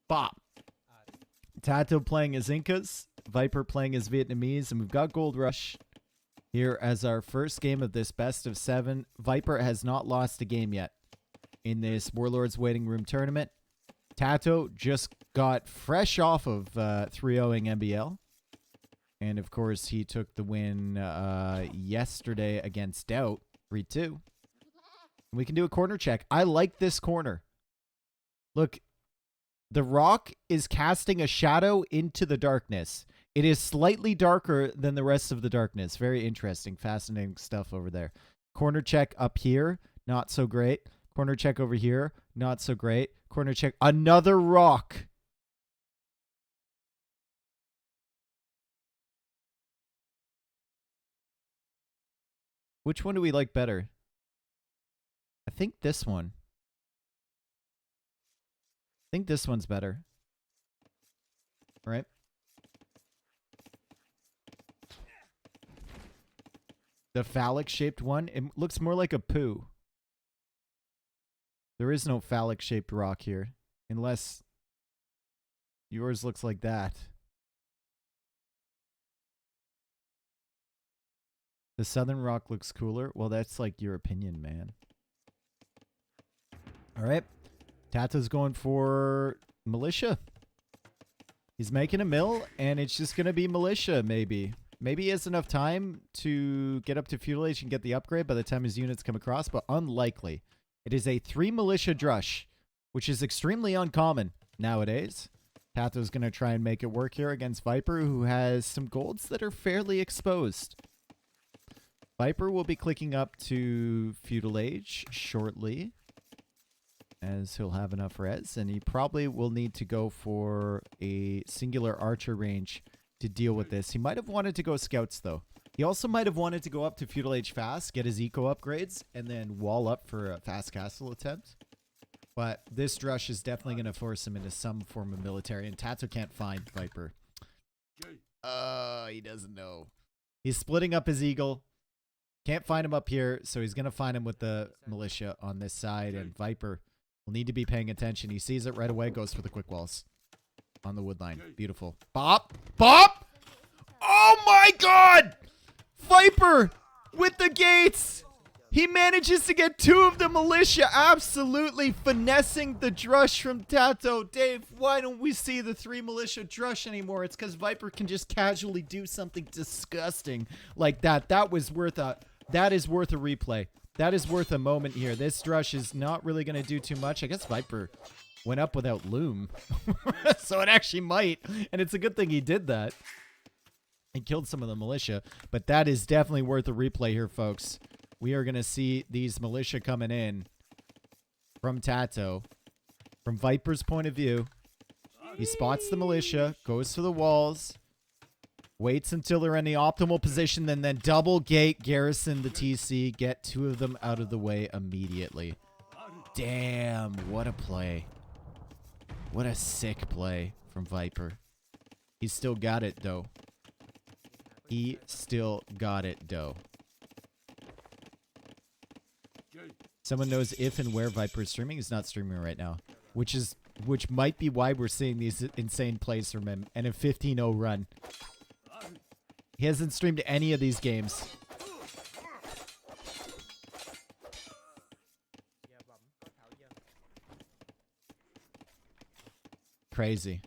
Bop. Tato playing as Incas. Viper playing as Vietnamese. And we've got Gold Rush here as our first game of this best of 7. Viper has not lost a game yet in this Warlords Waiting Room tournament. Tato just got fresh off of 3-0ing MBL. And, of course, he took the win yesterday against Doubt, 3-2. We can do a corner check. I like this corner. Look, the rock is casting a shadow into the darkness. It is slightly darker than the rest of the darkness. Very interesting, fascinating stuff over there. Corner check up here, not so great. Corner check over here, not so great. Corner check, another rock. Which one do we like better? I think this one. I think this one's better. Right? The phallic-shaped one, it looks more like a poo. There is no phallic-shaped rock here. Unless yours looks like that. The southern rock looks cooler. Well, that's like your opinion, man. All right. Tato's going for militia. He's making a mill, and it's just going to be militia, maybe. Maybe he has enough time to get up to feudal age and get the upgrade by the time his units come across, but unlikely. It is a 3 militia drush, which is extremely uncommon nowadays. Tato's going to try and make it work here against Viper, who has some golds that are fairly exposed. Viper will be clicking up to feudal age shortly, as he'll have enough res, and he probably will need to go for a singular archer range to deal with this. He might have wanted to go scouts, though. He also might have wanted to go up to feudal age fast, get his eco upgrades, and then wall up for a fast castle attempt. But this drush is definitely going to force him into some form of military, and Tato can't find Viper. He doesn't know. He's splitting up his eagle. Can't find him up here, so he's going to find him with the militia on this side, and Viper will need to be paying attention. He sees it right away, goes for the quick walls on the wood line. Beautiful. Bop! Bop! Oh my god! Viper with the gates! He manages to get 2 of the militia, absolutely finessing the drush from Tato. Dave, why don't we see the 3 militia drush anymore? It's because Viper can just casually do something disgusting like that. That is worth a replay. That is worth a moment here. This drush is not really going to do too much. I guess Viper went up without loom. So it actually might. And it's a good thing he did that. He killed some of the militia. But that is definitely worth a replay here, folks. We are going to see these militia coming in from Tato. From Viper's point of view. He spots the militia, goes to the walls, waits until they're in the optimal position, and then double gate garrison the TC, get 2 of them out of the way immediately. Damn, what a play. What a sick play from Viper. He's still got it, though. He still got it, though. Someone knows if and where Viper is streaming. He's not streaming right now, which might be why we're seeing these insane plays from him and a 15-0 run. He hasn't streamed any of these games. Crazy.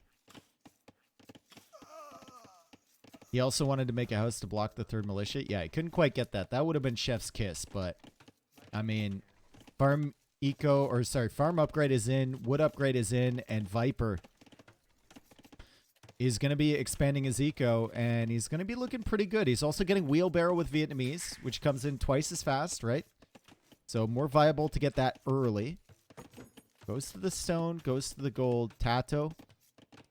He also wanted to make a house to block the 3rd militia. Yeah, he couldn't quite get that. That would have been Chef's kiss, but I mean, farm upgrade is in, wood upgrade is in, and Viper is going to be expanding his eco, and he's going to be looking pretty good. He's also getting wheelbarrow with Vietnamese, which comes in twice as fast, right? So more viable to get that early. Goes to the stone, goes to the gold. Tato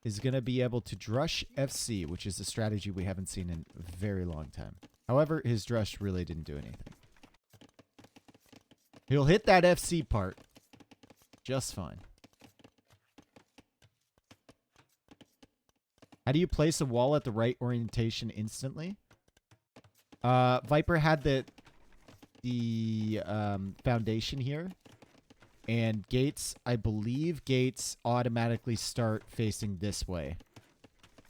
is going to be able to drush FC, which is a strategy we haven't seen in a very long time. However, his drush really didn't do anything. He'll hit that FC part just fine. How do you place a wall at the right orientation instantly? Viper had the foundation here, And gates, I believe gates automatically start facing this way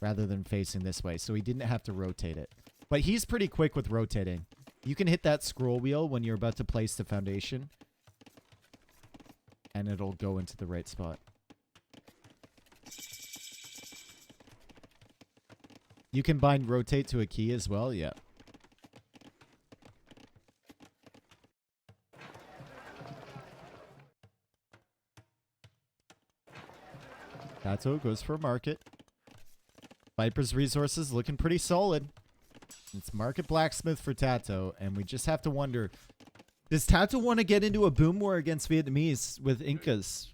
rather than facing this way. So he didn't have to rotate it. But he's pretty quick with rotating. You can hit that scroll wheel when you're about to place the foundation. And it'll go into the right spot. You can bind rotate to a key as well, yeah. Tato goes for a market. Viper's resources looking pretty solid. It's market blacksmith for Tato, and we just have to wonder, does Tato want to get into a boom war against Vietnamese with Incas?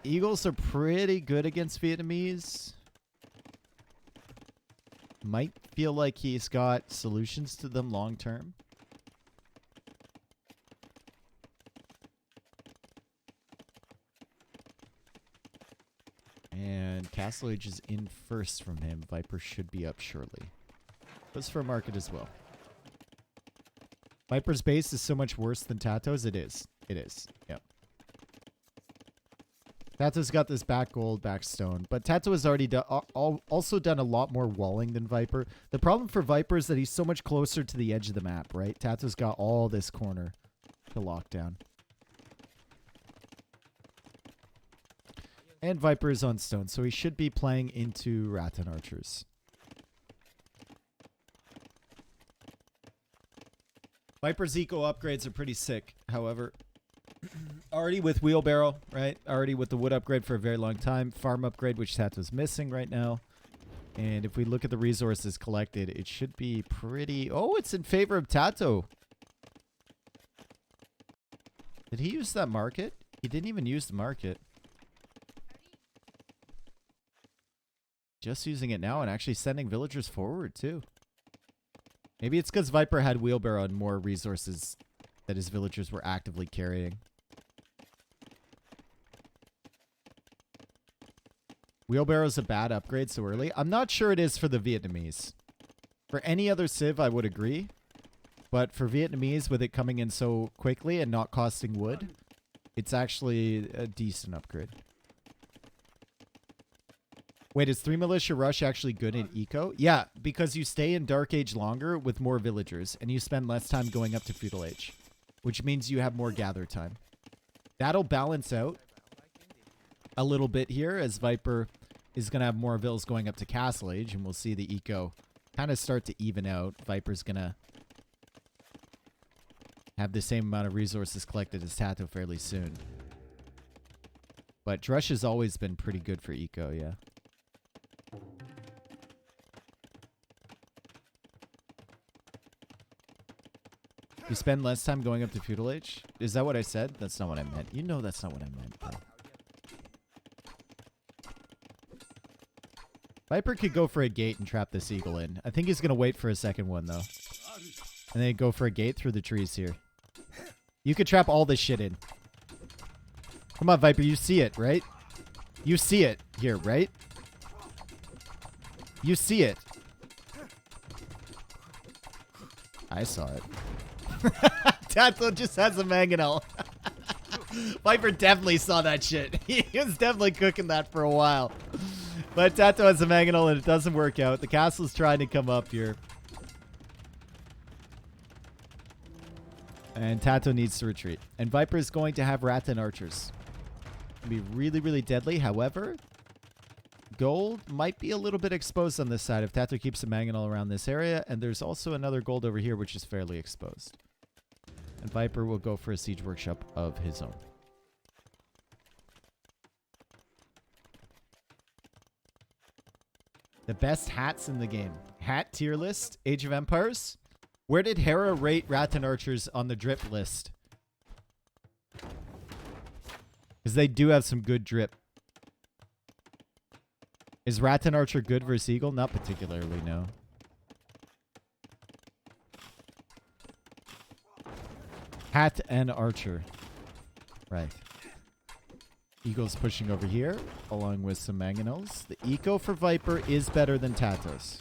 Eagles are pretty good against Vietnamese. Might feel like he's got solutions to them long term. And Castle Age is in first from him. Viper should be up shortly. Goes for a market as well. Viper's base is so much worse than Tato's. It is. It is. Yep. Tato's got this back gold, back stone. But Tato has already also done a lot more walling than Viper. The problem for Viper is that he's so much closer to the edge of the map, right? Tato's got all this corner to lock down. And Viper is on stone, so he should be playing into Rattan Archers. Viper's eco upgrades are pretty sick, however. Already with wheelbarrow, right? Already with the wood upgrade for a very long time. Farm upgrade, which Tato's missing right now. And if we look at the resources collected, it should be pretty... Oh, it's in favor of Tato. Did he use that market? He didn't even use the market. Just using it now and actually sending villagers forward, too. Maybe it's because Viper had wheelbarrow and more resources that his villagers were actively carrying. Wheelbarrow's a bad upgrade so early. I'm not sure it is for the Vietnamese. For any other civ, I would agree. But for Vietnamese, with it coming in so quickly and not costing wood, it's actually a decent upgrade. Wait, is 3 Militia Rush actually good in Eco? Yeah, because you stay in Dark Age longer with more villagers, and you spend less time going up to Feudal Age, which means you have more gather time. That'll balance out a little bit here, as Viper is going to have more vills going up to Castle Age, and we'll see the Eco kind of start to even out. Viper's going to have the same amount of resources collected as Tato fairly soon. But Drush has always been pretty good for Eco, yeah. You spend less time going up to Feudal Age? Is that what I said? That's not what I meant. You know that's not what I meant, bro. Viper could go for a gate and trap this eagle in. I think he's going to wait for a second one, though. And then go for a gate through the trees here. You could trap all this shit in. Come on, Viper. You see it, right? You see it here, right? You see it. I saw it. Tato just has a mangonel. Viper definitely saw that shit. He was definitely cooking that for a while. But Tato has a mangonel and it doesn't work out. The castle's trying to come up here. And Tato needs to retreat. And Viper is going to have Rattan Archers. It'll be really, really deadly. However, gold might be a little bit exposed on this side if Tato keeps a mangonel around this area. And there's also another gold over here, which is fairly exposed. And Viper will go for a siege workshop of his own. The best hats in the game. Hat tier list, Age of Empires. Where did Hera rate Rattan Archers on the drip list? Because they do have some good drip. Is Rattan Archer good versus Eagle? Not particularly, no. Hat and Archer. Right. Eagle's pushing over here, along with some mangonels. The eco for Viper is better than Tato's.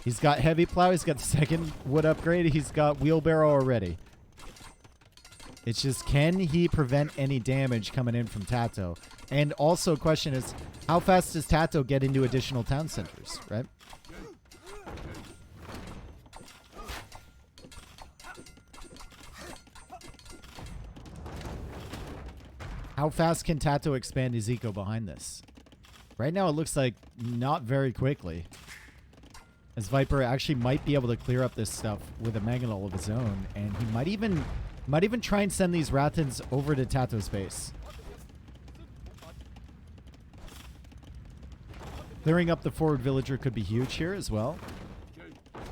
He's got heavy plow. He's got the second wood upgrade. He's got wheelbarrow already. It's just, can he prevent any damage coming in from Tato? And also, question is, how fast does Tato get into additional town centers, right? How fast can Tato expand his eco behind this? Right now, it looks like not very quickly. As Viper actually might be able to clear up this stuff with a Mangonel of his own, and he might even try and send these Ratans over to Tato's base. Clearing up the forward villager could be huge here as well,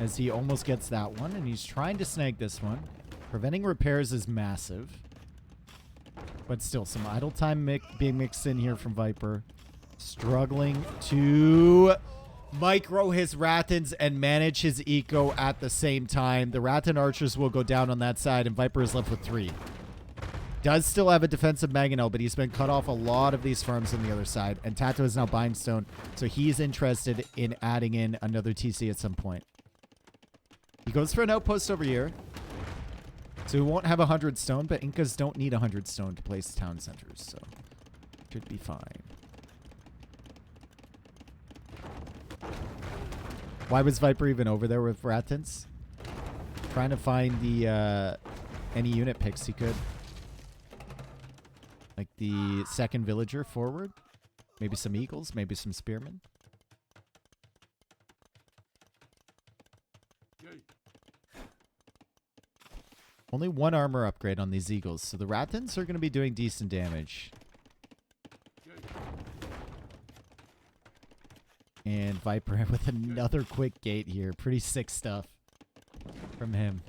as he almost gets that one, and he's trying to snag this one. Preventing repairs is massive, but still some idle time being mixed in here from Viper. Struggling to micro his Ratans and manage his eco at the same time. The Ratan archers will go down on that side, and Viper is left with 3. Does still have a defensive Mangonel, but he's been cut off a lot of these farms on the other side, and Tato is now buying stone, so he's interested in adding in another TC at some point. He goes for an outpost over here, so he won't have 100 stone, but Incas don't need 100 stone to place town centers, so should be fine. Why was Viper even over there with Ratans? Trying to find the any unit picks he could. Like the second villager forward. Maybe some eagles, maybe some spearmen. Only 1 armor upgrade on these eagles, so the Ratans are going to be doing decent damage. And Viper with another quick gate here. Pretty sick stuff from him.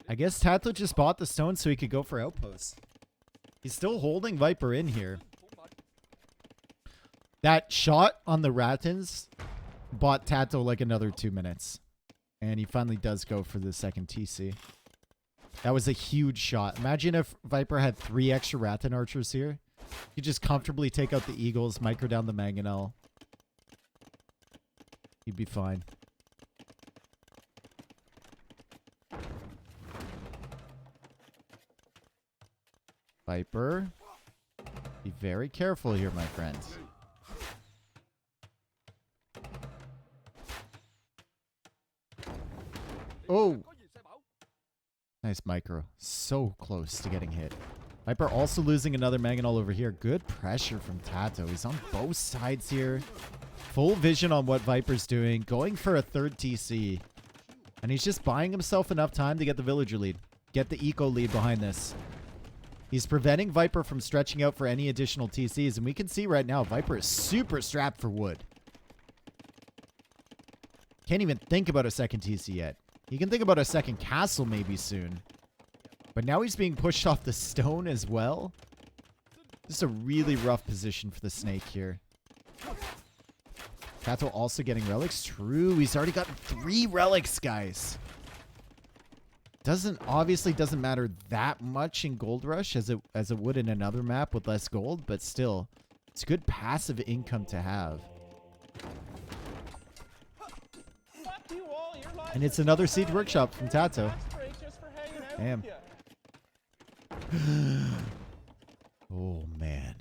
I guess Tato just bought the stone so he could go for outposts. He's still holding Viper in here. That shot on the Ratans bought Tato like another 2 minutes. And he finally does go for the second TC. That was a huge shot. Imagine if Viper had 3 extra Ratan archers here. You just comfortably take out the eagles, micro down the Mangonel. He'd be fine. Viper, be very careful here, my friends. Oh! Nice micro. So close to getting hit. Viper also losing another Mangonel over here. Good pressure from Tato. He's on both sides here. Full vision on what Viper's doing. Going for a third TC. And he's just buying himself enough time to get the villager lead. Get the eco lead behind this. He's preventing Viper from stretching out for any additional TCs. And we can see right now, Viper is super strapped for wood. Can't even think about a second TC yet. He can think about a second castle maybe soon. But now he's being pushed off the stone as well. This is a really rough position for the snake here. Tato also getting relics. True, he's already got 3 relics, guys. Obviously doesn't matter that much in Gold Rush as it would in another map with less gold, but still, it's good passive income to have. And it's another Siege Workshop from Tato. Damn. Oh, man.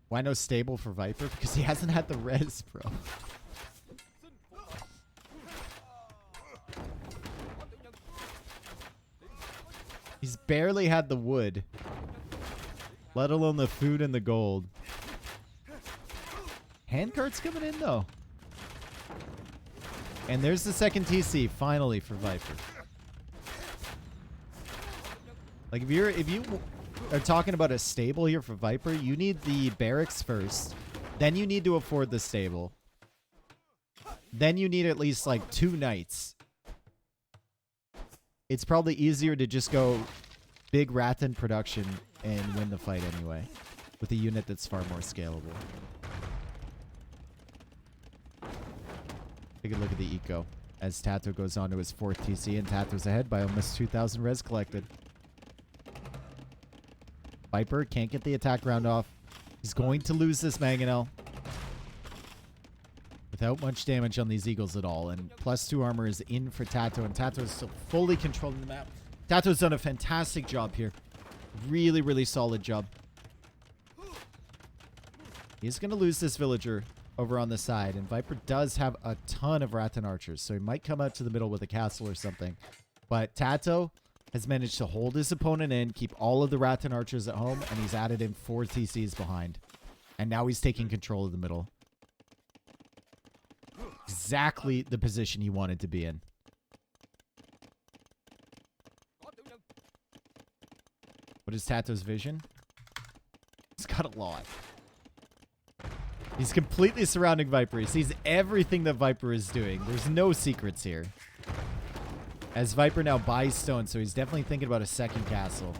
Why no stable for Viper? Because he hasn't had the res, bro. He's barely had the wood, let alone the food and the gold. Handcart's coming in, though. And there's the second TC, finally, for Viper. Like, if you are talking about a stable here for Viper, you need the barracks first. Then you need to afford the stable. Then you need at least, like, 2 knights. It's probably easier to just go big Ratan production and win the fight anyway, with a unit that's far more scalable. Take a look at the eco as Tato goes on to his 4th TC, and Tato's ahead by almost 2,000 res collected. Viper can't get the attack round off. He's going to lose this Mangonel. With without much damage on these Eagles at all. And +2 armor is in for Tato, and Tato is still fully controlling the map. Tato's done a fantastic job here. Really, really solid job. He's going to lose this villager over on the side, and Viper does have a ton of Rattan archers, so he might come out to the middle with a castle or something. But Tato has managed to hold his opponent in, keep all of the Rattan archers at home, and he's added in 4 TCs behind. And now he's taking control of the middle. Exactly the position he wanted to be in. What is Tato's vision? He's got a lot. He's completely surrounding Viper. He sees everything that Viper is doing. There's no secrets here. As Viper now buys stone, so he's definitely thinking about a second castle.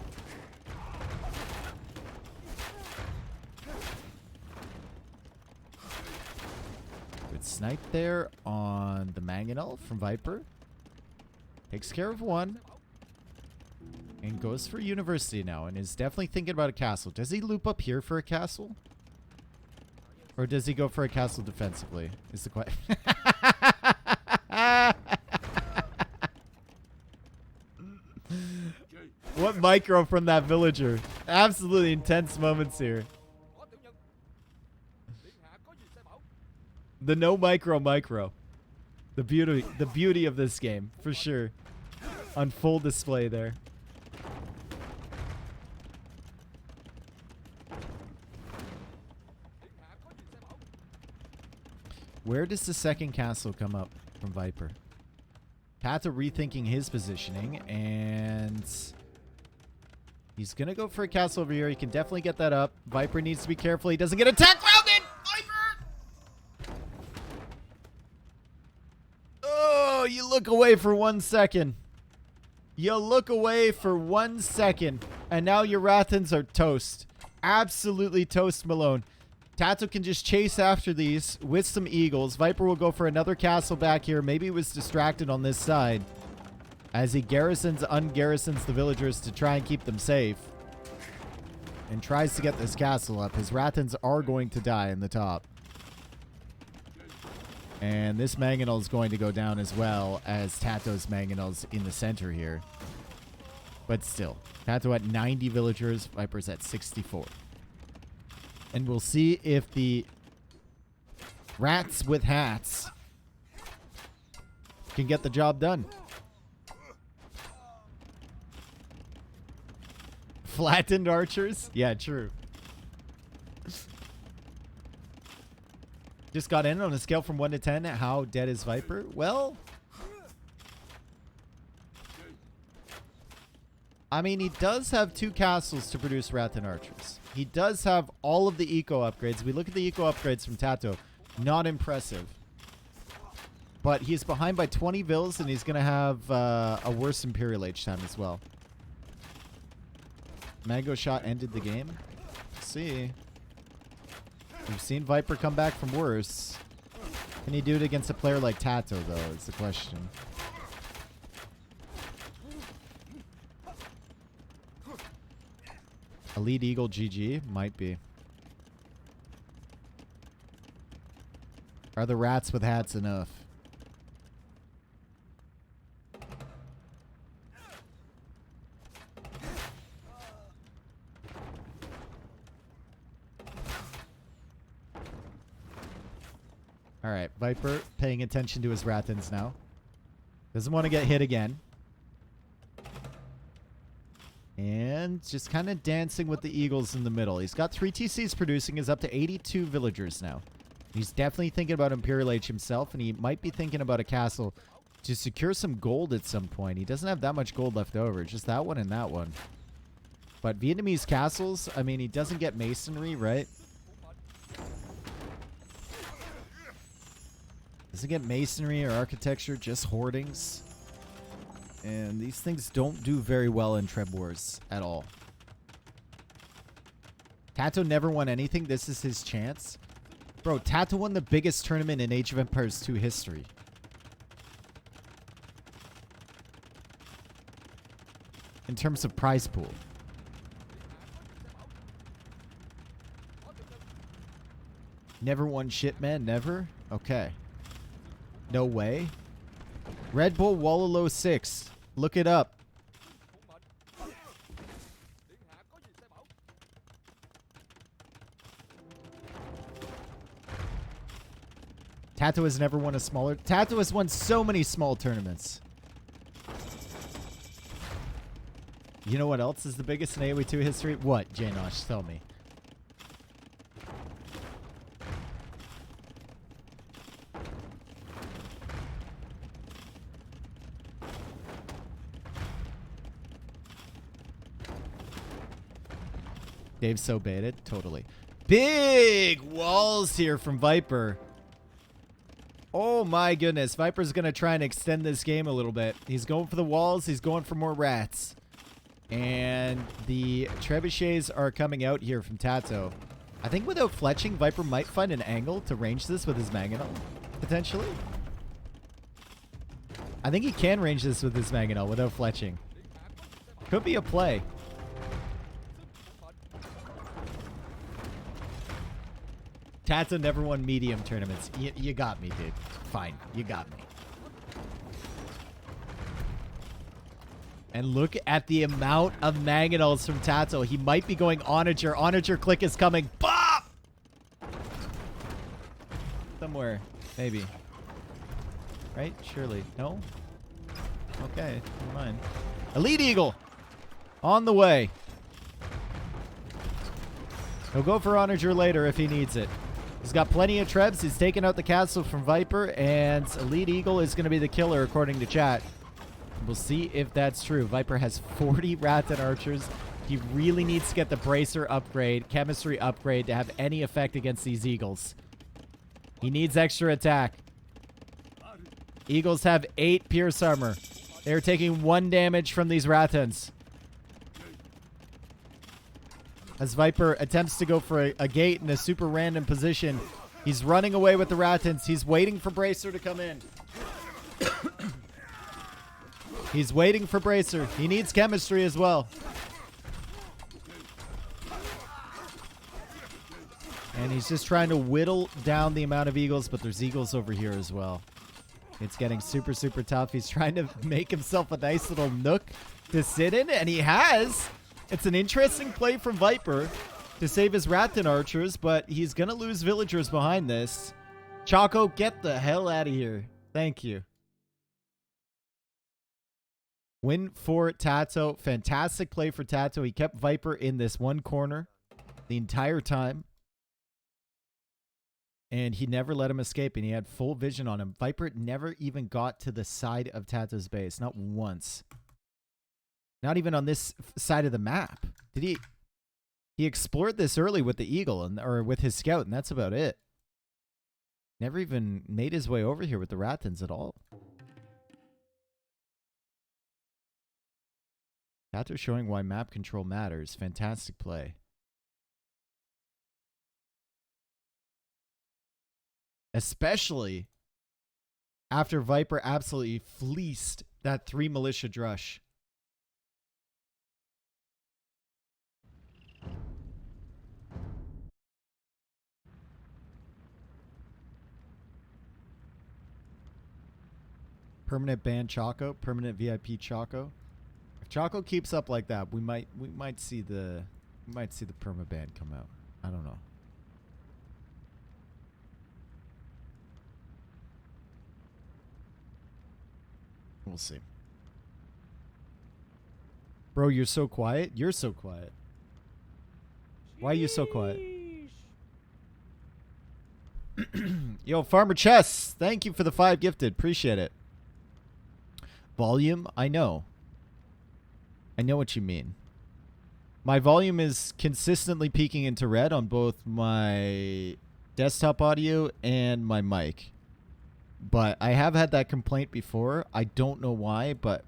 Good snipe there on the Mangonel from Viper. Takes care of one. And goes for University now, and is definitely thinking about a castle. Does he loop up here for a castle? Or does he go for a castle defensively? Is the question. What micro from that villager? Absolutely intense moments here. The no micro. The beauty of this game, for sure. On full display there. Where does the second castle come up from Viper? Tato rethinking his positioning, and he's going to go for a castle over here. He can definitely get that up. Viper needs to be careful. He doesn't get attack grounded! Viper! Oh, you look away for 1 second. You look away for 1 second, and now your Rathans are toast. Absolutely toast, Malone. Tato can just chase after these with some eagles. Viper will go for another castle back here. Maybe he was distracted on this side as he ungarrisons the villagers to try and keep them safe. And tries to get this castle up. His Rathans are going to die in the top. And this Mangonel is going to go down as well as Tato's Mangonel's in the center here. But still, Tato at 90 villagers, Viper's at 64. And we'll see if the rats with hats can get the job done. Flattened archers? Yeah, true. Just got in on a scale from 1 to 10. How dead is Viper? Well, I mean, he does have 2 castles to produce Rathan archers. He does have all of the eco upgrades. We look at the eco upgrades from Tato. Not impressive. But he's behind by 20 vills, and he's going to have a worse Imperial Age time as well. Mango shot ended the game. Let's see. We've seen Viper come back from worse. Can he do it against a player like Tato, though, is the question. Elite Eagle GG? Might be. Are the rats with hats enough? Alright, Viper paying attention to his Rathans now. Doesn't want to get hit again. And just kind of dancing with the eagles in the middle. He's got 3 TCs producing. He's up to 82 villagers now. He's definitely thinking about Imperial Age himself, and he might be thinking about a castle to secure some gold at some point. He doesn't have that much gold left over. Just that one and that one. But Vietnamese castles, I mean, he doesn't get masonry, right? Doesn't get masonry or architecture, just hoardings. And these things don't do very well in Treb Wars at all. Tato never won anything. This is his chance. Bro, Tato won the biggest tournament in Age of Empires 2 history. In terms of prize pool. Never won shit, man. Never? Okay. No way. Red Bull Walolo 6. Look it up. Tato has never won a smaller... Tato has won so many small tournaments. You know what else is the biggest in AoE 2 history? What, Janosh? Tell me. Dave's so baited. Totally. Big walls here from Viper. Oh my goodness. Viper's going to try and extend this game a little bit. He's going for the walls. He's going for more rats. And the trebuchets are coming out here from Tato. I think without fletching, Viper might find an angle to range this with his Mangonel, potentially. I think he can range this with his Mangonel without fletching. Could be a play. Tato never won medium tournaments. You got me, dude. Fine. You got me. And look at the amount of Mangonels from Tato. He might be going Onager. Onager click is coming. Bop! Somewhere. Maybe. Right? Surely. No? Okay. Never mind. Elite Eagle. On the way. He'll go for Onager later if he needs it. He's got plenty of trebs. He's taken out the castle from Viper. And Elite Eagle is going to be the killer according to chat. We'll see if that's true. Viper has 40 Rattan Archers. He really needs to get the Bracer upgrade, Chemistry upgrade to have any effect against these Eagles. He needs extra attack. Eagles have 8 Pierce Armor. They're taking 1 damage from these Rattans. As Viper attempts to go for a gate in a super random position, he's running away with the Rattans. He's waiting for Bracer to come in. He's waiting for Bracer. He needs chemistry as well. And he's just trying to whittle down the amount of Eagles, but there's Eagles over here as well. It's getting super, super tough. He's trying to make himself a nice little nook to sit in, and he has. It's an interesting play from Viper to save his Rattan Archers, but he's going to lose villagers behind this. Choco, get the hell out of here. Thank you. Win for Tato. Fantastic play for Tato. He kept Viper in this one corner the entire time. And he never let him escape, and he had full vision on him. Viper never even got to the side of Tato's base. Not once. Not even on this side of the map. Did he? He explored this early with the Eagle, or with his Scout, and that's about it. Never even made his way over here with the Rattans at all. Tato showing why map control matters. Fantastic play. Especially after Viper absolutely fleeced that 3 militia drush. Permanent ban Choco. Permanent VIP Choco. If Choco keeps up like that, we might see the perma ban come out. I don't know. We'll see. Bro, you're so quiet. You're so quiet. Why are you so quiet? Yo, Farmer Chess, thank you for the 5 gifted. Appreciate it. Volume, I know. I know what you mean. My volume is consistently peaking into red on both my desktop audio and my mic. But I have had that complaint before. I don't know why, but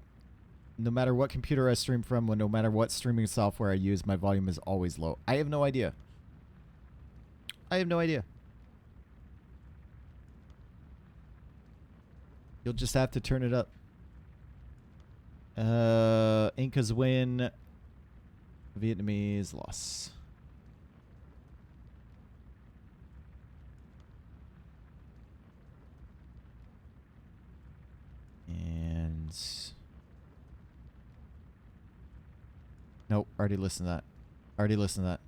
no matter what computer I stream from, no matter what streaming software I use, my volume is always low. I have no idea. I have no idea. You'll just have to turn it up. Incas win. Vietnamese loss. And... Nope, already listened to that. Already listened to that.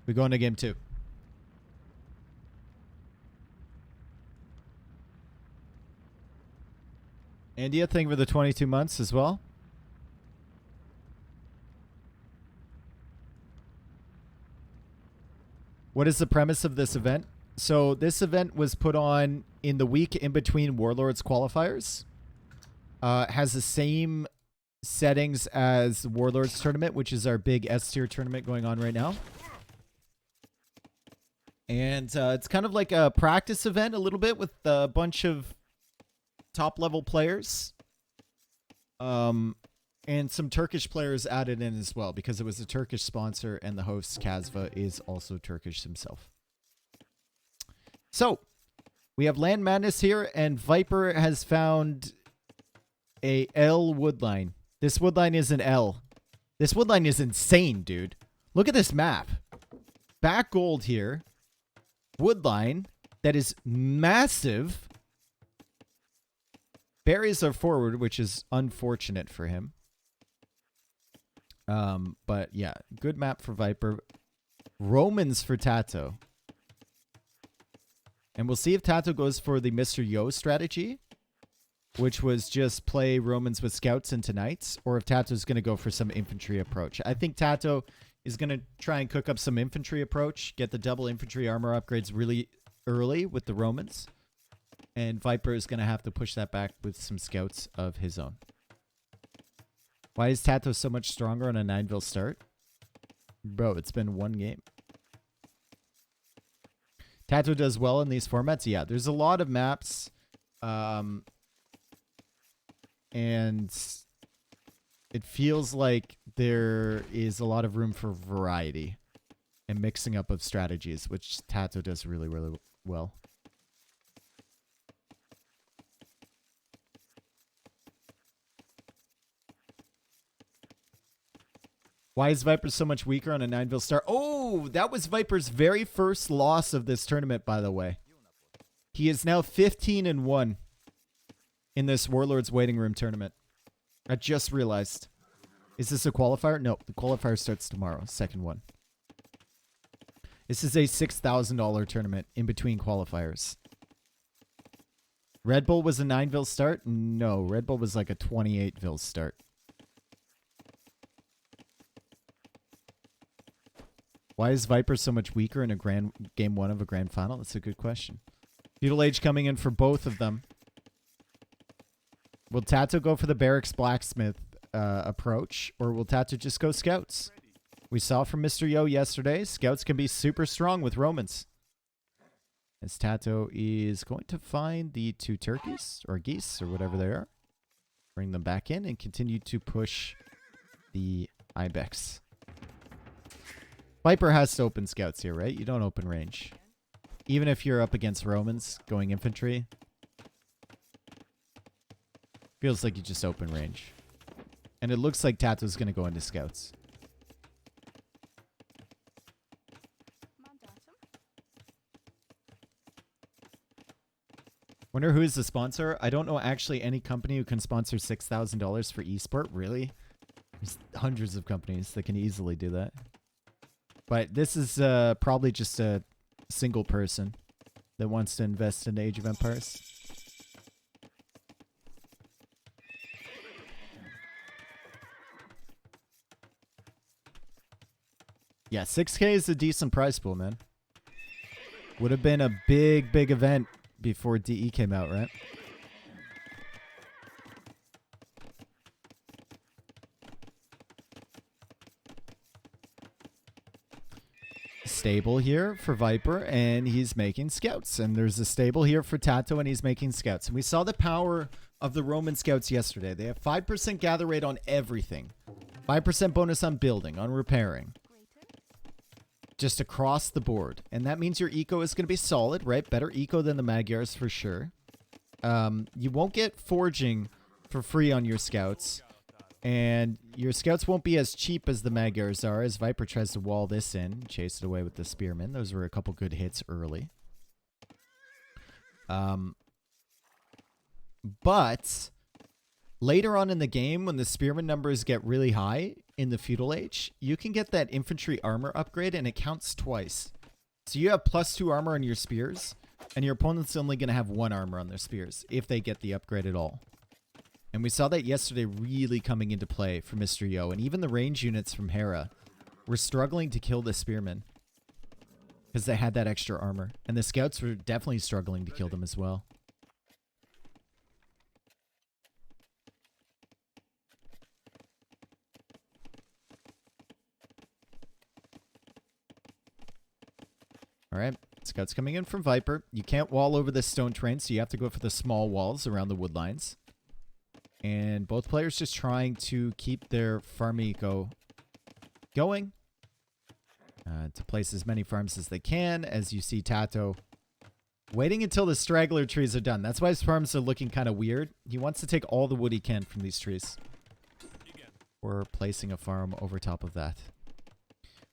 We go into game 2. India, thank you for the 22 months as well. What is the premise of this event? So this event was put on in the week in between Warlords qualifiers. Has the same settings as the Warlords tournament, which is our big S tier tournament going on right now. And it's kind of like a practice event a little bit with a bunch of top level players. And some Turkish players added in as well because it was a Turkish sponsor and the host Kazva is also Turkish himself. So we have Land Madness here and Viper has found a L woodline. This woodline is an L. This woodline is insane, dude. Look at this map. Back gold here. Woodline that is massive. Berries are forward, which is unfortunate for him. But yeah, good map for Viper. Romans for Tato. And we'll see if Tato goes for the Mr. Yo strategy, which was just play Romans with scouts into knights, or if Tato's going to go for some infantry approach. I think Tato is going to try and cook up some infantry approach, get the double infantry armor upgrades really early with the Romans. And Viper is going to have to push that back with some scouts of his own. Why is Tato so much stronger on a 9-vil start? Bro, it's been one game. Tato does well in these formats. Yeah, there's a lot of maps. And it feels like there is a lot of room for variety and mixing up of strategies, which Tato does really, really well. Why is Viper so much weaker on a 9-vil start? Oh, that was Viper's very first loss of this tournament, by the way. He is now 15-1 in this Warlords waiting room tournament. I just realized. Is this a qualifier? No, the qualifier starts tomorrow, second one. This is a $6,000 tournament in between qualifiers. Red Bull was a 9-vil start? No, Red Bull was like a 28-vil start. Why is Viper so much weaker in a game 1 of a grand final? That's a good question. Feudal Age coming in for both of them. Will Tato go for the Barracks Blacksmith approach, or will Tato just go Scouts? We saw from Mr. Yo yesterday, Scouts can be super strong with Romans. As Tato is going to find the 2 turkeys, or geese, or whatever they are. Bring them back in and continue to push the Ibex. Viper has to open Scouts here, right? You don't open range. Even if you're up against Romans going infantry. Feels like you just open range. And it looks like Tato's going to go into Scouts. Wonder who is the sponsor? I don't know actually any company who can sponsor $6,000 for esport. Really? There's hundreds of companies that can easily do that. But this is probably just a single person that wants to invest in Age of Empires. Yeah, 6K is a decent prize pool, man. Would have been a big, big event before DE came out, right? Stable here for Viper, and he's making Scouts. And there's a stable here for Tato, and he's making Scouts. And we saw the power of the Roman Scouts yesterday. They have 5% gather rate on everything. 5% bonus on building, on repairing. Just across the board. And that means your eco is going to be solid, right? Better eco than the Magyars for sure. You won't get forging for free on your Scouts. And your scouts won't be as cheap as the Magyars are, as Viper tries to wall this in. Chase it away with the Spearman. Those were a couple good hits early. But later on in the game, when the Spearman numbers get really high in the Feudal Age, you can get that infantry armor upgrade, and it counts twice. So you have +2 armor on your spears, and your opponent's only going to have 1 armor on their spears, if they get the upgrade at all. And we saw that yesterday really coming into play for Mr. Yo, and even the range units from Hera were struggling to kill the Spearmen because they had that extra armor. And the scouts were definitely struggling to kill them as well. All right, scouts coming in from Viper. You can't wall over this stone terrain, so you have to go for the small walls around the wood lines. And both players just trying to keep their farm eco going. To place as many farms as they can. As you see Tato waiting until the straggler trees are done. That's why his farms are looking kind of weird. He wants to take all the wood he can from these trees. Or placing a farm over top of that.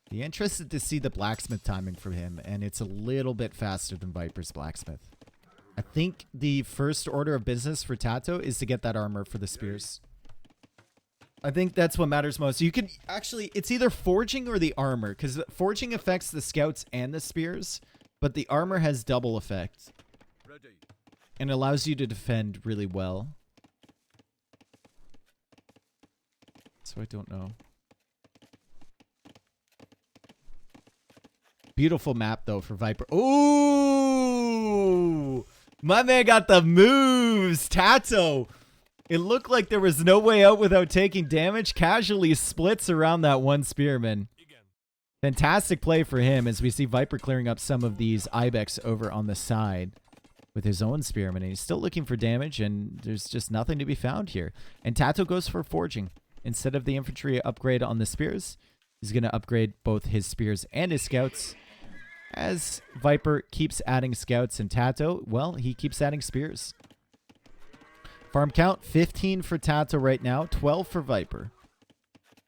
Be interested to see the blacksmith timing from him. And it's a little bit faster than Viper's blacksmith. I think the first order of business for Tato is to get that armor for the spears. I think that's what matters most. You can actually, it's either forging or the armor, because forging affects the scouts and the spears, but the armor has double effect and allows you to defend really well. So I don't know. Beautiful map though for Viper. Ooh! My man got the moves. Tato. It looked like there was no way out without taking damage. Casually splits around that one Spearman. Fantastic play for him as we see Viper clearing up some of these Ibex over on the side with his own Spearman. And he's still looking for damage, and there's just nothing to be found here. And Tato goes for forging. Instead of the infantry upgrade on the spears, he's going to upgrade both his spears and his scouts. As Viper keeps adding scouts, and Tato, well, he keeps adding spears. Farm count, 15 for Tato right now, 12 for Viper.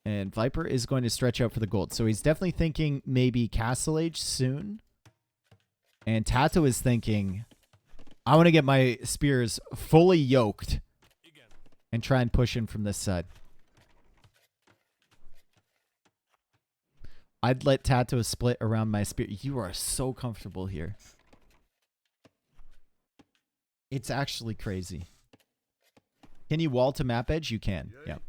And Viper is going to stretch out for the gold. So he's definitely thinking maybe Castle Age soon. And Tato is thinking, I want to get my spears fully yoked and try and push in from this side. I'd let Tato split around my spear. You are so comfortable here. It's actually crazy. Can you wall to map edge? You can. Yeah.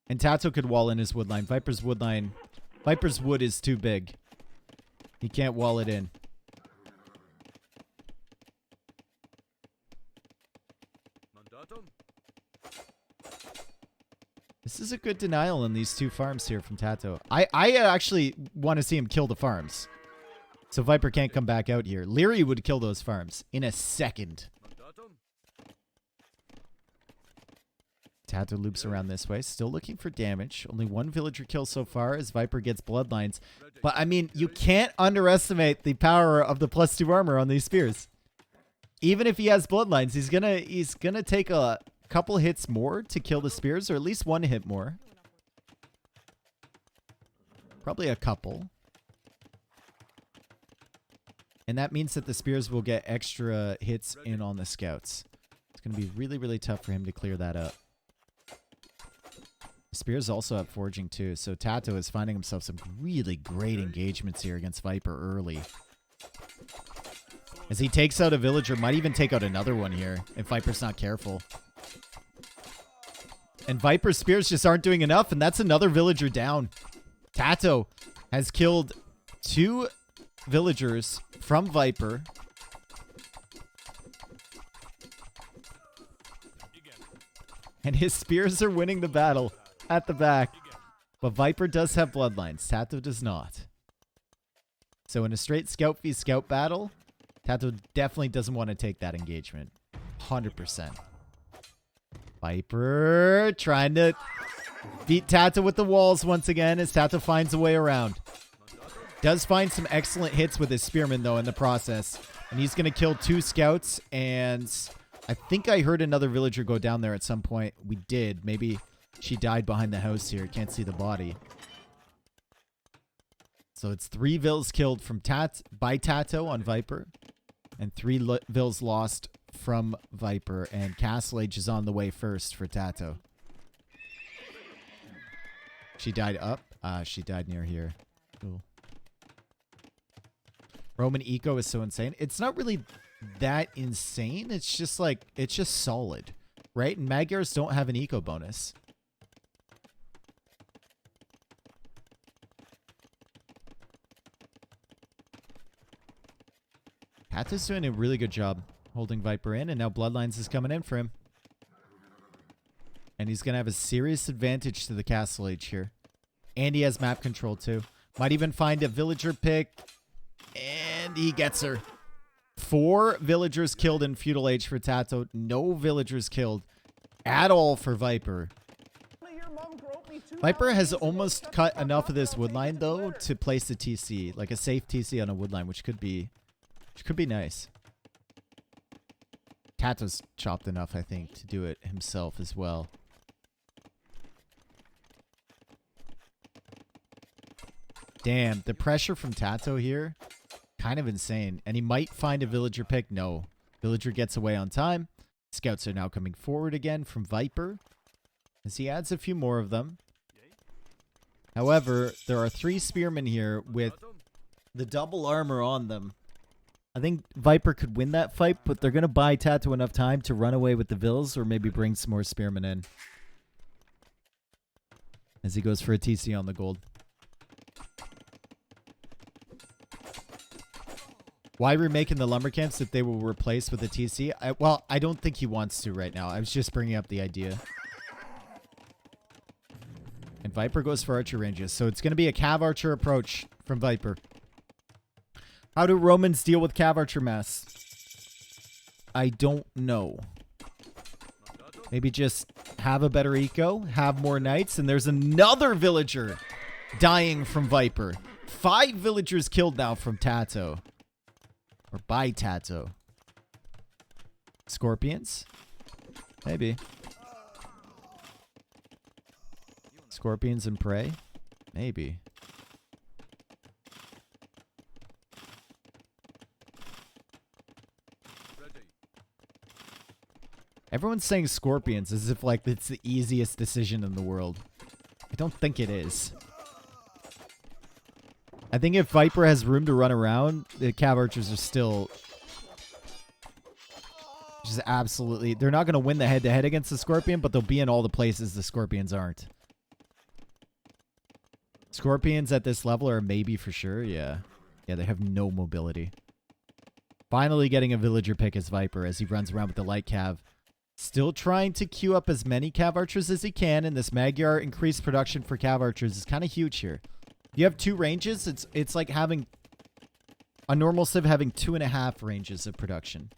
And Tato could wall in his wood line. Viper's wood is too big. He can't wall it in. This is a good denial in these two farms here from Tato. I actually want to see him kill the farms. So Viper can't come back out here. Leary would kill those farms in a second. Tato loops around this way. Still looking for damage. Only one villager kill so far as Viper gets bloodlines. But, I mean, you can't underestimate the power of the +2 armor on these spears. Even if he has bloodlines, he's gonna take a couple hits more to kill the spears, or at least one hit more. Probably a couple. And that means that the spears will get extra hits in on the scouts. It's going to be really, really tough for him to clear that up. The spears also have forging too, so Tato is finding himself some really great engagements here against Viper early. As he takes out a villager, might even take out another one here if Viper's not careful. And Viper's spears just aren't doing enough, and that's another villager down. Tato has killed 2 villagers from Viper. And his spears are winning the battle at the back. But Viper does have bloodlines. Tato does not. So in a straight scout v scout battle, Tato definitely doesn't want to take that engagement. 100%. Viper trying to beat Tato with the walls once again as Tato finds a way around. Does find some excellent hits with his spearman though in the process. And he's going to kill 2 scouts and I think I heard another villager go down there at some point. We did. Maybe she died behind the house here. Can't see the body. So it's 3 vills killed from by Tato on Viper. And 3 vills lost from Viper. And Castle Age is on the way first for Tato. She died up. She died near here. Cool. Roman eco is so insane. It's not really that insane. It's just like, it's just solid, right? And Magyars don't have an eco bonus. Tato's doing a really good job holding Viper in, and now Bloodlines is coming in for him. And he's going to have a serious advantage to the Castle Age here. And he has map control too. Might even find a villager pick. And he gets her. 4 villagers killed in Feudal Age for Tato. No villagers killed at all for Viper. Viper has almost cut enough of this woodline though to place a TC. Like a safe TC on a woodline, which could be nice. Tato's chopped enough, I think, to do it himself as well. Damn, the pressure from Tato here, kind of insane. And he might find a villager pick. No. Villager gets away on time. Scouts are now coming forward again from Viper, as he adds a few more of them. However, there are 3 spearmen here with the double armor on them. I think Viper could win that fight, but they're going to buy Tato enough time to run away with the vills or maybe bring some more spearmen in. As he goes for a TC on the gold. Why remaking the lumber camps if they will replace with a TC? Well, I don't think he wants to right now. I was just bringing up the idea. And Viper goes for archer ranges. So it's going to be a Cav Archer approach from Viper. How do Romans deal with Cav Archer mass? I don't know. Maybe just have a better eco, have more knights, and there's another villager dying from Viper. 5 villagers killed now from Tato. Or by Tato. Scorpions? Maybe. Scorpions and prey? Maybe. Everyone's saying scorpions as if like it's the easiest decision in the world. I don't think it is. I think if Viper has room to run around, the Cav Archers are still just absolutely... They're not going to win the head-to-head against the Scorpion, but they'll be in all the places the Scorpions aren't. Scorpions at this level are maybe for sure, yeah. Yeah, they have no mobility. Finally getting a villager pick as Viper as he runs around with the light Cav. Still trying to queue up as many Cav Archers as he can, and this Magyar increased production for Cav Archers is kind of huge here. You have 2 ranges. It's like having a normal civ having 2.5 ranges of production.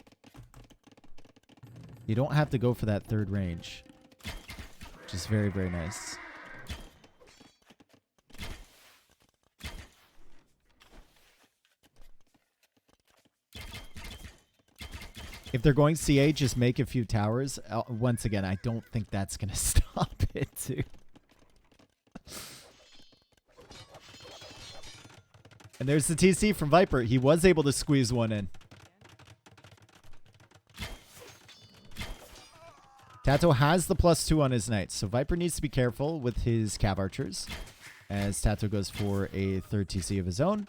You don't have to go for that 3rd range, which is very, very nice. If they're going CA, just make a few towers. Once again, I don't think that's going to stop it, too. And there's the TC from Viper. He was able to squeeze one in. Tato has the +2 on his knights, so Viper needs to be careful with his Cav Archers as Tato goes for a 3rd TC of his own.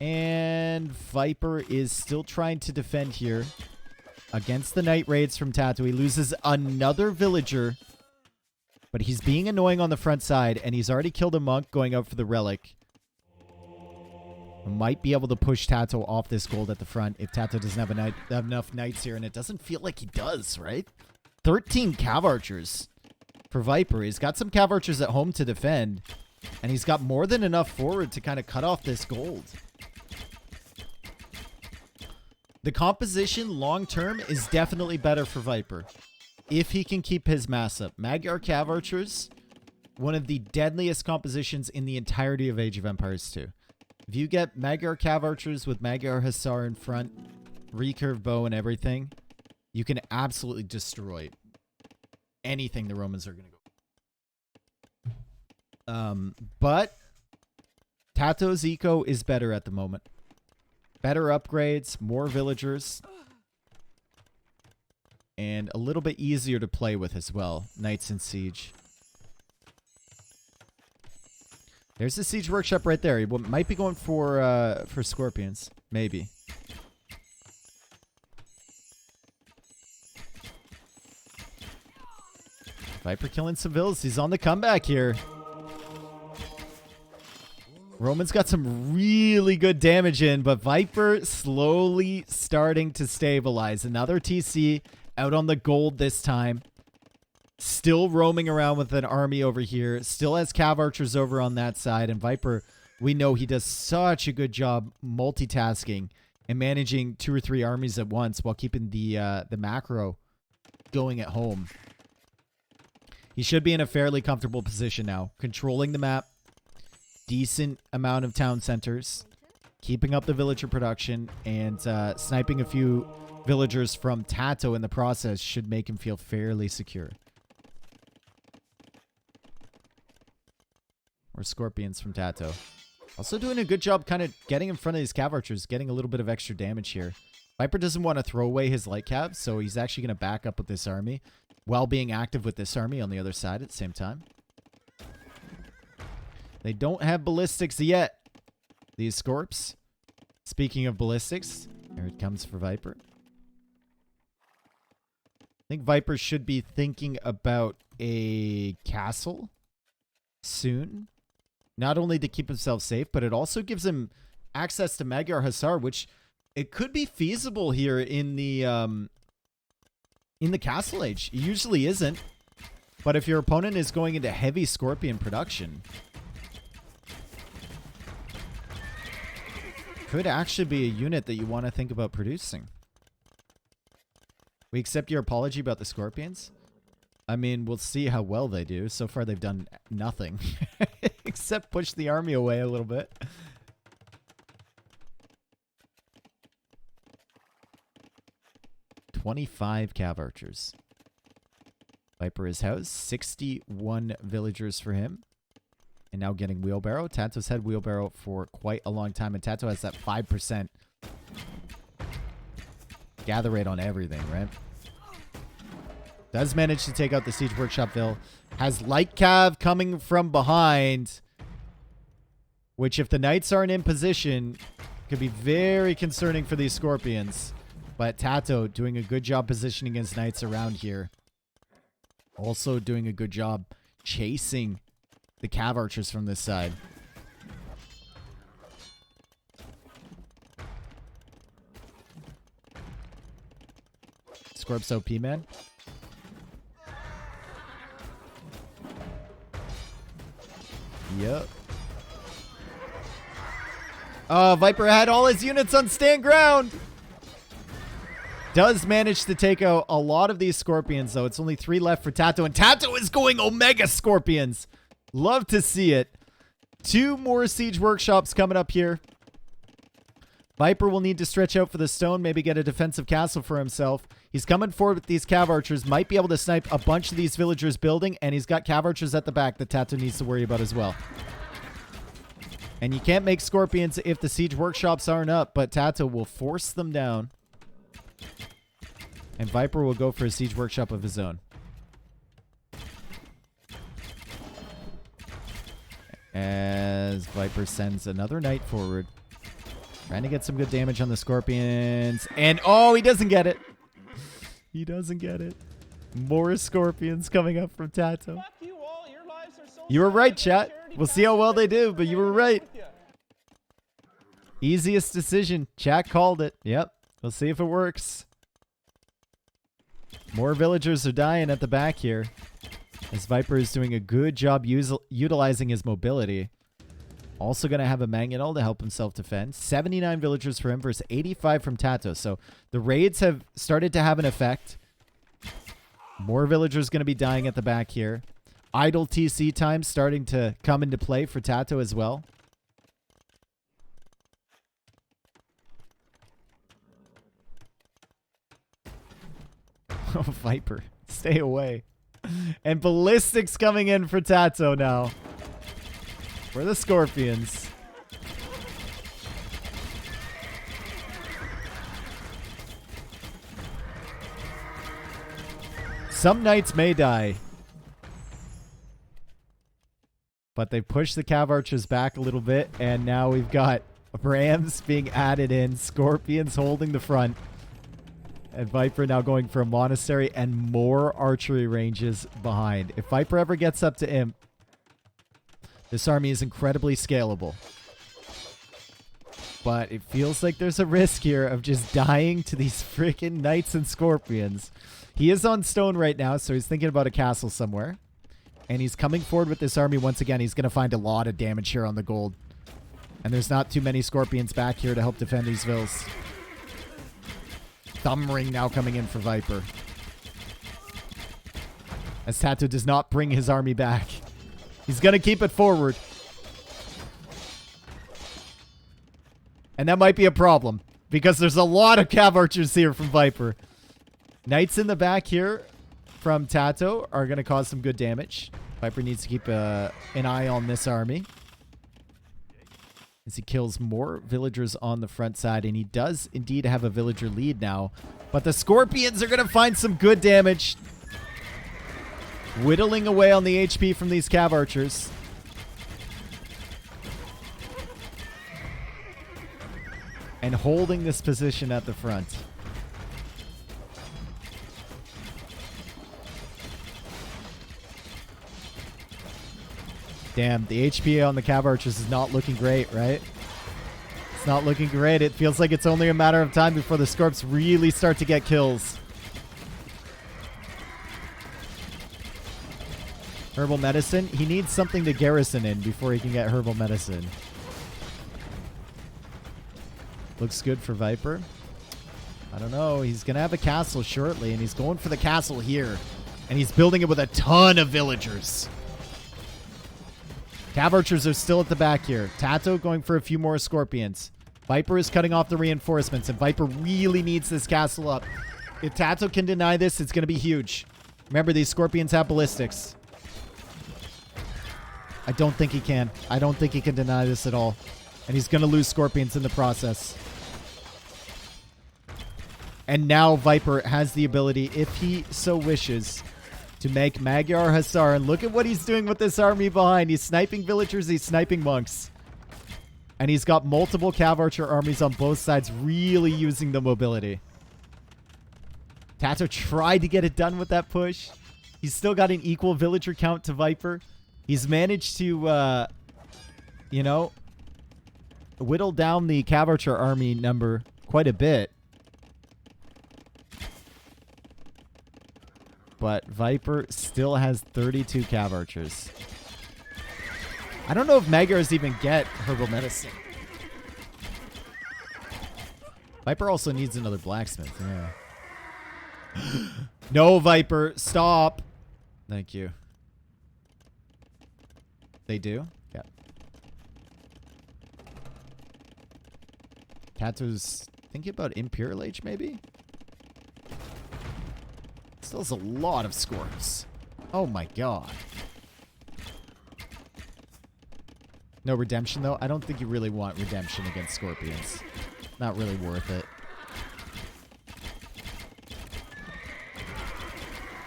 And Viper is still trying to defend here against the Knight Raids from Tato. He loses another villager, but he's being annoying on the front side, and he's already killed a monk going out for the relic. Might be able to push Tato off this gold at the front if Tato doesn't have enough knights here, and it doesn't feel like he does, right? 13 Cav Archers for Viper. He's got some Cav Archers at home to defend, and he's got more than enough forward to kind of cut off this gold. The composition long-term is definitely better for Viper if he can keep his mass up. Magyar Cav Archers, one of the deadliest compositions in the entirety of Age of Empires 2. If you get Magyar Cav Archers with Magyar Hussar in front, recurve bow and everything, you can absolutely destroy anything the Romans are going to go. But Tato's eco is better at the moment. Better upgrades, more villagers, and a little bit easier to play with as well. Knights in Siege. There's the Siege Workshop right there. He might be going for Scorpions. Maybe. Viper killing civils. He's on the comeback here. Roman's got some really good damage in, but Viper slowly starting to stabilize. Another TC out on the gold this time. Still roaming around with an army over here. Still has cav archers over on that side. And Viper, we know he does such a good job multitasking and managing 2 or 3 armies at once while keeping the macro going at home. He should be in a fairly comfortable position now. Controlling the map. Decent amount of town centers. Keeping up the villager production. And sniping a few villagers from Tato in the process should make him feel fairly secure. Or Scorpions from Tato. Also doing a good job kind of getting in front of these cav archers. Getting a little bit of extra damage here. Viper doesn't want to throw away his light cav. So he's actually going to back up with this army. While being active with this army on the other side at the same time. They don't have ballistics yet. These Scorps. Speaking of ballistics, here it comes for Viper. I think Viper should be thinking about a castle soon. Not only to keep himself safe, but it also gives him access to Magyar Hussar, which it could be feasible here in the Castle Age. It usually isn't. But if your opponent is going into heavy Scorpion production, could actually be a unit that you want to think about producing. We accept your apology about the Scorpions. I mean, we'll see how well they do. So far, they've done nothing. Except push the army away a little bit. "25 cav archers. Viper is housed. 61 villagers for him. And now getting wheelbarrow. Tato's had wheelbarrow for quite a long time. And Tato has that 5% gather rate on everything, right? Does manage to take out the Siege Workshop Ville. Has light cav coming from behind. Which, if the Knights aren't in position, could be very concerning for these Scorpions. But Tato doing a good job positioning his Knights around here. Also doing a good job chasing the cav archers from this side. Scorp's OP, man. Yep. Viper had all his units on stand ground. Does manage to take out a lot of these Scorpions, though. It's only 3 left for Tato, and Tato is going Omega Scorpions. Love to see it. 2 more Siege Workshops coming up here. Viper will need to stretch out for the stone, maybe get a defensive castle for himself. He's coming forward with these cav archers. Might be able to snipe a bunch of these villagers building, and he's got cav archers at the back that Tato needs to worry about as well. And you can't make Scorpions if the Siege Workshops aren't up, but Tato will force them down. And Viper will go for a Siege Workshop of his own. As Viper sends another Knight forward. Trying to get some good damage on the Scorpions. And, oh, he doesn't get it. He doesn't get it. More Scorpions coming up from Tato. Fuck you all. Your lives are so You were right, sad. chat. We'll see how well they do, but you were right. Easiest decision. Chat called it. Yep. We'll see if it works. More villagers are dying at the back here. As Viper is doing a good job utilizing his mobility. Also going to have a Mangonel to help himself defend. 79 villagers for him versus 85 from Tato. So the raids have started to have an effect. More villagers going to be dying at the back here. Idle TC time starting to come into play for Tato as well. Oh, Viper, stay away. And Ballistics coming in for Tato now. For the Scorpions. Some knights may die. But they push the Cav Archers back a little bit. And now we've got Rams being added in. Scorpions holding the front. And Viper now going for a Monastery and more archery ranges behind. If Viper ever gets up to Imp, this army is incredibly scalable. But it feels like there's a risk here of just dying to these freaking Knights and Scorpions. He is on stone right now, so he's thinking about a castle somewhere. And he's coming forward with this army once again. He's going to find a lot of damage here on the gold. And there's not too many Scorpions back here to help defend these vills. Thumb Ring now coming in for Viper. As Tato does not bring his army back. He's going to keep it forward. And that might be a problem. Because there's a lot of Cav Archers here from Viper. Knights in the back here from Tato are going to cause some good damage. Viper needs to keep an eye on this army. As he kills more villagers on the front side. And he does indeed have a villager lead now. But the Scorpions are going to find some good damage. Whittling away on the HP from these Cav Archers. And holding this position at the front. Damn, the HP on the Cav Archers is not looking great, right? It's not looking great. It feels like it's only a matter of time before the Scorps really start to get kills. Herbal Medicine. He needs something to garrison in before he can get Herbal Medicine. Looks good for Viper. I don't know. He's going to have a castle shortly, and he's going for the castle here. And he's building it with a ton of villagers. Cav Archers are still at the back here. Tato going for a few more Scorpions. Viper is cutting off the reinforcements, and Viper really needs this castle up. If Tato can deny this, it's going to be huge. Remember, these Scorpions have ballistics. I don't think he can. I don't think he can deny this at all. And he's going to lose Scorpions in the process. And now Viper has the ability, if he so wishes, to make Magyar Hussar. And look at what he's doing with this army behind. He's sniping villagers. He's sniping monks. And he's got multiple Cav Archer armies on both sides, really using the mobility. Tato tried to get it done with that push. He's still got an equal villager count to Viper. He's managed to, you know, whittle down the Cav Archer army number quite a bit. But Viper still has 32 Cav Archers. I don't know if Magyars even get Herbal Medicine. Viper also needs another blacksmith. Yeah. No, Viper. Stop. Thank you. They do? Yeah. Tato's thinking about Imperial Age, maybe? Still has a lot of scores. Oh my god. No redemption, though? I don't think you really want redemption against Scorpions. Not really worth it.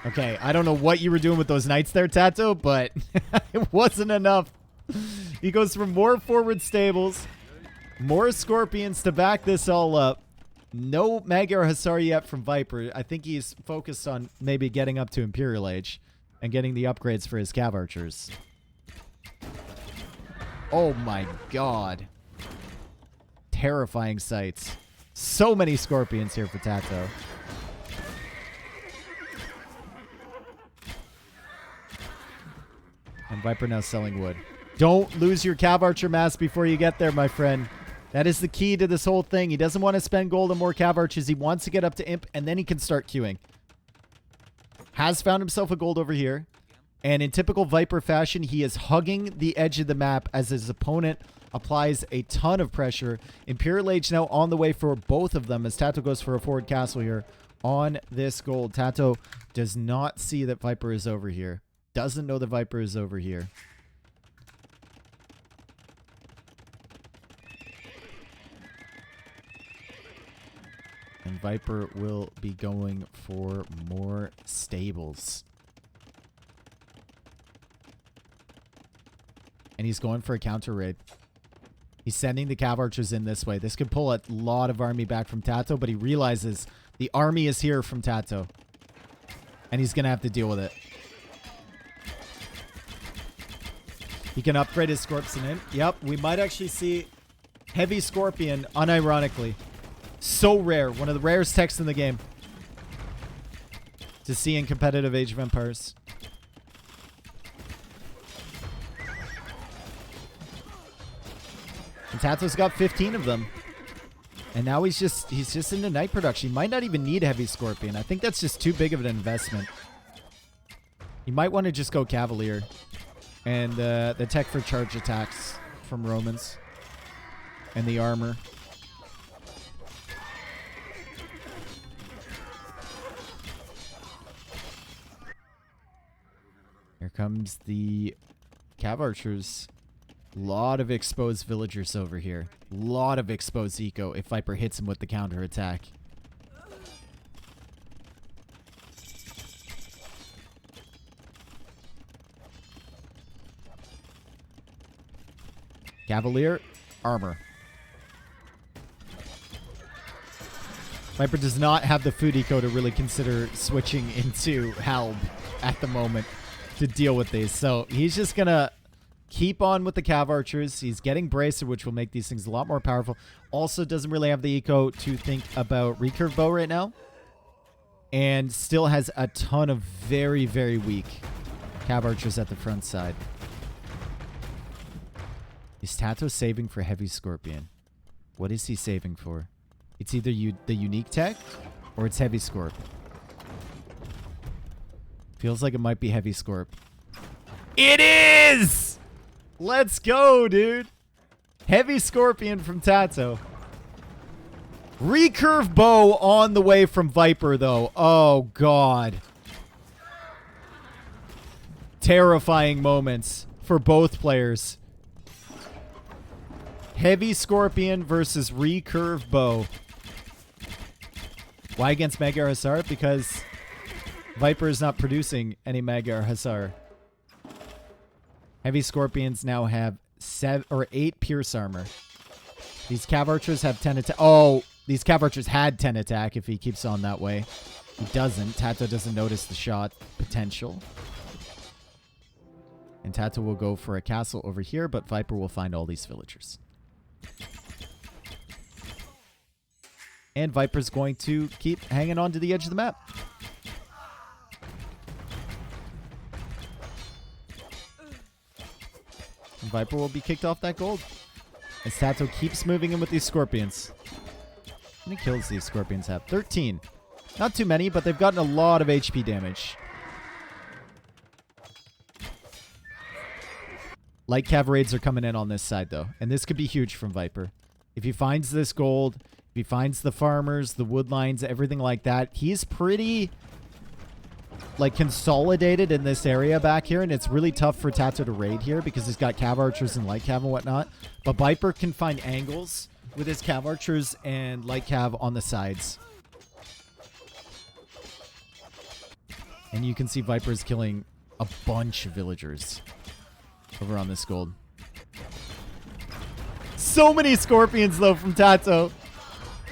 Okay, I don't know what you were doing with those knights there, Tato, but it wasn't enough. He goes for more forward stables, more Scorpions to back this all up. No Magyar Hussar yet from Viper. I think he's focused on maybe getting up to Imperial Age and getting the upgrades for his Cav Archers. Oh my god. Terrifying sights. So many Scorpions here for Tato. And Viper now selling wood. Don't lose your Cav Archer mass before you get there, my friend. That is the key to this whole thing. He doesn't want to spend gold on more Cav Archers. He wants to get up to Imp, and then he can start queuing. Has found himself a gold over here. And in typical Viper fashion, he is hugging the edge of the map as his opponent applies a ton of pressure. Imperial Age now on the way for both of them as Tato goes for a forward castle here. on this gold. Tato does not see that Viper is over here. Doesn't know the Viper is over here. And Viper will be going for more stables. And he's going for a counter raid. He's sending the cav archers in this way. This could pull a lot of army back from Tato, but he realizes the army is here from Tato. And he's going to have to deal with it. He can upgrade his Scorpion in. Yep, we might actually see Heavy Scorpion, unironically. So rare. One of the rarest techs in the game to see in competitive Age of Empires. And Tato's got 15 of them. And now he's just into night production. He might not even need Heavy Scorpion. I think that's just too big of an investment. You might want to just go Cavalier. And the tech for charge attacks from Romans. And the armor. Here comes the cav archers. Lot of exposed villagers over here. Lot of exposed eco if Viper hits him with the counter attack. Cavalier, armor. Viper does not have the food eco to really consider switching into Halb at the moment to deal with these. So he's just gonna keep on with the cav archers. He's getting bracer, which will make these things a lot more powerful. Also doesn't really have the eco to think about recurve bow right now. And still has a ton of very, very weak cav archers at the front side. Is Tato saving for Heavy Scorpion? What is he saving for? It's either the unique tech or it's Heavy Scorp. Feels like it might be Heavy Scorp. It is! Let's go, dude. Heavy Scorpion from Tato. Recurve bow on the way from Viper, though. Oh, God. Terrifying moments for both players. Heavy Scorpion versus recurve bow. Why against Magyar Hussar? Because Viper is not producing any Magyar Hussar. Heavy Scorpions now have 7 or 8 pierce armor. These cav archers have 10 attack. Oh, these cav archers had 10 attack if he keeps on that way. He doesn't. Tato doesn't notice the shot potential. And Tato will go for a castle over here, but Viper will find all these villagers. And Viper's going to keep hanging on to the edge of the map. And Viper will be kicked off that gold. As Tato keeps moving in with these Scorpions. How many kills these Scorpions have? 13. Not too many, but they've gotten a lot of HP damage. Light cav raids are coming in on this side, though. And this could be huge from Viper. If he finds this gold, if he finds the farmers, the wood lines, everything like that, he's pretty, like, consolidated in this area back here. And it's really tough for Tato to raid here because he's got cav archers and light cav and whatnot. But Viper can find angles with his cav archers and light cav on the sides. And you can see Viper is killing a bunch of villagers over on this gold. So many Scorpions, though, from Tato.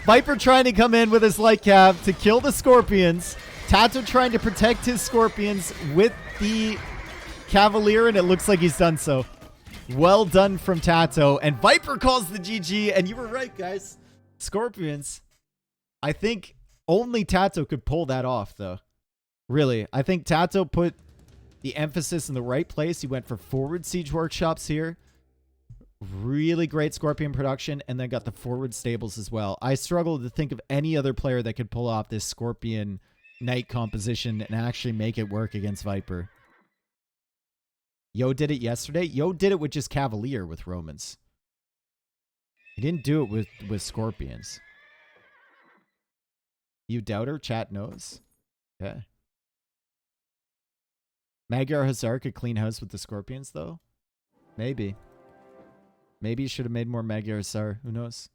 Viper trying to come in with his light cav to kill the Scorpions. Tato trying to protect his Scorpions with the Cavalier, and it looks like he's done so. Well done from Tato. And Viper calls the GG, and you were right, guys. Scorpions. I think only Tato could pull that off, though. Really. I think Tato put the emphasis in the right place. He went for forward siege workshops here. Really great Scorpion production, and then got the forward stables as well. I struggle to think of any other player that could pull off this Scorpion Knight composition and actually make it work against Viper. Yo did it yesterday. Yo did it with just Cavalier with Romans. He didn't do it with Scorpions. You doubter? Chat knows. Okay. Magyar Hussar could clean house with the Scorpions, though? Maybe. Maybe you should have made more Magyar Hussar. Who knows?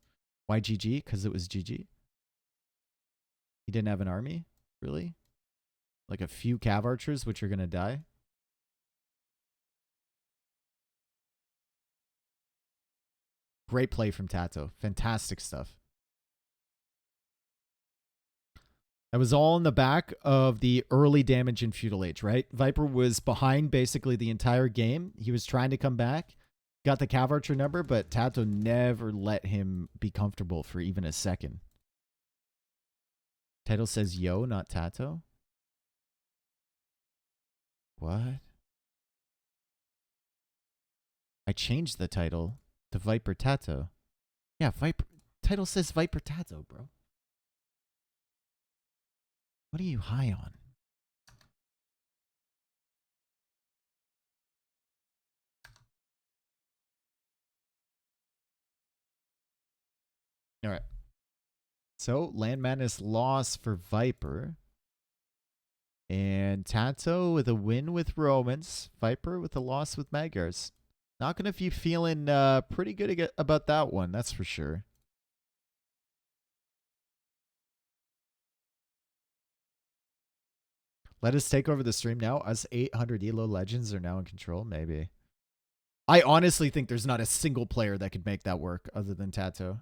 Why GG? Because it was GG. He didn't have an army? Really? Like a few cav archers, which are going to die? Great play from Tato. Fantastic stuff. That was all in the back of the early damage in Feudal Age, right? Viper was behind basically the entire game. He was trying to come back. Got the cav archer number, but Tato never let him be comfortable for even a second. Title says yo, not Tato. What? I changed the title to Viper Tato. Yeah, Viper. Title says Viper Tato, bro. What are you high on? All right. So, Land Madness loss for Viper. And Tato with a win with Romans. Viper with a loss with Magyars. Not going to be feeling pretty good about that one, that's for sure. Let us take over the stream now. Us 800 ELO legends are now in control, maybe. I honestly think there's not a single player that could make that work other than Tato.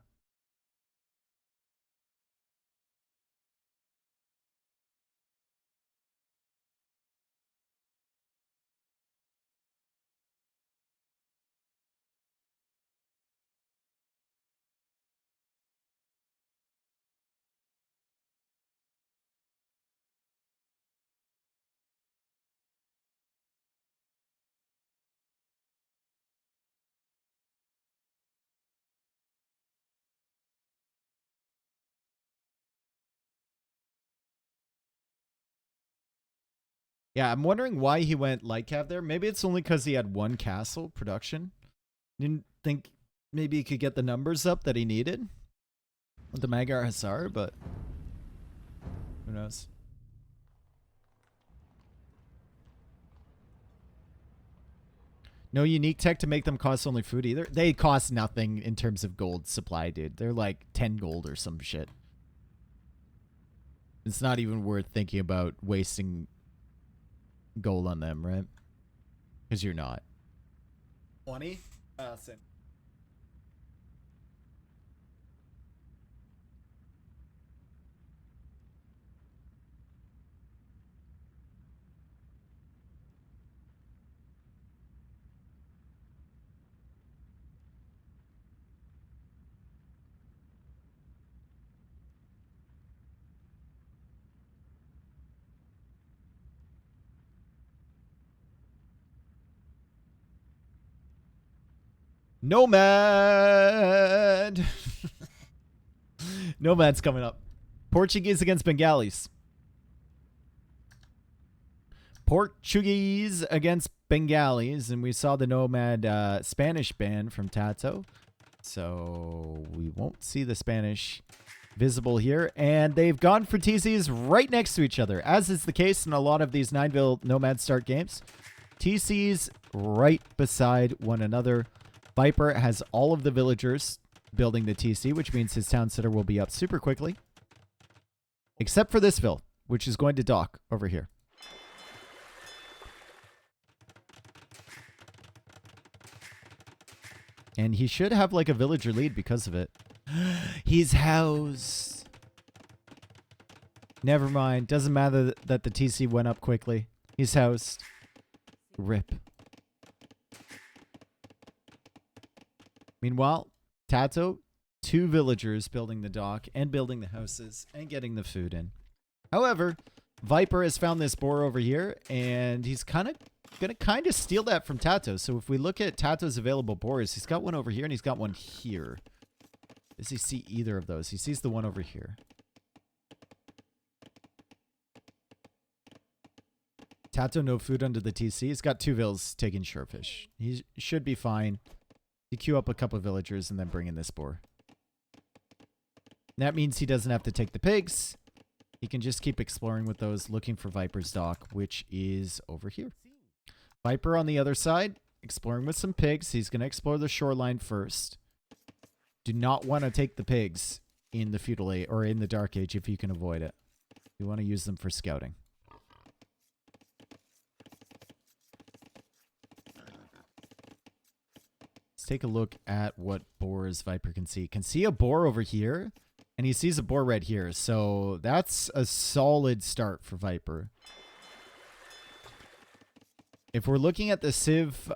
Yeah, I'm wondering why he went light cav there. Maybe it's only because he had one castle production. Didn't think maybe he could get the numbers up that he needed with the Magyar Hussar, but who knows? No unique tech to make them cost only food either. They cost nothing in terms of gold supply, dude. They're like 10 gold or some shit. It's not even worth thinking about wasting gold on them, right? Because you're not. 20? Nomad! Nomad's coming up. Portuguese against Bengalis. Portuguese against Bengalis. And we saw the Nomad Spanish ban from Tato. So we won't see the Spanish visible here. And they've gone for TCs right next to each other, as is the case in a lot of these Nineville Nomad start games. TCs right beside one another. Viper has all of the villagers building the TC, which means his town center will be up super quickly. Except for this ville, which is going to dock over here. And he should have like a villager lead because of it. He's housed. Never mind. Doesn't matter that the TC went up quickly. He's housed. Rip. Meanwhile, Tato, 2 villagers building the dock and building the houses and getting the food in. However, Viper has found this boar over here, and he's going to steal that from Tato. So if we look at Tato's available boars, he's got one over here and he's got one here. Does he see either of those? He sees the one over here. Tato, no food under the TC. He's got 2 vills taking shorefish. He should be fine. You queue up a couple of villagers and then bring in this boar. That means he doesn't have to take the pigs. He can just keep exploring with those, looking for Viper's dock, which is over here. Viper on the other side, exploring with some pigs. He's going to explore the shoreline first. Do not want to take the pigs in the Feudal Age, or in the Dark Age if you can avoid it. You want to use them for scouting. Let's take a look at what boars Viper can see. Can see a boar over here, and he sees a boar right here. So that's a solid start for Viper. If we're looking at the Civ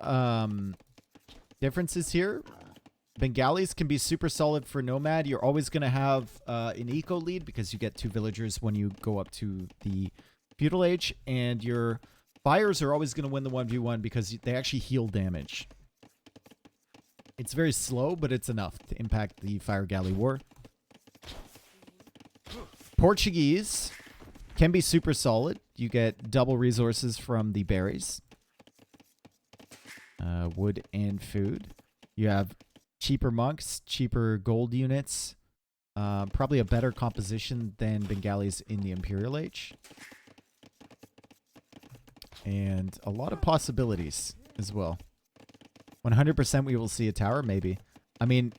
differences here, Bengalis can be super solid for Nomad. You're always going to have an eco lead because you get 2 villagers when you go up to the Feudal Age. And your fires are always going to win the 1v1 because they actually heal damage. It's very slow, but it's enough to impact the Fire Galley War. Portuguese can be super solid. You get double resources from the berries. Wood and food. You have cheaper monks, cheaper gold units. Probably a better composition than Bengalis in the Imperial Age. And a lot of possibilities as well. 100% we will see a tower, maybe. I mean,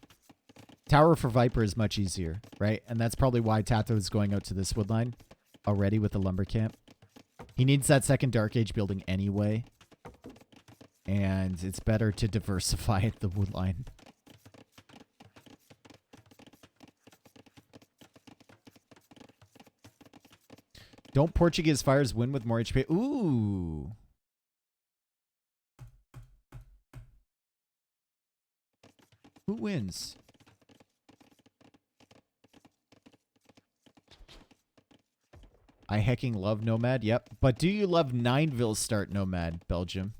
tower for Viper is much easier, right? And that's probably why Tato is going out to this wood line already with the lumber camp. He needs that second Dark Age building anyway. And it's better to diversify the wood line. Don't Portuguese fires win with more HP? Ooh. Who wins? I hecking love Nomad. Yep. But do you love Nineville start Nomad, Belgium?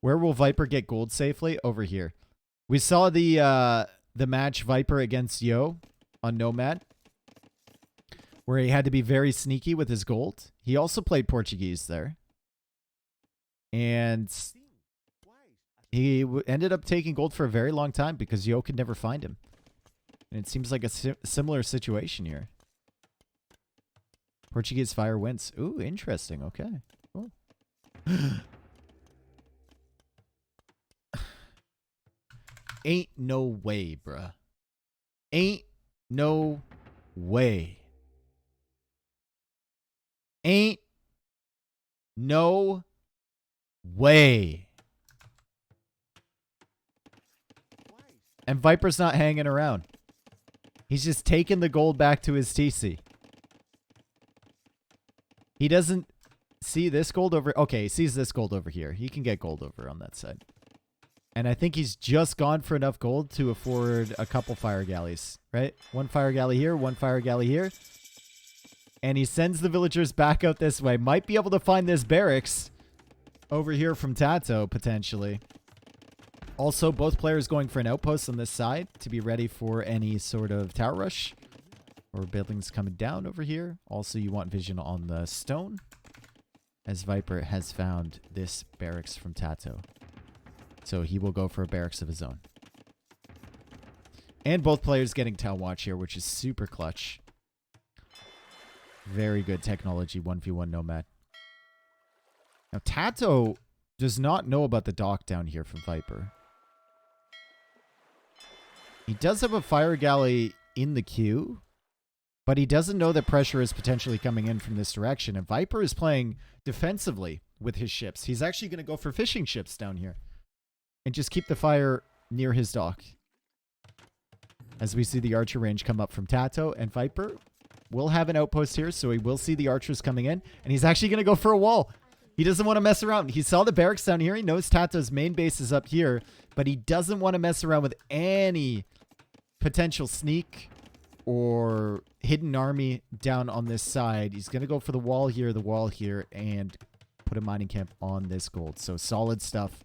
Where will Viper get gold safely? Over here. We saw the match Viper against Yo on Nomad, where he had to be very sneaky with his gold. He also played Portuguese there. And he ended up taking gold for a very long time because Yo could never find him. And it seems like a similar situation here. Portuguese Fire wins. Ooh, interesting. Okay. Cool. Ain't no way, bruh. Ain't no way. Ain't no way. And Viper's not hanging around. He's just taking the gold back to his TC. He doesn't see this gold over... Okay, he sees this gold over here. He can get gold over on that side. And I think he's just gone for enough gold to afford a couple fire galleys, right? One fire galley here, one fire galley here. And he sends the villagers back out this way. Might be able to find this barracks over here from Tato, potentially. Also, both players going for an outpost on this side to be ready for any sort of tower rush. Or buildings coming down over here. Also, you want vision on the stone, as Viper has found this barracks from Tato. So he will go for a barracks of his own. And both players getting town watch here, which is super clutch. Very good technology, 1v1 Nomad. Now, Tato does not know about the dock down here from Viper. He does have a fire galley in the queue, but he doesn't know that pressure is potentially coming in from this direction. And Viper is playing defensively with his ships. He's actually going to go for fishing ships down here and just keep the fire near his dock. As we see the archer range come up from Tato, and Viper will have an outpost here, so he will see the archers coming in, and he's actually going to go for a wall. He doesn't want to mess around. He saw the barracks down here. He knows Tato's main base is up here, but he doesn't want to mess around with any potential sneak or hidden army down on this side. He's going to go for the wall here, and put a mining camp on this gold. So solid stuff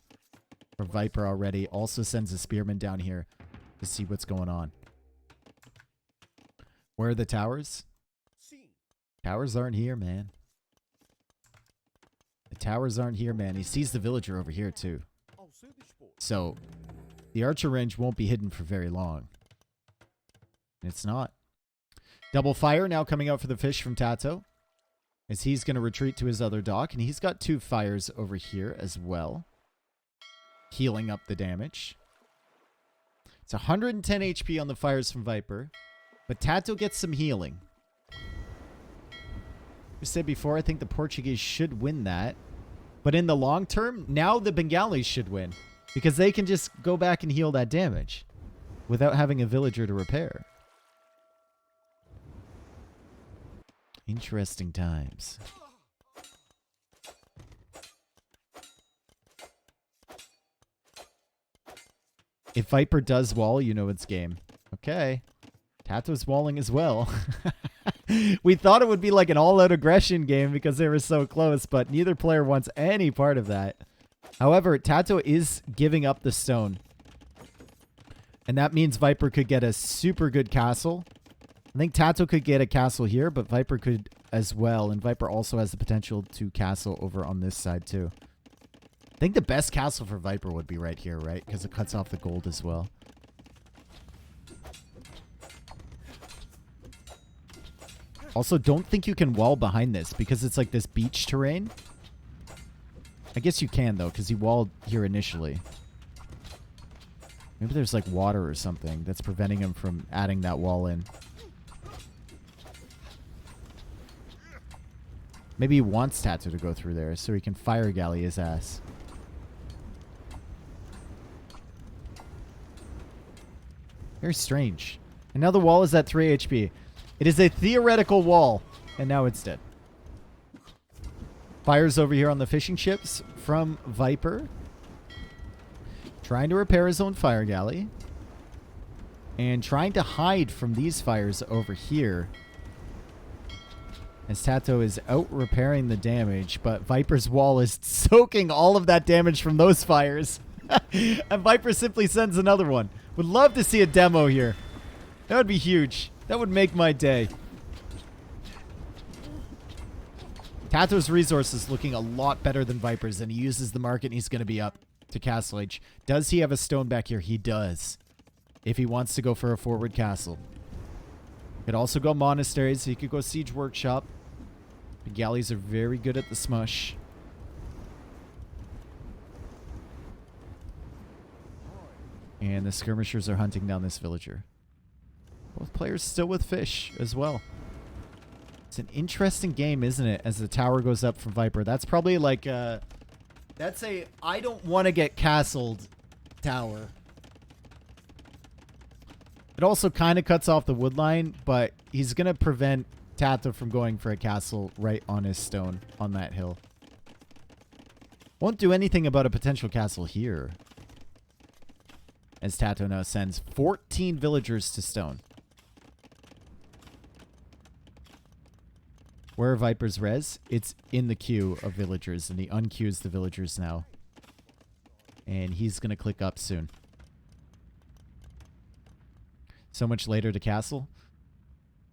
for Viper already. Also sends a spearman down here to see what's going on. Where are the towers? Towers aren't here, man. The towers aren't here, man. He sees the villager over here, too. So, the archer range won't be hidden for very long. It's not. Double fire now coming out for the fish from Tato, as he's going to retreat to his other dock, and he's got 2 fires over here as well, healing up the damage. It's 110 HP on the fires from Viper, but Tato gets some healing. I said before, I think the Portuguese should win that, but in the long term, now the Bengalis should win, because they can just go back and heal that damage without having a villager to repair. Interesting times. If Viper does wall, you know it's game. Okay. Tato's walling as well. We thought it would be like an all-out aggression game because they were so close, but neither player wants any part of that. However, Tato is giving up the stone. And that means Viper could get a super good castle. I think Tato could get a castle here, but Viper could as well. And Viper also has the potential to castle over on this side too. I think the best castle for Viper would be right here, right? Because it cuts off the gold as well. Also, don't think you can wall behind this because it's like this beach terrain. I guess you can, though, because you walled here initially. Maybe there's like water or something that's preventing him from adding that wall in. Maybe he wants Tato to go through there so he can fire galley his ass. Very strange. And now the wall is at 3 HP. It is a theoretical wall, and now it's dead. Fires over here on the fishing ships from Viper. Trying to repair his own fire galley. And trying to hide from these fires over here. As Tato is out repairing the damage, but Viper's wall is soaking all of that damage from those fires. And Viper simply sends another one. Would love to see a demo here. That would be huge. That would make my day. Tato's resources looking a lot better than Viper's, and he uses the market, and he's going to be up to Castle Age. Does he have a stone back here? He does. If he wants to go for a forward castle. Could also go monasteries. He could go siege workshop. The galleys are very good at the smush. And the skirmishers are hunting down this villager. Both players still with fish as well. It's an interesting game, isn't it? As the tower goes up from Viper. That's probably like that's a I don't want to get castled tower. It also kind of cuts off the wood line, but he's going to prevent Tato from going for a castle right on his stone on that hill. Won't do anything about a potential castle here. As Tato now sends 14 villagers to stone. Where are Viper's res? It's in the queue of villagers, and he unqueues the villagers now. And he's going to click up soon. So much later to castle.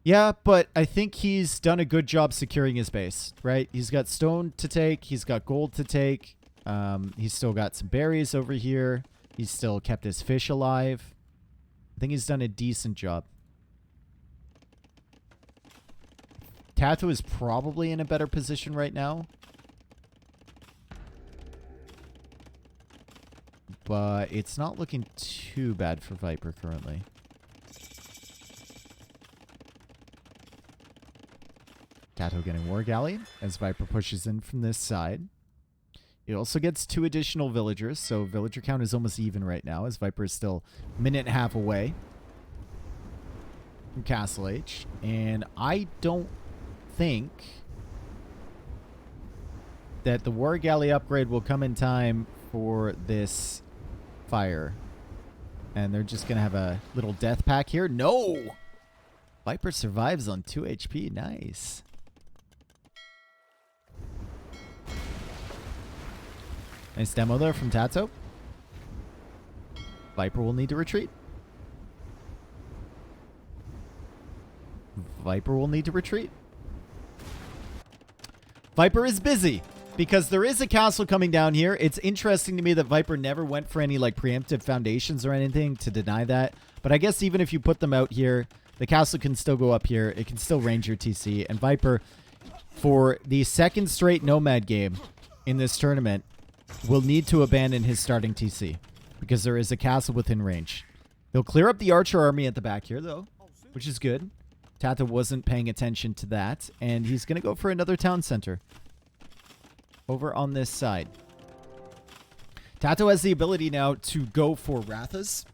Yeah, but I think he's done a good job securing his base, right? He's got stone to take. He's got gold to take. He's still got some berries over here. He's still kept his fish alive. I think he's done a decent job. Tato is probably in a better position right now. But it's not looking too bad for Viper currently. Tato getting War Galley as Viper pushes in from this side. He also gets 2 additional villagers, so villager count is almost even right now as Viper is still a minute and a half away from Castle Age. And I don't think that the War Galley upgrade will come in time for this fire. And they're just going to have a little death pack here. No! Viper survives on 2 HP. Nice. Nice demo there from Tato. Viper will need to retreat. Viper will need to retreat. Viper is busy. because there is a castle coming down here. It's interesting to me that Viper never went for any like preemptive foundations or anything to deny that. But I guess even if you put them out here, the castle can still go up here. It can still range your TC. And Viper, for the second straight Nomad game in this tournament, will need to abandon his starting TC because there is a castle within range. He'll clear up the archer army at the back here, though, which is good. Tata wasn't paying attention to that, and he's going to go for another town center over on this side. Tato has the ability now to go for Rathas,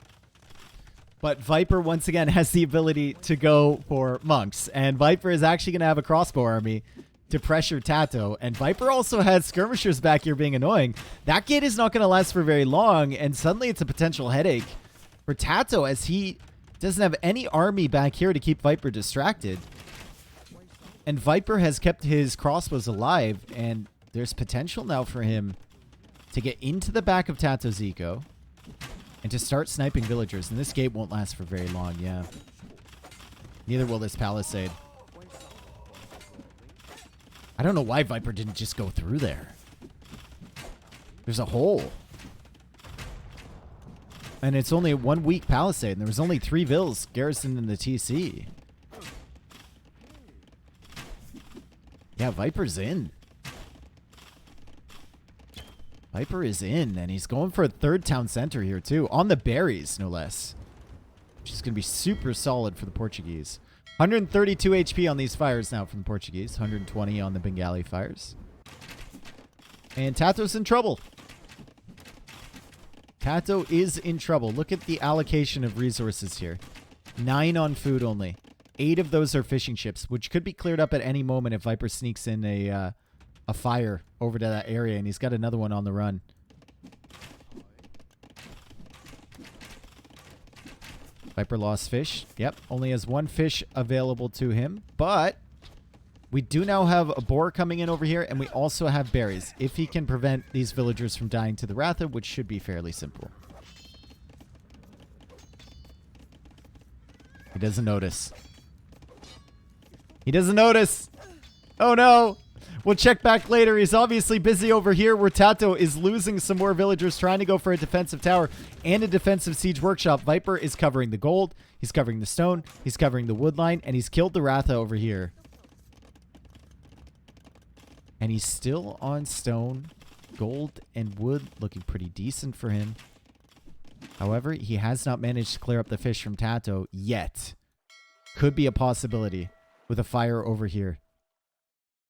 but Viper once again has the ability to go for monks, and Viper is actually going to have a crossbow army to pressure Tato, and Viper also has skirmishers back here being annoying. That gate is not going to last for very long, and suddenly it's a potential headache for Tato as he doesn't have any army back here to keep Viper distracted. And Viper has kept his crossbows alive, and there's potential now for him to get into the back of Tato's eco and to start sniping villagers. And this gate won't last for very long, yeah. Neither will this palisade. I don't know why Viper didn't just go through there. There's a hole. And it's only 1 weak palisade, and there was only 3 vills garrisoned in the TC. Yeah, Viper's in. Viper is in, and he's going for a third town center here, too. On the berries, no less. Which is going to be super solid for the Portuguese. 132 HP on these fires now from the Portuguese. 120 on the Bengali fires. And Tato's in trouble. Tato is in trouble. Look at the allocation of resources here. 9 on food only. 8 of those are fishing ships, which could be cleared up at any moment if Viper sneaks in a fire over to that area, and he's got another one on the run. Viper lost fish. Yep, only has 1 fish available to him, but we do now have a boar coming in over here, and we also have berries. If he can prevent these villagers from dying to the Ratha, which should be fairly simple. He doesn't notice. He doesn't notice. Oh no. We'll check back later. He's obviously busy over here where Tato is losing some more villagers trying to go for a defensive tower and a defensive siege workshop. Viper is covering the gold. He's covering the stone. He's covering the wood line. And he's killed the Ratha over here. And he's still on stone. Gold and wood looking pretty decent for him. However, he has not managed to clear up the fish from Tato yet. Could be a possibility with a fire over here.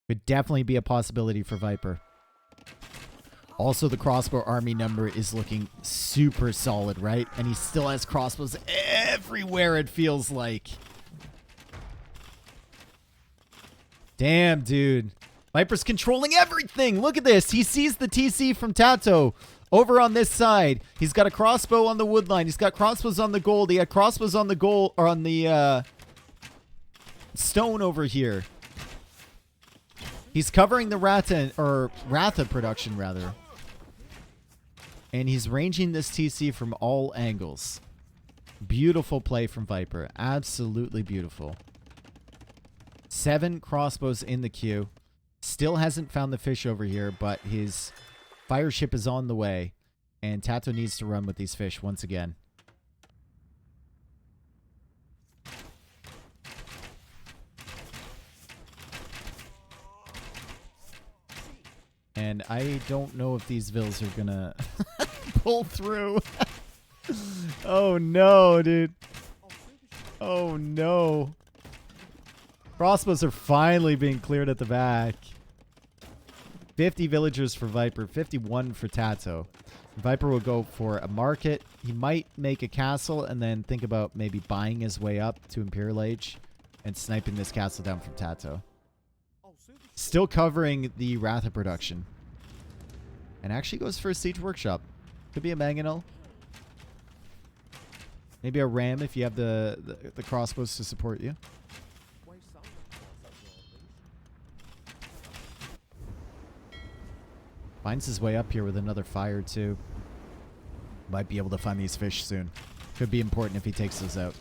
Could definitely be a possibility for Viper. Also, the crossbow army number is looking super solid, right? And he still has crossbows everywhere, it feels like. Damn, dude. Viper's controlling everything. Look at this. He sees the TC from Tato over on this side. He's got a crossbow on the wood line. He's got crossbows on the gold. He had crossbows on the gold, or on the stone over here. He's covering the Ratha production, rather. And he's ranging this TC from all angles. Beautiful play from Viper. Absolutely beautiful. 7 crossbows in the queue. Still hasn't found the fish over here, but his fire ship is on the way. And Tato needs to run with these fish once again. And I don't know if these vills are gonna pull through. Oh no, dude. Oh no. Crossbows are finally being cleared at the back. 50 villagers for Viper, 51 for Tato. Viper will go for a market. He might make a castle and then think about maybe buying his way up to Imperial Age and sniping this castle down from Tato. Still covering the Ratha production. And actually goes for a siege workshop. Could be a mangonel. Maybe a ram if you have the crossbows to support you. Finds his way up here with another fire too. Might be able to find these fish soon. Could be important if he takes those out.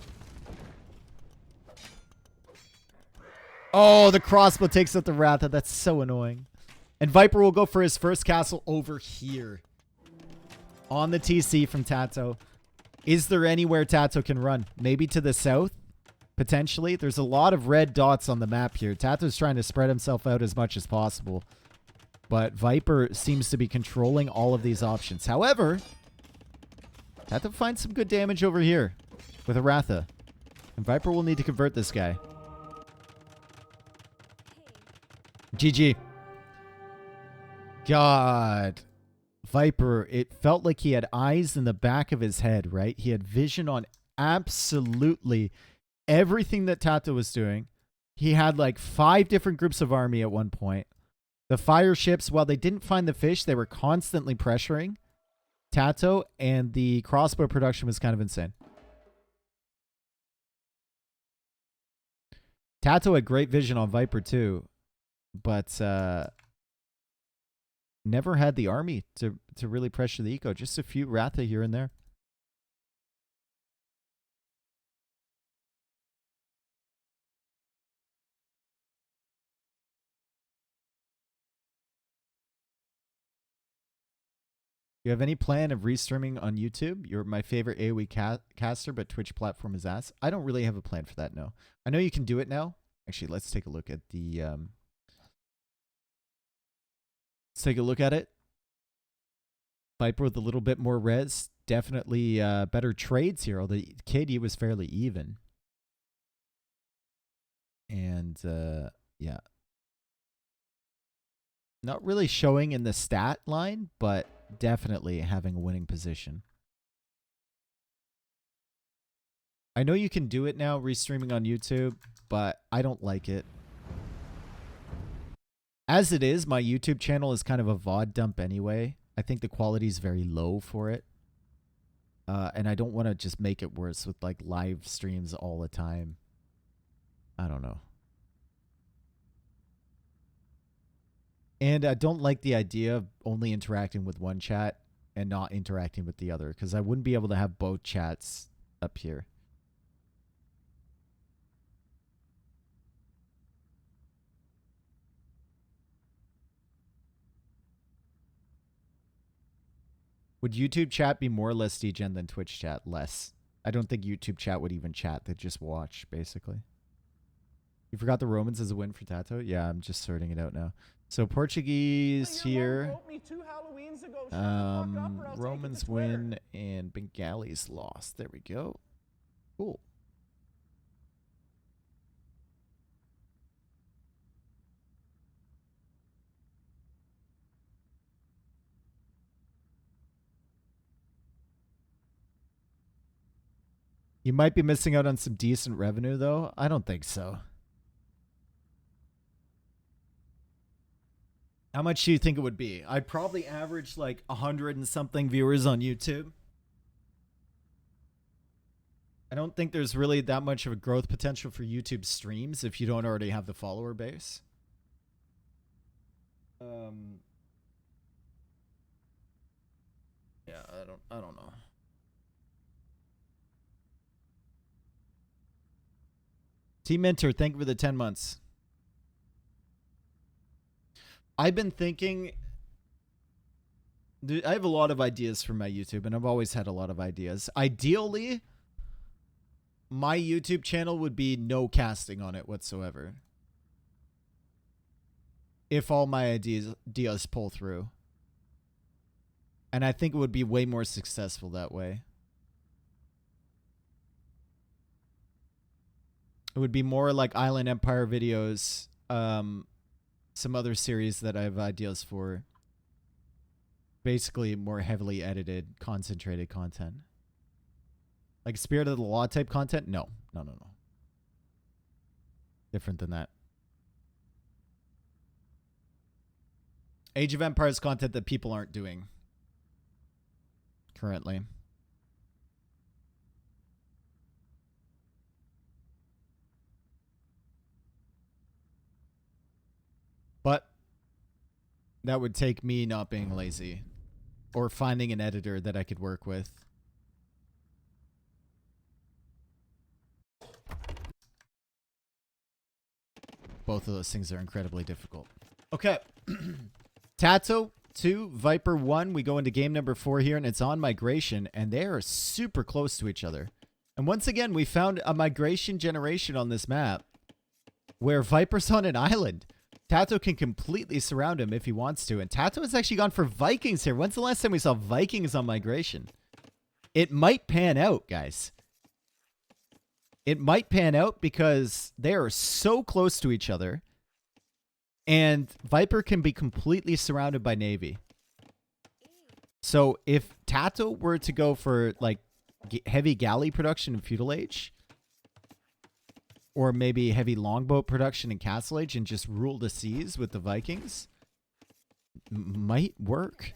Oh, the crossbow takes out the Ratha. That's so annoying. And Viper will go for his first castle over here. On the TC from Tato. Is there anywhere Tato can run? Maybe to the south? Potentially. There's a lot of red dots on the map here. Tato's trying to spread himself out as much as possible. But Viper seems to be controlling all of these options. However, Tato finds some good damage over here with Aratha. And Viper will need to convert this guy. GG. God. Viper, it felt like he had eyes in the back of his head, right? He had vision on absolutely everything that Tato was doing. He had like 5 different groups of army at one point. The fire ships, while they didn't find the fish, they were constantly pressuring Tato, and the crossbow production was kind of insane. Tato had great vision on Viper too, but never had the army to really pressure the eco. Just a few Ratha here and there. You have any plan of restreaming on YouTube? You're my favorite AoE caster, but Twitch platform is ass. I don't really have a plan for that, no. I know you can do it now. Actually, let's take a look at the... let's take a look at it. Viper with a little bit more res. Definitely better trades here. Although KD was fairly even. And, yeah. Not really showing in the stat line, but definitely having a winning position. I know you can do it now, restreaming on YouTube, but I don't like it. As it is, my YouTube channel is kind of a VOD dump anyway. I think the quality is very low for it. And I don't want to just make it worse with like live streams all the time. I don't know. And I don't like the idea of only interacting with one chat and not interacting with the other, because I wouldn't be able to have both chats up here. Would YouTube chat be more or less degen than Twitch chat? Less. I don't think YouTube chat would even chat. They'd just watch, basically. You forgot the Romans as a win for Tato? Yeah, I'm just sorting it out now. So Portuguese here. Romans win and Bengalis lost. There we go. Cool. You might be missing out on some decent revenue, though. I don't think so. How much do you think it would be? I'd probably average like 100 and something viewers on YouTube. I don't think there's really that much of a growth potential for YouTube streams if you don't already have the follower base. Yeah, I don't know. Team Mentor, thank you for the 10 months. I've been thinking... I have a lot of ideas for my YouTube, and I've always had a lot of ideas. Ideally, my YouTube channel would be no casting on it whatsoever. If all my ideas pull through. And I think it would be way more successful that way. It would be more like Island Empire videos, some other series that I have ideas for. Basically more heavily edited, concentrated content. Like Spirit of the Law type content? No. No. Different than that. Age of Empires content that people aren't doing currently. But that would take me not being lazy or finding an editor that I could work with. Both of those things are incredibly difficult. Okay. Tato 2, Viper 1. We go into game number 4 here, and it's on migration, and they are super close to each other. And once again, we found a migration generation on this map where Viper's on an island. Tato can completely surround him if he wants to, and Tato has actually gone for Vikings here. When's the last time we saw Vikings on migration? It might pan out, guys. It might pan out because they are so close to each other. And Viper can be completely surrounded by Navy. So if Tato were to go for like heavy galley production in Feudal Age, or maybe heavy longboat production in Castle Age and just rule the seas with the Vikings, might work.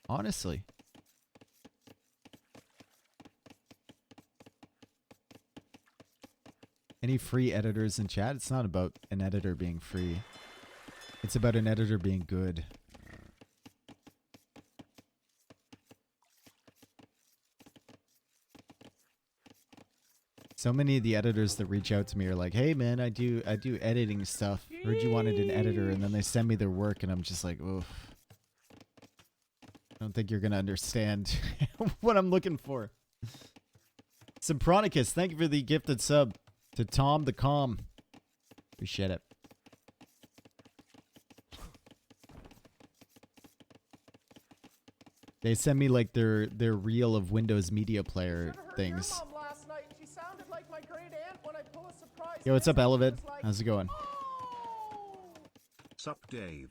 Honestly. Any free editors in chat? It's not about an editor being free. It's about an editor being good. So many of the editors that reach out to me are like, "Hey man, I do editing stuff. Heard you wanted an editor," and then they send me their work, and I'm just like, "Oof. I don't think you're gonna understand what I'm looking for." Sopronicus, thank you for the gifted sub. To Tom the Calm. Appreciate it. They send me like their reel of Windows Media Player things. Yo, what's up, Elevid? How's it going? Sup, Dave?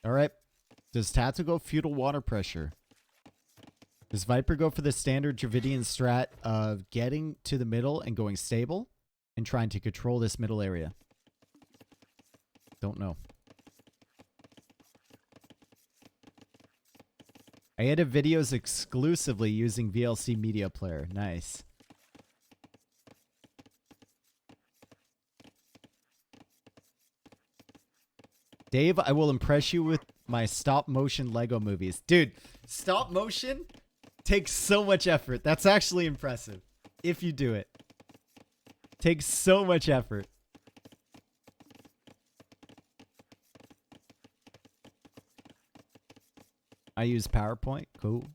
All right. Does Tato go feudal water pressure? Does Viper go for the standard Dravidian strat of getting to the middle and going stable and trying to control this middle area? Don't know. I edit videos exclusively using VLC Media Player. Nice. Dave, I will impress you with my stop motion Lego movies. Dude, stop motion takes so much effort. That's actually impressive. If you do it. Takes so much effort. I use PowerPoint. Cool.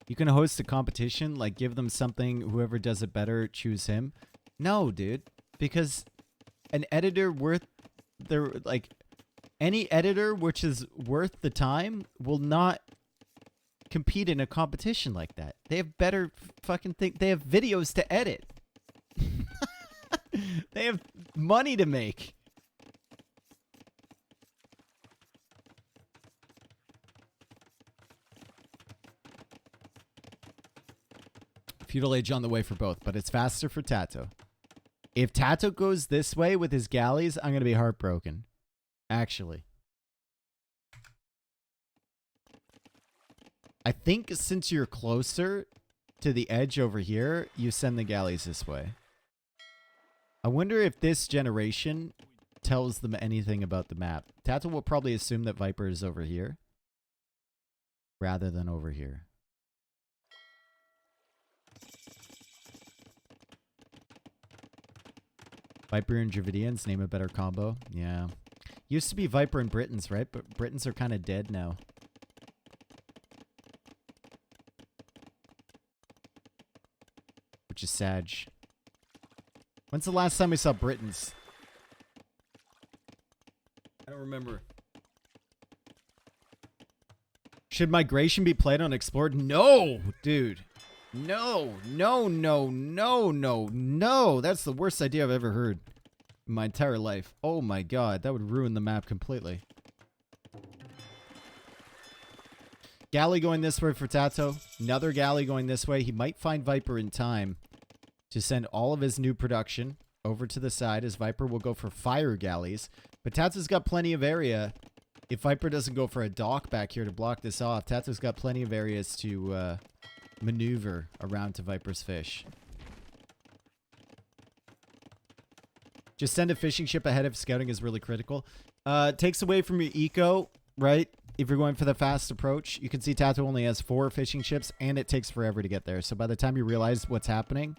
You can host a competition, like give them something, whoever does it better, choose him. No, dude. Because an editor worth their, like, any editor which is worth the time will not compete in a competition like that. They have better fucking thing. They have videos to edit. They have money to make. Feudal Age on the way for both, but it's faster for Tato. If Tato goes this way with his galleys, I'm going to be heartbroken. Actually. I think since you're closer to the edge over here, you send the galleys this way. I wonder if this generation tells them anything about the map. Tato will probably assume that Viper is over here rather than over here. Viper and Dravidians, name a better combo. Yeah. Used to be Viper and Britons, right? But Britons are kind of dead now. Which is sad. When's the last time we saw Britons? I don't remember. Should migration be played on Explored? No, dude. No, no, no, no, no, no. That's the worst idea I've ever heard in my entire life. Oh my god, that would ruin the map completely. Galley going this way for Tato. Another galley going this way. He might find Viper in time to send all of his new production over to the side, as Viper will go for fire galleys. But Tato's got plenty of area. If Viper doesn't go for a dock back here to block this off, Tato's got plenty of areas to maneuver around to Viper's fish. Just send a fishing ship ahead of scouting is really critical. Takes away from your eco, right? if you're going for the fast approach. You can see Tato only has 4 fishing ships, and it takes forever to get there. So by the time you realize what's happening,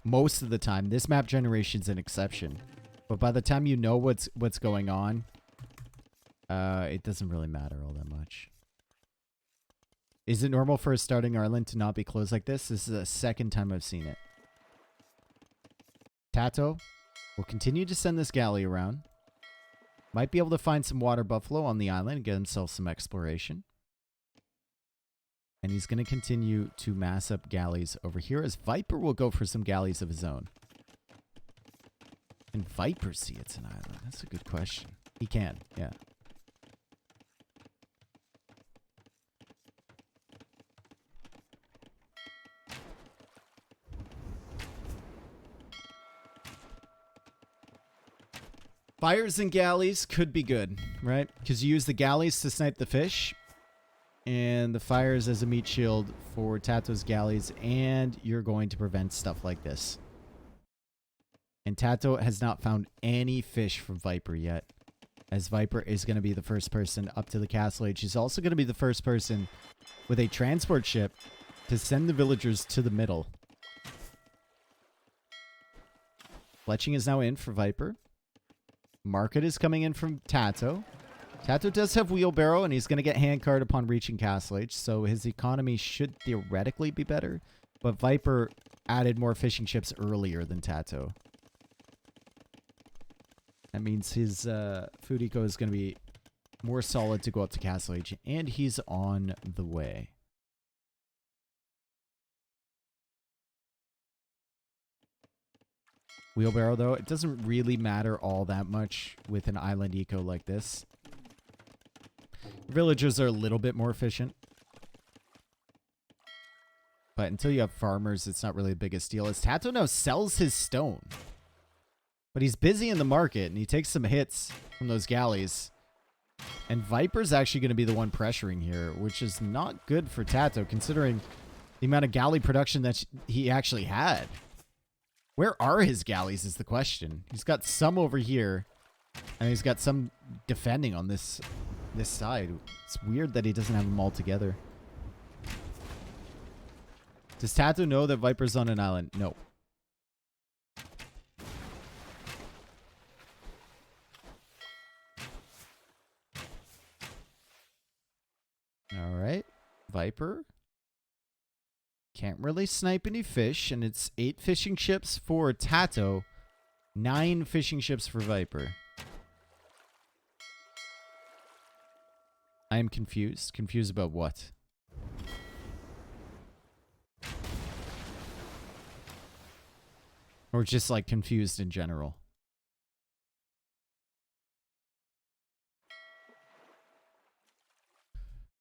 most of the time, this map generation's an exception. But by the time you know what's going on, it doesn't really matter all that much. Is it normal for a starting island to not be closed like this? This is the second time I've seen it. Tato will continue to send this galley around. Might be able to find some water buffalo on the island and get himself some exploration. And he's going to continue to mass up galleys over here as Viper will go for some galleys of his own. Can Viper see it's an island? That's a good question. He can, yeah. Fires and galleys could be good, right? Because you use the galleys to snipe the fish, and the fires as a meat shield for Tato's galleys, and you're going to prevent stuff like this. And Tato has not found any fish from Viper yet, as Viper is going to be the first person up to the castle age. He's also going to be the first person with a transport ship to send the villagers to the middle. Fletching is now in for Viper. Market is coming in from Tato. Tato does have wheelbarrow, and he's going to get handcart upon reaching castle age, so his economy should theoretically be better. But Viper added more fishing ships earlier than Tato. That means his food eco is going to be more solid to go up to castle age, and he's on the way. Wheelbarrow, though, it doesn't really matter all that much with an island eco like this. Villagers are a little bit more efficient. But until you have farmers, it's not really the biggest deal. As Tato now sells his stone. But he's busy in the market, and he takes some hits from those galleys. And Viper's actually going to be the one pressuring here, which is not good for Tato, considering the amount of galley production that he actually had. Where are his galleys is the question. He's got some over here, and he's got some defending on this side. It's weird that he doesn't have them all together. Does Tato know that Viper's on an island? No. All right. Viper. Can't really snipe any fish, and it's 8 fishing ships for Tato, 9 fishing ships for Viper. I am confused. Confused about what? Or just like confused in general?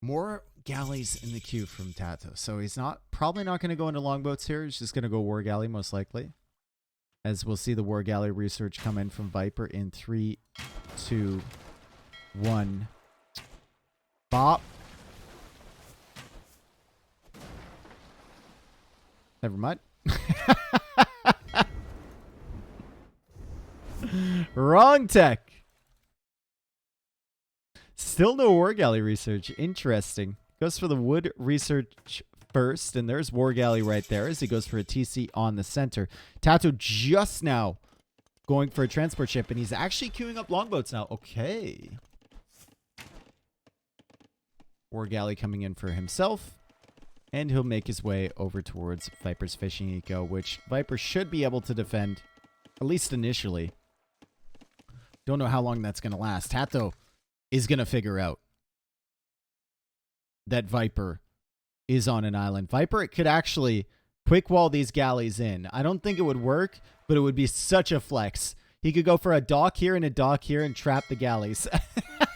More galleys in the queue from Tato. So he's probably not going to go into longboats here. He's just going to go war galley most likely. As we'll see the war galley research come in from Viper in 3, 2, 1. Bop. Never mind. Wrong tech. Still no war galley research. Interesting. Goes for the wood research first, and there's war galley right there as he goes for a TC on the center. Tato just now going for a transport ship, and he's actually queuing up longboats now. Okay. War galley coming in for himself, and he'll make his way over towards Viper's fishing eco, which Viper should be able to defend, at least initially. Don't know how long that's going to last. Tato is going to figure out that Viper is on an island. Viper, it could actually quick wall these galleys in. I don't think it would work, but it would be such a flex. He could go for a dock here and a dock here and trap the galleys.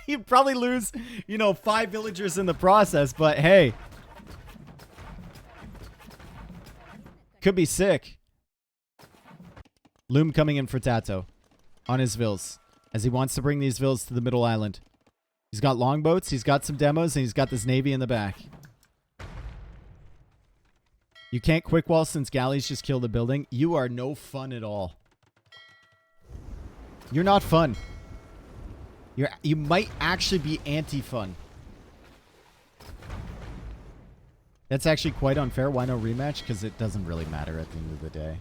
He'd probably lose, 5 villagers in the process, but hey. Could be sick. Loom coming in for Tato on his vills as he wants to bring these vills to the middle island. He's got longboats, he's got some demos, and he's got this navy in the back. You can't quick wall since galleys just killed the building. You are no fun at all. You're not fun. You might actually be anti-fun. That's actually quite unfair. Why no rematch? Because it doesn't really matter at the end of the day.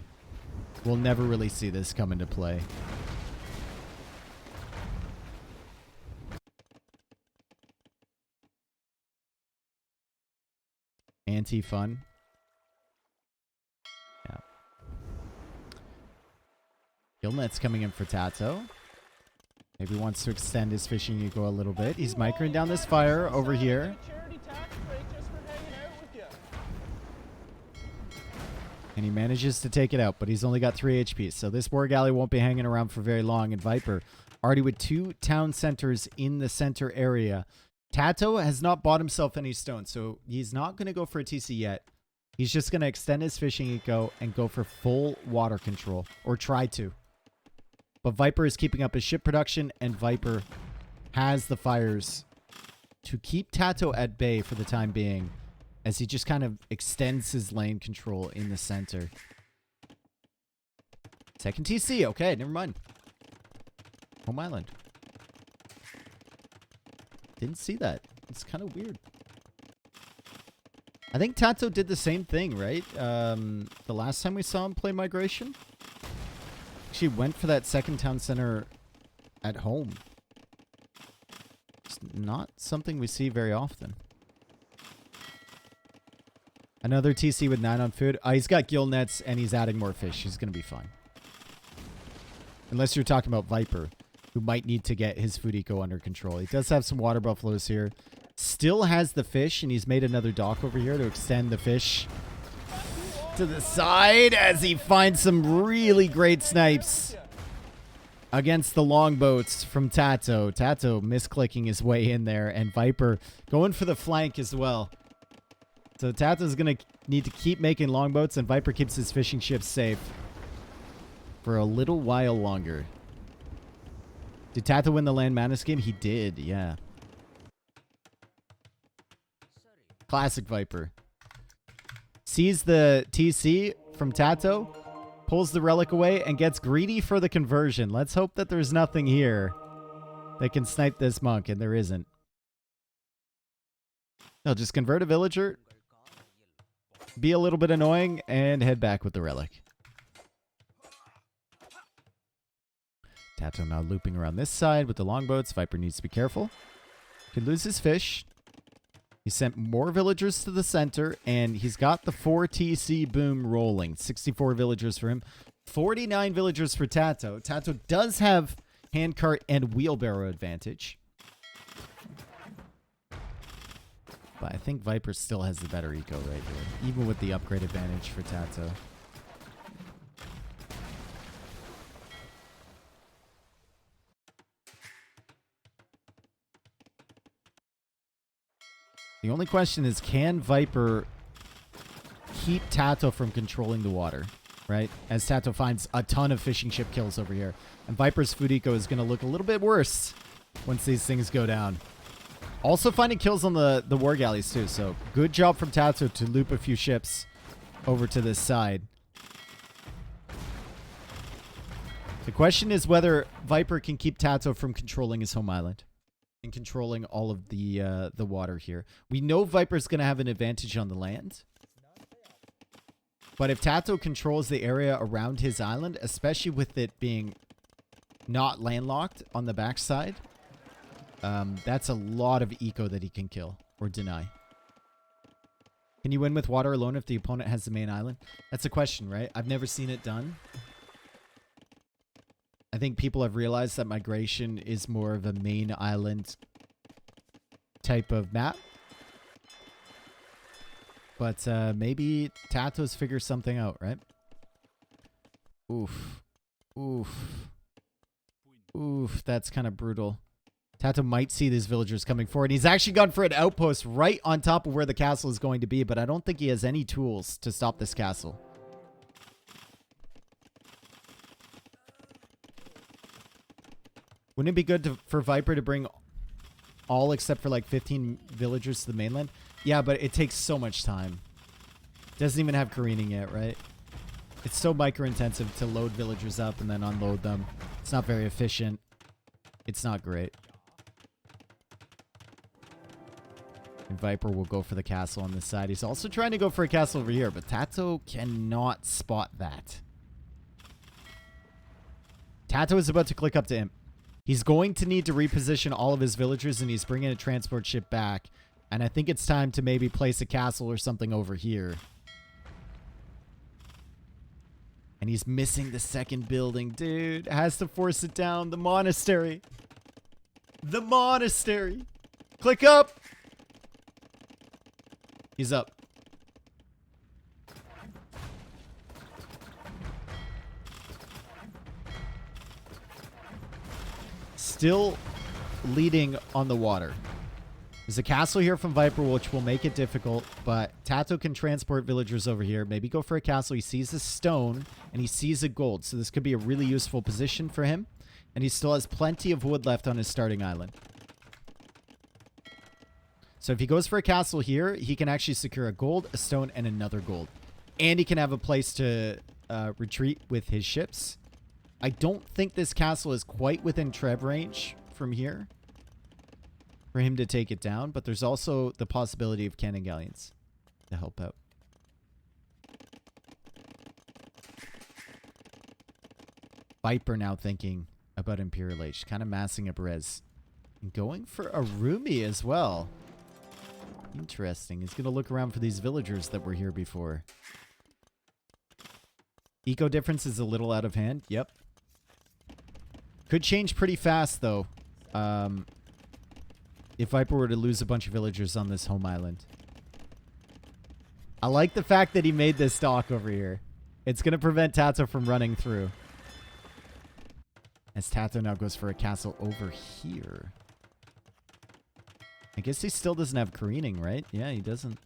We'll never really see this come into play. Anti-fun. Yeah. Gillnet's coming in for Tato. Maybe wants to extend his fishing eco a little bit. He's microing down this fire over here. And he manages to take it out, but he's only got 3 HP. So this War Galley won't be hanging around for very long. And Viper, already with 2 town centers in the center area. Tato has not bought himself any stones, so he's not going to go for a TC yet. He's just going to extend his fishing eco and go for full water control, or try to. But Viper is keeping up his ship production, and Viper has the fires to keep Tato at bay for the time being, as he just kind of extends his lane control in the center. Second TC. Okay, never mind. Home Island. Didn't see that. It's kind of weird. I think Tato did the same thing, right? The last time we saw him play Migration. Actually went for that second town center at home. It's not something we see very often. Another TC with 9 on food. He's got gill nets and he's adding more fish. He's going to be fine. Unless you're talking about Viper, who might need to get his food eco under control. He does have some water buffaloes here. Still has the fish, and he's made another dock over here to extend the fish to the side as he finds some really great snipes against the longboats from Tato. Tato misclicking his way in there, and Viper going for the flank as well. So Tato's going to need to keep making longboats, and Viper keeps his fishing ships safe for a little while longer. Did Tato win the land madness game? He did, yeah. Classic Viper. Sees the TC from Tato, pulls the relic away, and gets greedy for the conversion. Let's hope that there's nothing here that can snipe this monk, and there isn't. No, just convert a villager, be a little bit annoying, and head back with the relic. Tato now looping around this side with the longboats. Viper needs to be careful. Could lose his fish. He sent more villagers to the center, and he's got the 4 TC boom rolling. 64 villagers for him. 49 villagers for Tato. Tato does have handcart and wheelbarrow advantage. But I think Viper still has the better eco right here, even with the upgrade advantage for Tato. The only question is, can Viper keep Tato from controlling the water, right? As Tato finds a ton of fishing ship kills over here. And Viper's food eco is going to look a little bit worse once these things go down. Also finding kills on the war galleys too, so good job from Tato to loop a few ships over to this side. The question is whether Viper can keep Tato from controlling his home island and controlling all of the water here. We know Viper's going to have an advantage on the land. But if Tato controls the area around his island, especially with it being not landlocked on the backside, that's a lot of eco that he can kill or deny. Can you win with water alone if the opponent has the main island? That's a question, right? I've never seen it done. I think people have realized that migration is more of a main island type of map. But maybe Tato's figures something out, right? Oof. Oof. Oof, that's kind of brutal. Tato might see these villagers coming forward. He's actually gone for an outpost right on top of where the castle is going to be, but I don't think he has any tools to stop this castle. Wouldn't it be good for Viper to bring all except for like 15 villagers to the mainland? Yeah, but it takes so much time. Doesn't even have careening yet, right? It's so micro-intensive to load villagers up and then unload them. It's not very efficient. It's not great. And Viper will go for the castle on this side. He's also trying to go for a castle over here, but Tato cannot spot that. Tato is about to click up to Imp. He's going to need to reposition all of his villagers, and he's bringing a transport ship back. And I think it's time to maybe place a castle or something over here. And he's missing the second building, dude. Has to force it down. The monastery. The monastery. Click up. He's up. Still leading on the water. There's a castle here from Viper, which will make it difficult, but Tato can transport villagers over here. Maybe go for a castle. He sees a stone, and he sees a gold, so this could be a really useful position for him. And he still has plenty of wood left on his starting island. So if he goes for a castle here, he can actually secure a gold, a stone, and another gold. And he can have a place to retreat with his ships. I don't think this castle is quite within Trev range from here for him to take it down, but there's also the possibility of cannon galleons to help out. Viper now thinking about Imperial Age, kind of massing up res. And going for a Rumi as well. Interesting. He's going to look around for these villagers that were here before. Eco difference is a little out of hand. Yep. Could change pretty fast, though. If Viper were to lose a bunch of villagers on this home island. I like the fact that he made this dock over here. It's going to prevent Tato from running through. As Tato now goes for a castle over here. I guess he still doesn't have careening, right? Yeah, he doesn't.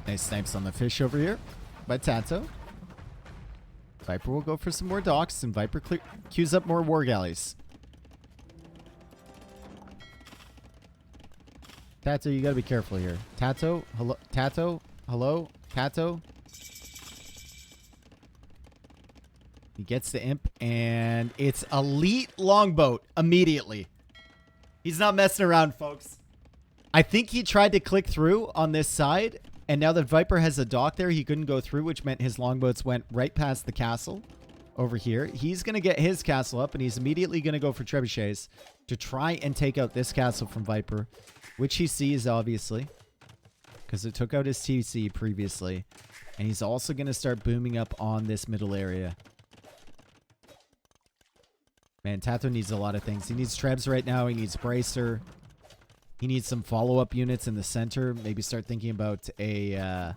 Nice snipes on the fish over here by Tato. Viper will go for some more docks, and Viper queues up more war galleys. Tato, you gotta be careful here. Tato, hello, Tato, hello, Tato. He gets the imp, and it's elite longboat immediately. He's not messing around, folks. I think he tried to click through on this side, and now that Viper has a dock there, he couldn't go through, which meant his longboats went right past the castle over here. He's going to get his castle up, and he's immediately going to go for trebuchets to try and take out this castle from Viper, which he sees, obviously, because it took out his TC previously. And he's also going to start booming up on this middle area. Man, Tato needs a lot of things. He needs trebs right now. He needs bracer. He needs some follow-up units in the center. Maybe start thinking about a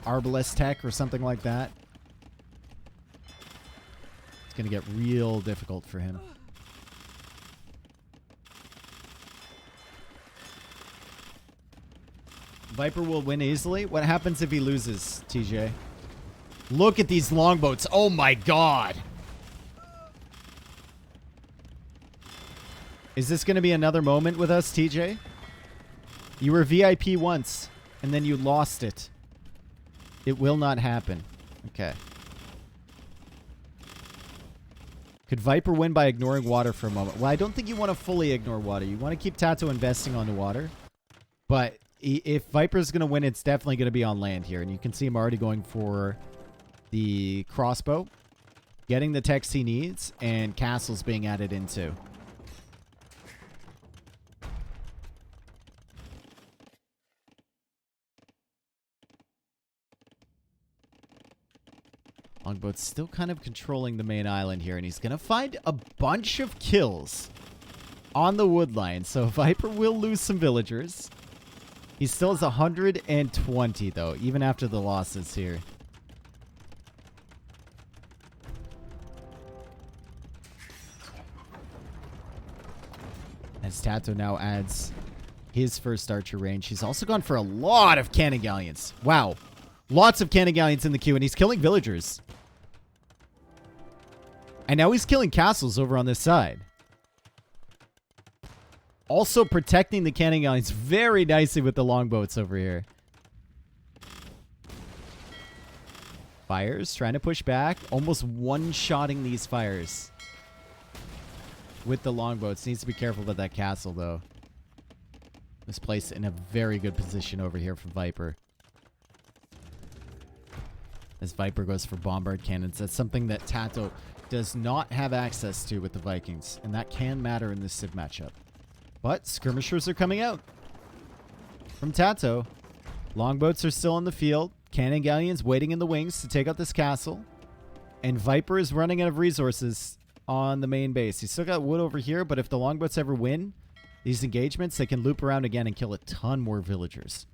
Arbalest tech or something like that. It's going to get real difficult for him. Viper will win easily. What happens if he loses, TJ? Look at these longboats. Oh my god. Is this going to be another moment with us, TJ? You were VIP once, and then you lost it. It will not happen. Okay. Could Viper win by ignoring water for a moment? Well, I don't think you want to fully ignore water. You want to keep Tato investing on the water. But if Viper's going to win, it's definitely going to be on land here. And you can see him already going for the crossbow, getting the techs he needs, and castles being added into. Longboat's still kind of controlling the main island here, and he's going to find a bunch of kills on the wood line. So Viper will lose some villagers. He still has 120, though, even after the losses here. As Tato now adds his first archer range. He's also gone for a lot of cannon galleons. Wow. Lots of cannon galleons in the queue, and he's killing villagers. And now he's killing castles over on this side. Also protecting the cannon galleons very nicely with the longboats over here. Fires, trying to push back. Almost one-shotting these fires. With the longboats. Needs to be careful about that castle, though. This place in a very good position over here for Viper. As Viper goes for bombard cannons. That's something that Tato does not have access to with the Vikings. And that can matter in this Civ matchup. But skirmishers are coming out. From Tato. Longboats are still in the field. Cannon galleons waiting in the wings to take out this castle. And Viper is running out of resources on the main base. He's still got wood over here, but if the longboats ever win these engagements, they can loop around again and kill a ton more villagers.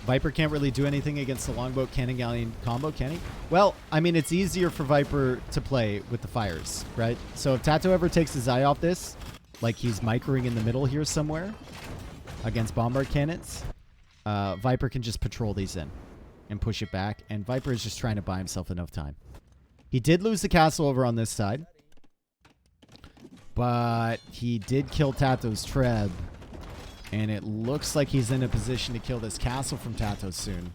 Viper can't really do anything against the longboat cannon galleon combo, can he? Well, I mean, it's easier for Viper to play with the fires, right? So if Tato ever takes his eye off this, like he's microing in the middle here somewhere against bombard cannons, Viper can just patrol these in and push it back. And Viper is just trying to buy himself enough time. He did lose the castle over on this side, but he did kill Tato's Treb. And it looks like he's in a position to kill this castle from Tato soon.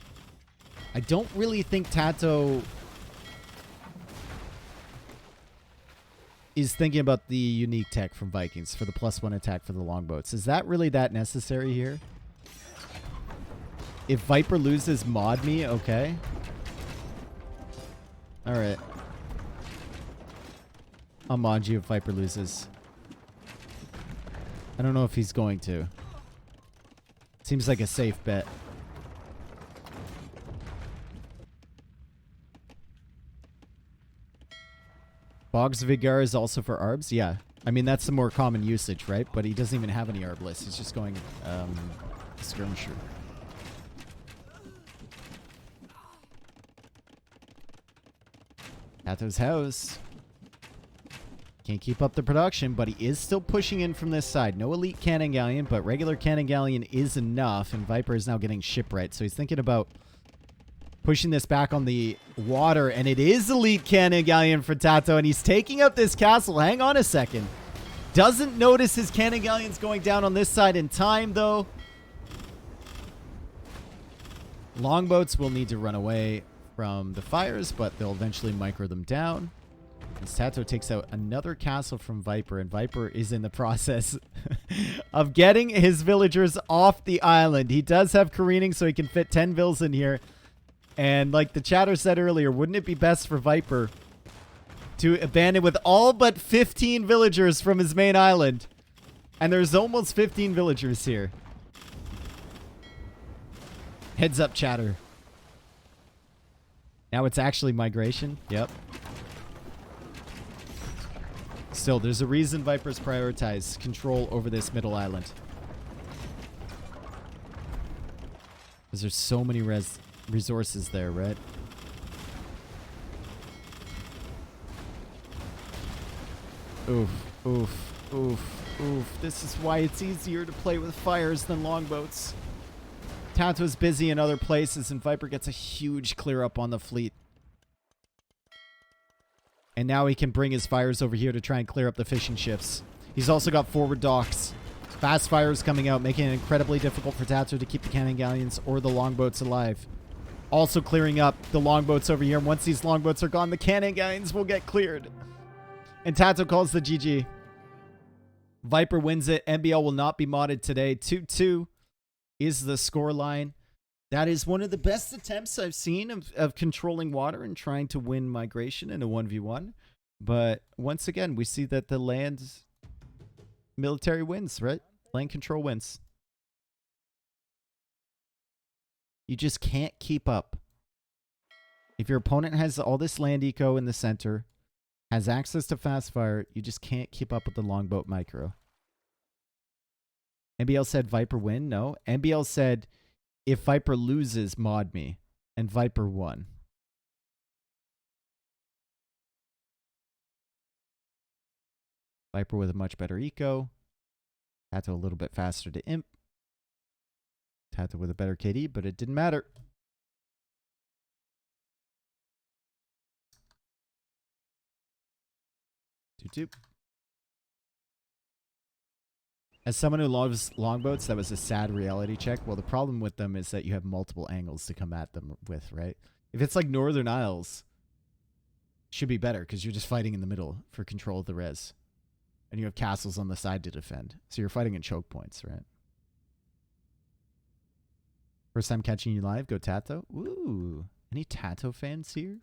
I don't really think Tato is thinking about the unique tech from Vikings for the +1 attack for the longboats. Is that really that necessary here? If Viper loses, mod me, okay. Alright. I'll mod you if Viper loses. I don't know if he's going to. Seems like a safe bet. Boggs Vigar is also for ARBs? Yeah. I mean, that's the more common usage, right? But he doesn't even have any ARB lists. He's just going skirmisher. Tato's house. Can't keep up the production, but he is still pushing in from this side. No elite cannon galleon, but regular cannon galleon is enough, and Viper is now getting shipwright. So he's thinking about pushing this back on the water, and it is elite cannon galleon for Tato, and he's taking out this castle. Hang on a second. Doesn't notice his cannon galleons going down on this side in time, though. Longboats will need to run away from the fires, but they'll eventually micro them down. As Tato takes out another castle from Viper, and Viper is in the process of getting his villagers off the island. He does have careening, so he can fit 10 vills in here. And like the chatter said earlier, wouldn't it be best for Viper to abandon with all but 15 villagers from his main island? And there's almost 15 villagers here. Heads up, chatter. Now it's actually migration. Yep. Still, there's a reason Viper's prioritize control over this middle island. Because there's so many resources there, right? Oof, oof, oof, oof. This is why it's easier to play with fires than longboats. Tato's busy in other places, and Viper gets a huge clear up on the fleet. And now he can bring his fires over here to try and clear up the fishing ships. He's also got forward docks. Fast fires coming out, making it incredibly difficult for Tato to keep the cannon galleons or the longboats alive. Also clearing up the longboats over here. And once these longboats are gone, the cannon galleons will get cleared. And Tato calls the GG. Viper wins it. NBL will not be modded today. 2-2 is the scoreline. That is one of the best attempts I've seen of controlling water and trying to win migration in a 1v1. But once again, we see that the land military wins, right? Land control wins. You just can't keep up. If your opponent has all this land eco in the center, has access to fast fire, you just can't keep up with the longboat micro. NBL said Viper win? No. NBL said if Viper loses, mod me. And Viper won. Viper with a much better eco. Tato a little bit faster to imp. Tato with a better KD, but it didn't matter. 2-2. As someone who loves longboats, that was a sad reality check. Well, the problem with them is that you have multiple angles to come at them with, right? If it's like Northern Isles, it should be better because you're just fighting in the middle for control of the res. And you have castles on the side to defend. So you're fighting in choke points, right? First time catching you live, go Tato. Ooh, any Tato fans here?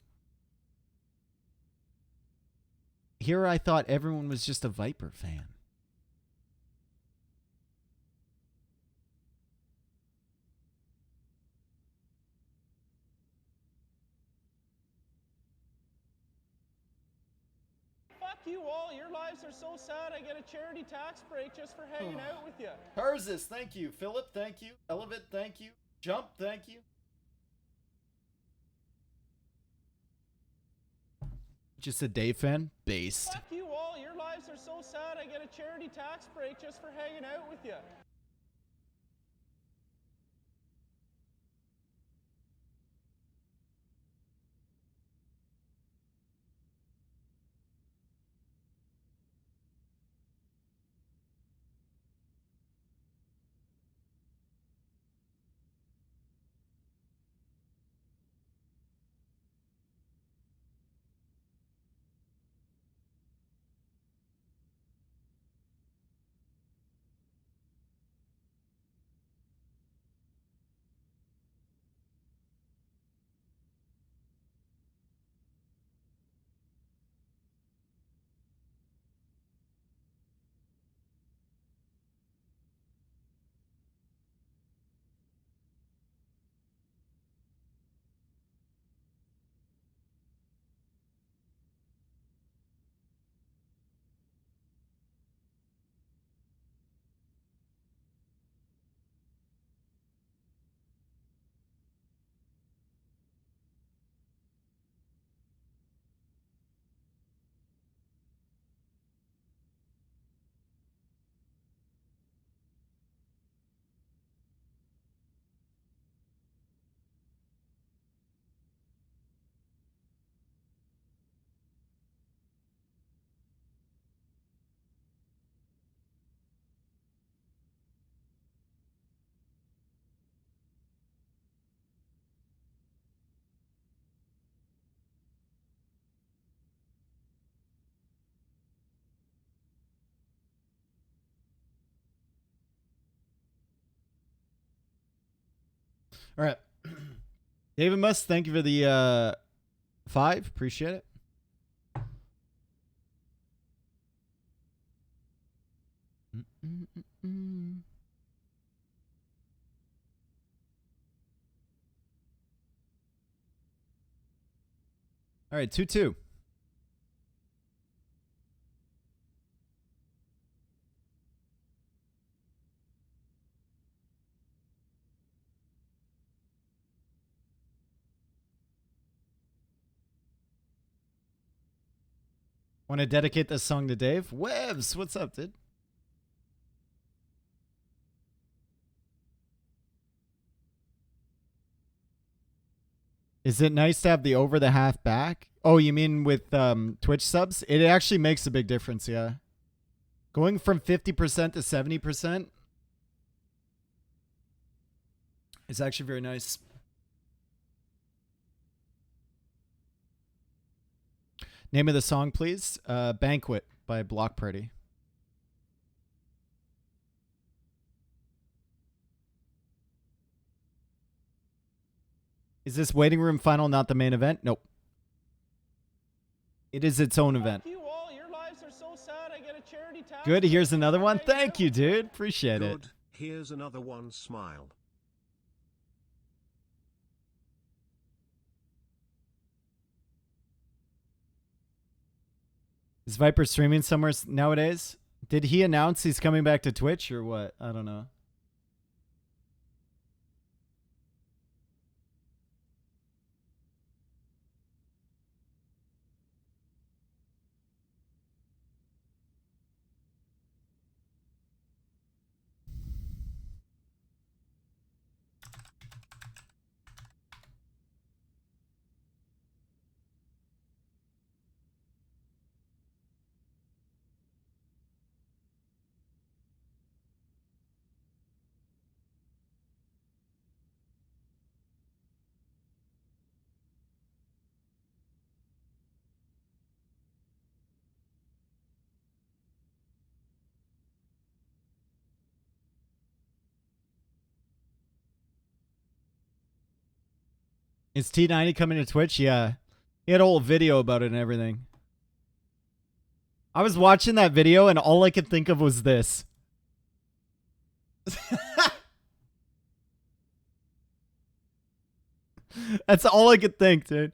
Here I thought everyone was just a Viper fan. Fuck you all. Your lives are so sad. I get a charity tax break just for hanging out with you. Tarzus, thank you. Philip, thank you. Elevate, thank you. Jump, thank you. Just a Dave fan? Based. Fuck you all. Your lives are so sad. I get a charity tax break just for hanging out with you. All right. David Musk, thank you for the 5. Appreciate it. All right, 2-2. Want to dedicate this song to Dave? Webs, what's up, dude? Is it nice to have the over the half back? Oh, you mean with Twitch subs? It actually makes a big difference, yeah. Going from 50% to 70% is actually very nice. Name of the song, please. Banquet by Block Party. Is this waiting room final not the main event? Nope. It is its own event. Fuck you all. Your lives are so sad. I get a charity tax Good. break Here's just another for one. hanging Thank out you, with dude. Appreciate it. Good. Here's another one. Smile. Is Viper streaming somewhere nowadays? Did he announce he's coming back to Twitch or what? I don't know. Is T90 coming to Twitch? Yeah. He had a whole video about it and everything. I was watching that video and all I could think of was this. That's all I could think, dude.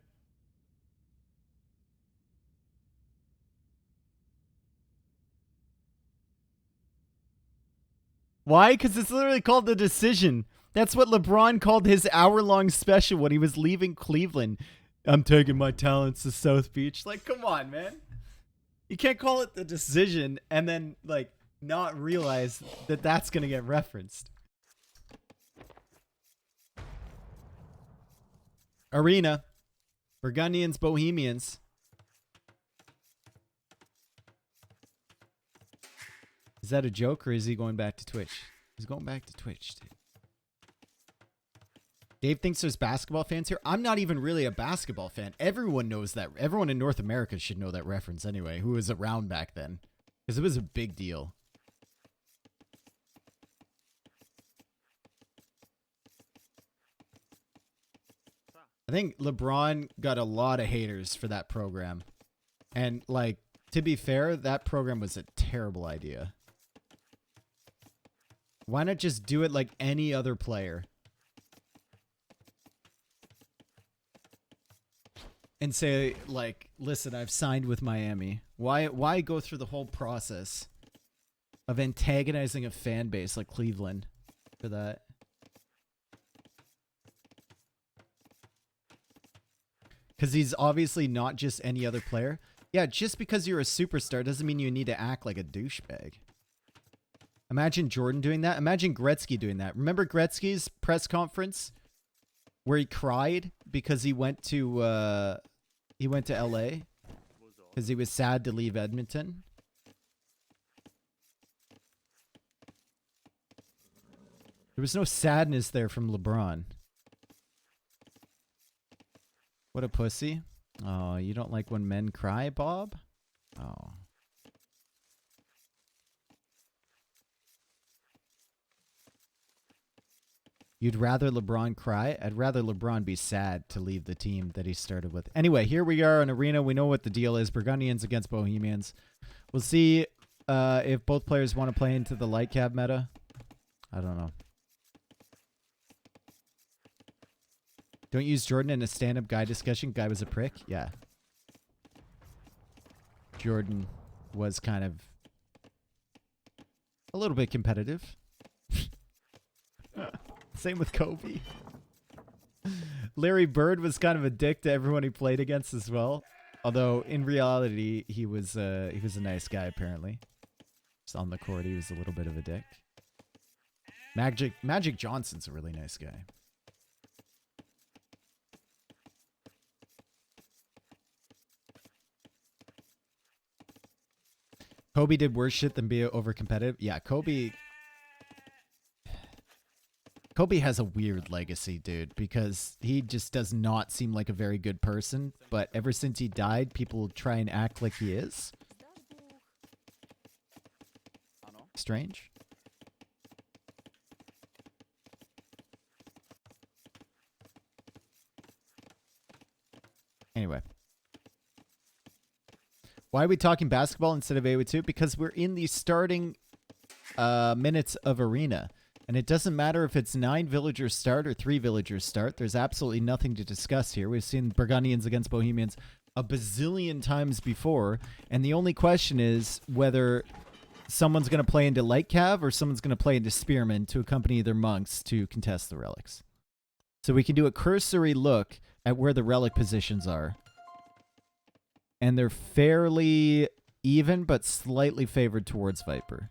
Why? Because it's literally called The Decision. That's what LeBron called his hour-long special when he was leaving Cleveland. I'm taking my talents to South Beach. Like, come on, man. You can't call it The Decision and then, like, not realize that that's going to get referenced. Arena. Burgundians, Bohemians. Is that a joke or is he going back to Twitch? He's going back to Twitch, dude. Dave thinks there's basketball fans here. I'm not even really a basketball fan. Everyone knows that. Everyone in North America should know that reference anyway, who was around back then. Because it was a big deal. I think LeBron got a lot of haters for that program. And, like, to be fair, that program was a terrible idea. Why not just do it like any other player? And say, like, listen, I've signed with Miami. Why go through the whole process of antagonizing a fan base like Cleveland for that? Because he's obviously not just any other player. Yeah, just because you're a superstar doesn't mean you need to act like a douchebag. Imagine Jordan doing that. Imagine Gretzky doing that. Remember Gretzky's press conference where he cried because he went to LA because he was sad to leave Edmonton? There was no sadness there from LeBron. What a pussy. Oh, you don't like when men cry, Bob? Oh. You'd rather LeBron cry? I'd rather LeBron be sad to leave the team that he started with. Anyway, here we are in Arena. We know what the deal is. Burgundians against Bohemians. We'll see if both players want to play into the light cab meta. I don't know. Don't use Jordan in a stand-up guy discussion. Guy was a prick. Yeah. Jordan was kind of a little bit competitive. Same with Kobe. Larry Bird was kind of a dick to everyone he played against as well. Although in reality, he was a nice guy apparently. Just on the court, he was a little bit of a dick. Magic Johnson's a really nice guy. Kobe did worse shit than be over competitive. Yeah, Kobe has a weird legacy, dude, because he just does not seem like a very good person. But ever since he died, people try and act like he is. Strange. Anyway. Why are we talking basketball instead of AO2? Because we're in the starting minutes of Arena. And it doesn't matter if it's 9 villagers start or 3 villagers start. There's absolutely nothing to discuss here. We've seen Burgundians against Bohemians a bazillion times before. And the only question is whether someone's going to play into Light Cav or someone's going to play into Spearmen to accompany their monks to contest the relics. So we can do a cursory look at where the relic positions are. And they're fairly even, but slightly favored towards Viper.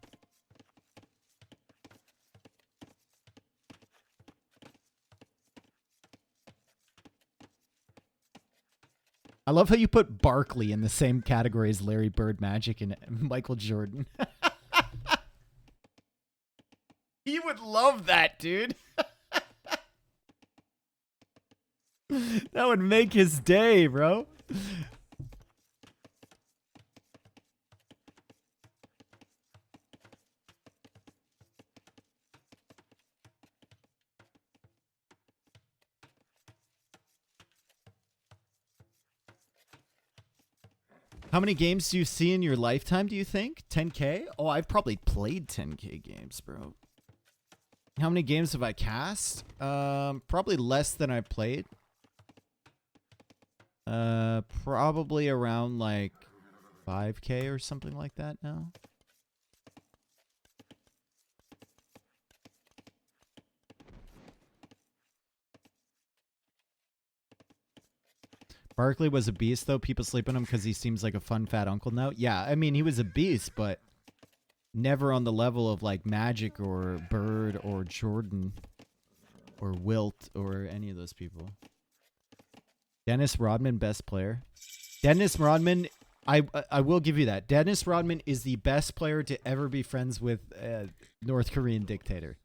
I love how you put Barkley in the same category as Larry Bird, Magic, and Michael Jordan. He would love that, dude. That would make his day, bro. How many games do you see in your lifetime, do you think? 10K? Oh, I've probably played 10K games, bro. How many games have I cast? Probably less than I've played. Probably around like 5K or something like that now. Barkley was a beast, though. People sleep on him because he seems like a fun, fat uncle now. Yeah, I mean, he was a beast, but never on the level of, like, Magic or Bird or Jordan or Wilt or any of those people. Dennis Rodman, best player. Dennis Rodman, I will give you that. Dennis Rodman is the best player to ever be friends with a North Korean dictator.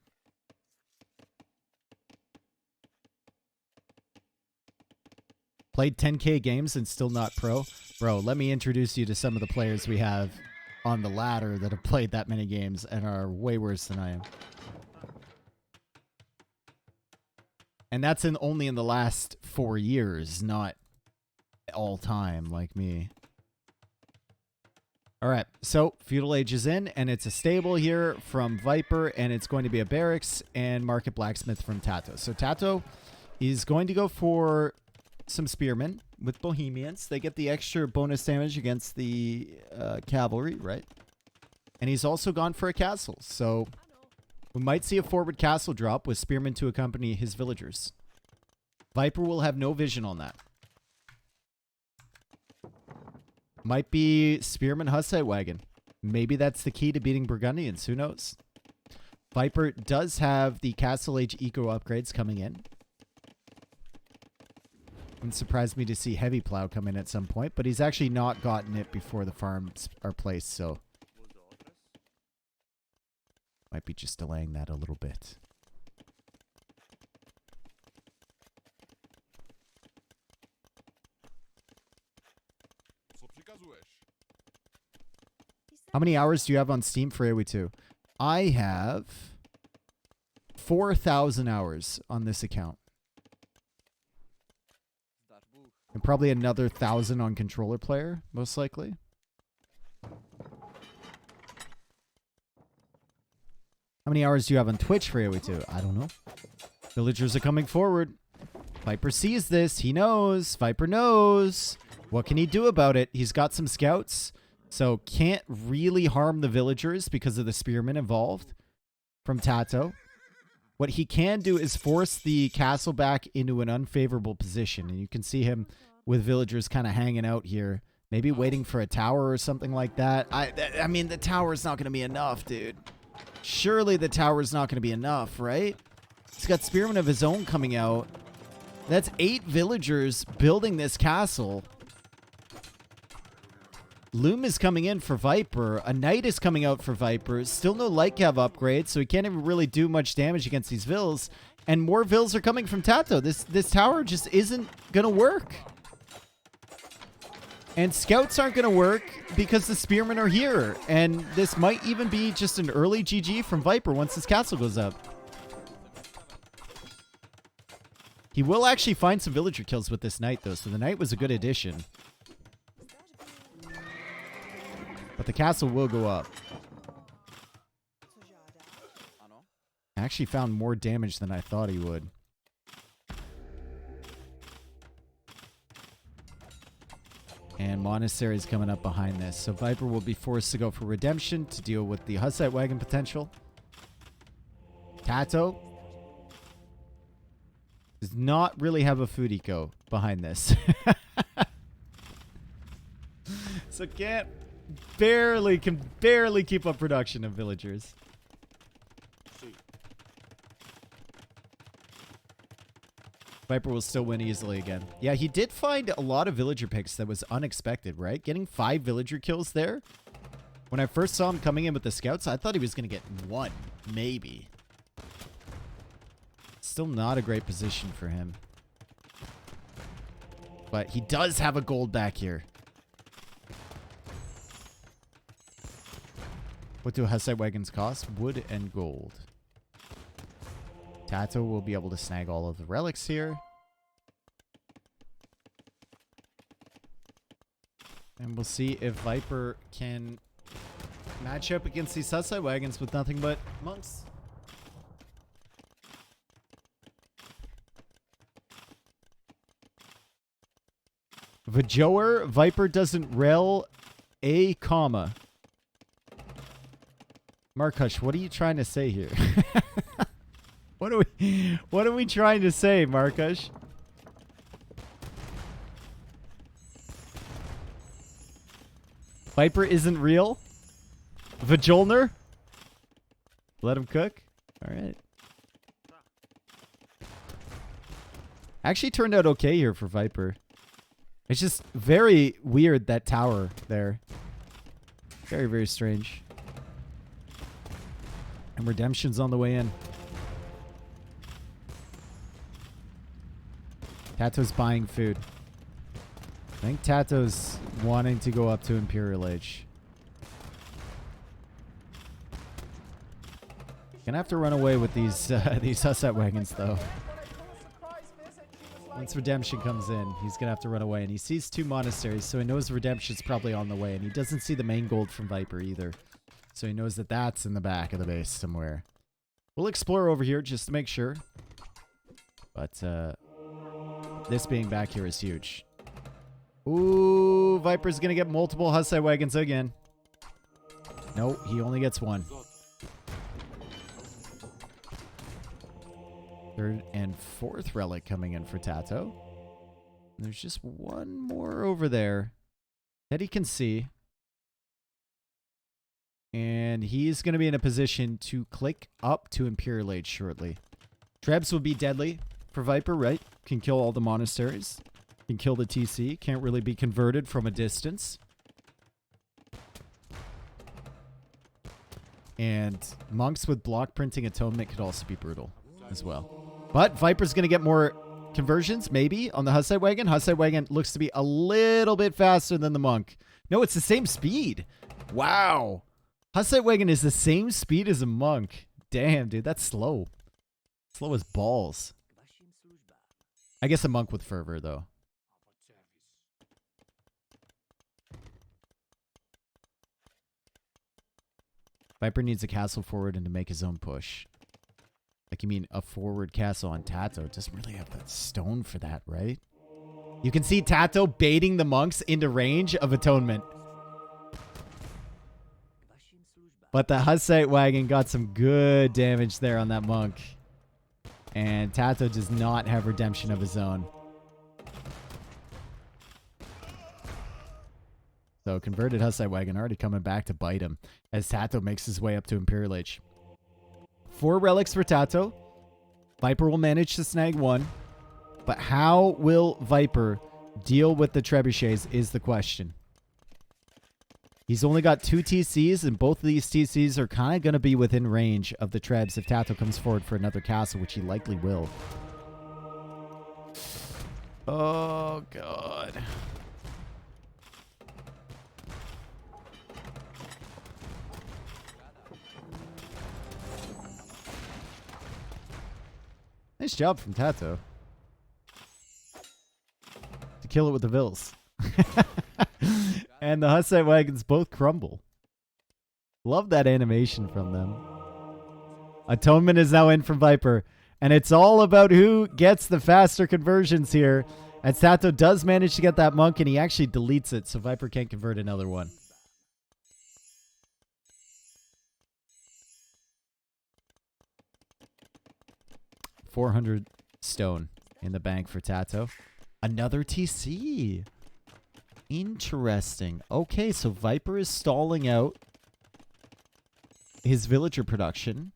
Played 10K games and still not pro? Bro, let me introduce you to some of the players we have on the ladder that have played that many games and are way worse than I am. And that's only in the last 4 years, not all time like me. All right, so Feudal Age is in, and it's a stable here from Viper, and it's going to be a Barracks and Market Blacksmith from Tato. So Tato is going to go for some Spearmen with Bohemians. They get the extra bonus damage against the cavalry, right? And he's also gone for a castle. So we might see a forward castle drop with Spearmen to accompany his villagers. Viper will have no vision on that. Might be Spearman Hussite Wagon. Maybe that's the key to beating Burgundians. Who knows? Viper does have the Castle Age eco upgrades coming in. Wouldn't surprise me to see Heavy Plow come in at some point, but he's actually not gotten it before the farms are placed, so might be just delaying that a little bit. How many hours do you have on Steam for AoE 2? I have 4,000 hours on this account. And probably another 1,000 on controller player, most likely. How many hours do you have on Twitch for AoE 2? I don't know. Villagers are coming forward. Viper sees this. He knows. Viper knows. What can he do about it? He's got some scouts. So can't really harm the villagers because of the spearmen involved from Tato. What he can do is force the castle back into an unfavorable position. And you can see him with villagers kind of hanging out here. Maybe waiting for a tower or something like that. I mean, the tower's not going to be enough, dude. Surely the tower's not going to be enough, right? He's got spearmen of his own coming out. That's 8 villagers building this castle. Loom is coming in for Viper. A Knight is coming out for Viper. Still no light cav upgrade, so he can't even really do much damage against these vills. And more vills are coming from Tato. This tower just isn't going to work. And scouts aren't going to work because the spearmen are here. And this might even be just an early GG from Viper once this castle goes up. He will actually find some villager kills with this Knight, though. So the Knight was a good addition. But the castle will go up. I actually found more damage than I thought he would. And Monastery is coming up behind this. So Viper will be forced to go for Redemption to deal with the Hussite Wagon potential. Tato does not really have a food eco behind this. So can barely keep up production of villagers. Viper will still win easily again. Yeah, he did find a lot of villager picks that was unexpected, right? Getting 5 villager kills there. When I first saw him coming in with the scouts, I thought he was going to get 1, maybe. Still not a great position for him. But he does have a gold back here. What do Hussite wagons cost? Wood and gold. Tato will be able to snag all of the relics here. And And we'll see if Viper can match up against these suicide wagons with nothing but monks. Vajoer, Viper doesn't rel a comma. Markush, what are you trying to say here? What are we trying to say, Markush? Viper isn't real? Vajolner? Let him cook? Alright. Actually turned out okay here for Viper. It's just very weird, that tower there. Very, very strange. And Redemption's on the way in. Tato's buying food. I think Tato's wanting to go up to Imperial Age. Gonna have to run away with these Hussite wagons, though. Once Redemption comes in, he's gonna have to run away. And he sees 2 monasteries, so he knows Redemption's probably on the way. And he doesn't see the main gold from Viper either. So he knows that that's in the back of the base somewhere. We'll explore over here just to make sure. But this being back here is huge. Ooh, Viper's going to get multiple Hussite wagons again. No, he only gets 1. 3rd and 4th relic coming in for Tato. And there's just 1 more over there that he can see. And he's going to be in a position to click up to Imperial Age shortly. Trebs will be deadly for Viper, right? Can kill all the monasteries. Can kill the TC. Can't really be converted from a distance. And monks with block printing atonement could also be brutal as well. But Viper's going to get more conversions, maybe, on the Hussite wagon. Hussite wagon looks to be a little bit faster than the monk. No, it's the same speed. Wow. Hussite wagon is the same speed as a monk. Damn, dude, that's slow. Slow as balls. I guess a monk with fervor, though. Viper needs a castle forward and to make his own push. Like, you mean a forward castle on Tato. Doesn't really have that stone for that, right? You can see Tato baiting the monks into range of atonement. But the Hussite wagon got some good damage there on that monk. And Tato does not have redemption of his own. So converted Hussite wagon already coming back to bite him as Tato makes his way up to Imperial Age. 4 relics for Tato. Viper will manage to snag 1. But how will Viper deal with the trebuchets is the question. He's only got 2 TCs, and both of these TCs are kind of going to be within range of the trebs if Tato comes forward for another castle, which he likely will. Oh, God. Nice job from Tato. To kill it with the Vils. And the Hussite wagons both crumble. Love that animation from them. Atonement is now in from Viper. And it's all about who gets the faster conversions here. As Tato does manage to get that monk, and he actually deletes it, so Viper can't convert another one. $400 stone in the bank for Tato. Another TC. Interesting. Okay, so Viper is stalling out his villager production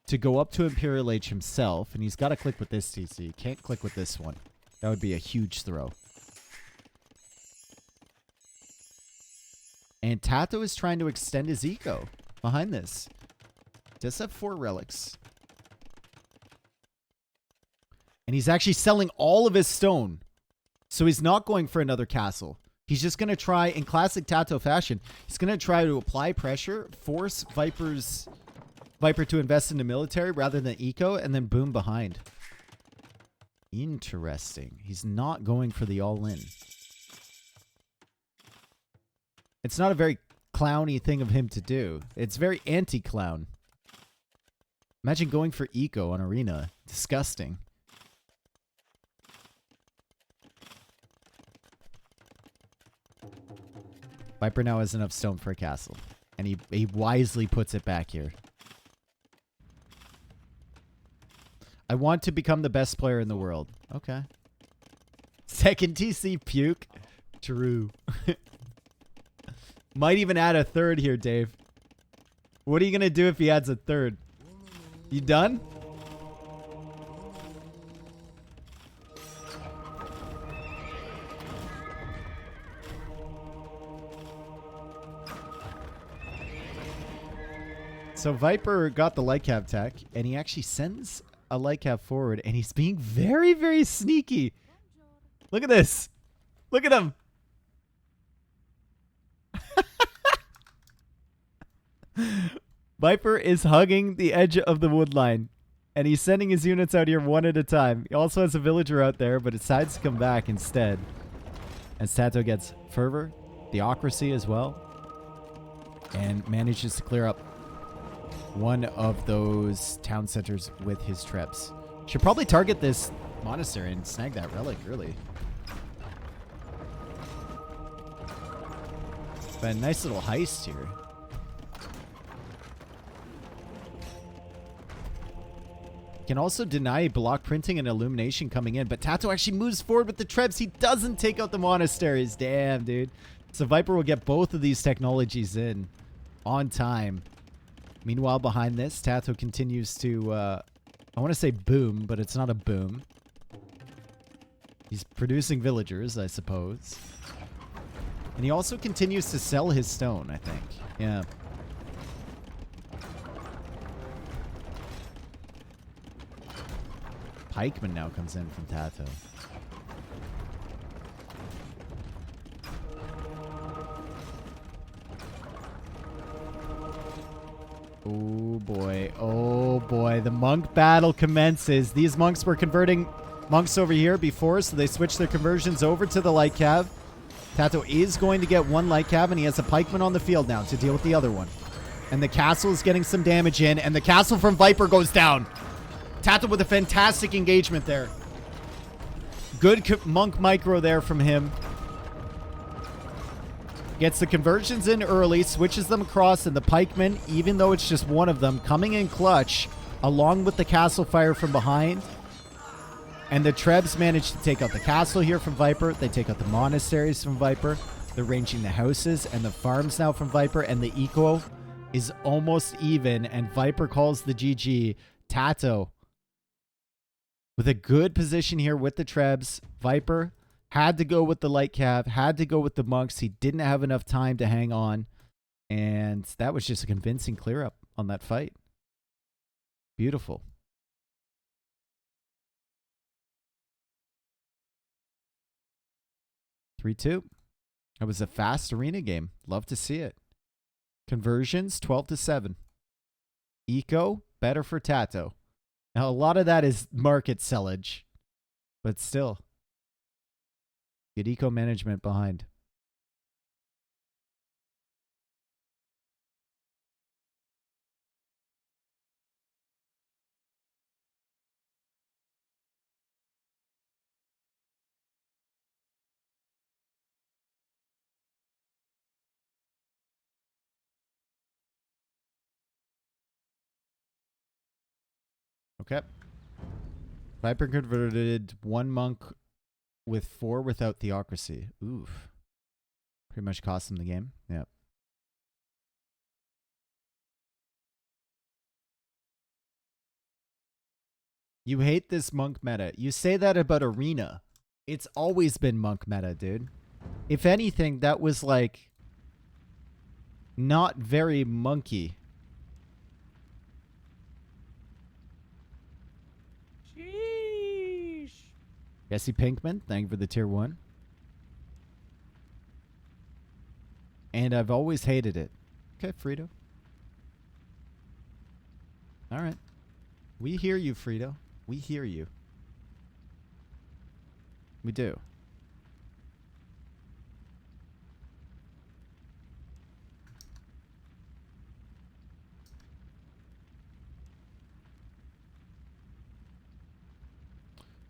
to go up to Imperial Age himself, and he's got to click with this TC. Can't click with this one. That would be a huge throw. And Tato is trying to extend his eco behind this. Does have 4 relics. And he's actually selling all of his stone. So he's not going for another castle. He's just going to try, in classic Tato fashion, he's going to try to apply pressure, force Viper to invest in the military rather than eco, and then boom behind. Interesting. He's not going for the all-in. It's not a very clowny thing of him to do. It's very anti-clown. Imagine going for eco on arena. Disgusting. Viper now has enough stone for a castle. And he wisely puts it back here. I want to become the best player in the world. Okay. Second TC puke. True. Might even add a third here, Dave. What are you going to do if he adds a third? You done? So Viper got the light cab tech, and he actually sends a light cab forward, and he's being very, very sneaky. Look at this. Look at him. Viper is hugging the edge of the wood line, and he's sending his units out here one at a time. He also has a villager out there, but decides to come back instead. As Tato gets Fervor, Theocracy as well, and manages to clear up one of those town centers with his Trebs. Should probably target this monastery and snag that relic, really. But a nice little heist here. Can also deny block printing and illumination coming in, but Tato actually moves forward with the Trebs. He doesn't take out the monasteries. Damn, dude. So Viper will get both of these technologies in on time. Meanwhile, behind this, Tato continues to, I want to say boom, but it's not a boom. He's producing villagers, I suppose. And he also continues to sell his stone, I think. Yeah. Pikeman now comes in from Tato. Oh boy, oh boy, the monk battle commences. These monks were converting monks over here before, so they switched their conversions over to the light cav. Tato is going to get one light cav, and he has a pikeman on the field now to deal with the other one. And the castle is getting some damage in, and the castle from Viper goes down. Tato with a fantastic engagement there. Good monk micro there from him. Gets the conversions in early, switches them across, and the pikemen, even though it's just one of them, coming in clutch, along with the castle fire from behind. And the Trebs manage to take out the castle here from Viper. They take out the monasteries from Viper. They're ranging the houses and the farms now from Viper, and the eco is almost even, and Viper calls the GG. Tato with a good position here with the Trebs. Viper had to go with the light cav, had to go with the monks. He didn't have enough time to hang on. And that was just a convincing clear up on that fight. Beautiful. (3-2). It was a fast arena game. Love to see it. Conversions 12-7. Eco better for Tato. Now a lot of that is market sellage, but still. Good eco management behind. Okay. Viper converted one monk with 4 without Theocracy. Oof. Pretty much cost him the game. Yep. You hate this monk meta. You say that about Arena. It's always been monk meta, dude. If anything, that was like not very monkey. Sheesh. Jesse Pinkman, thank you for the tier 1. And I've always hated it. Okay, Frito. All right. We hear you, Frito. We hear you. We do.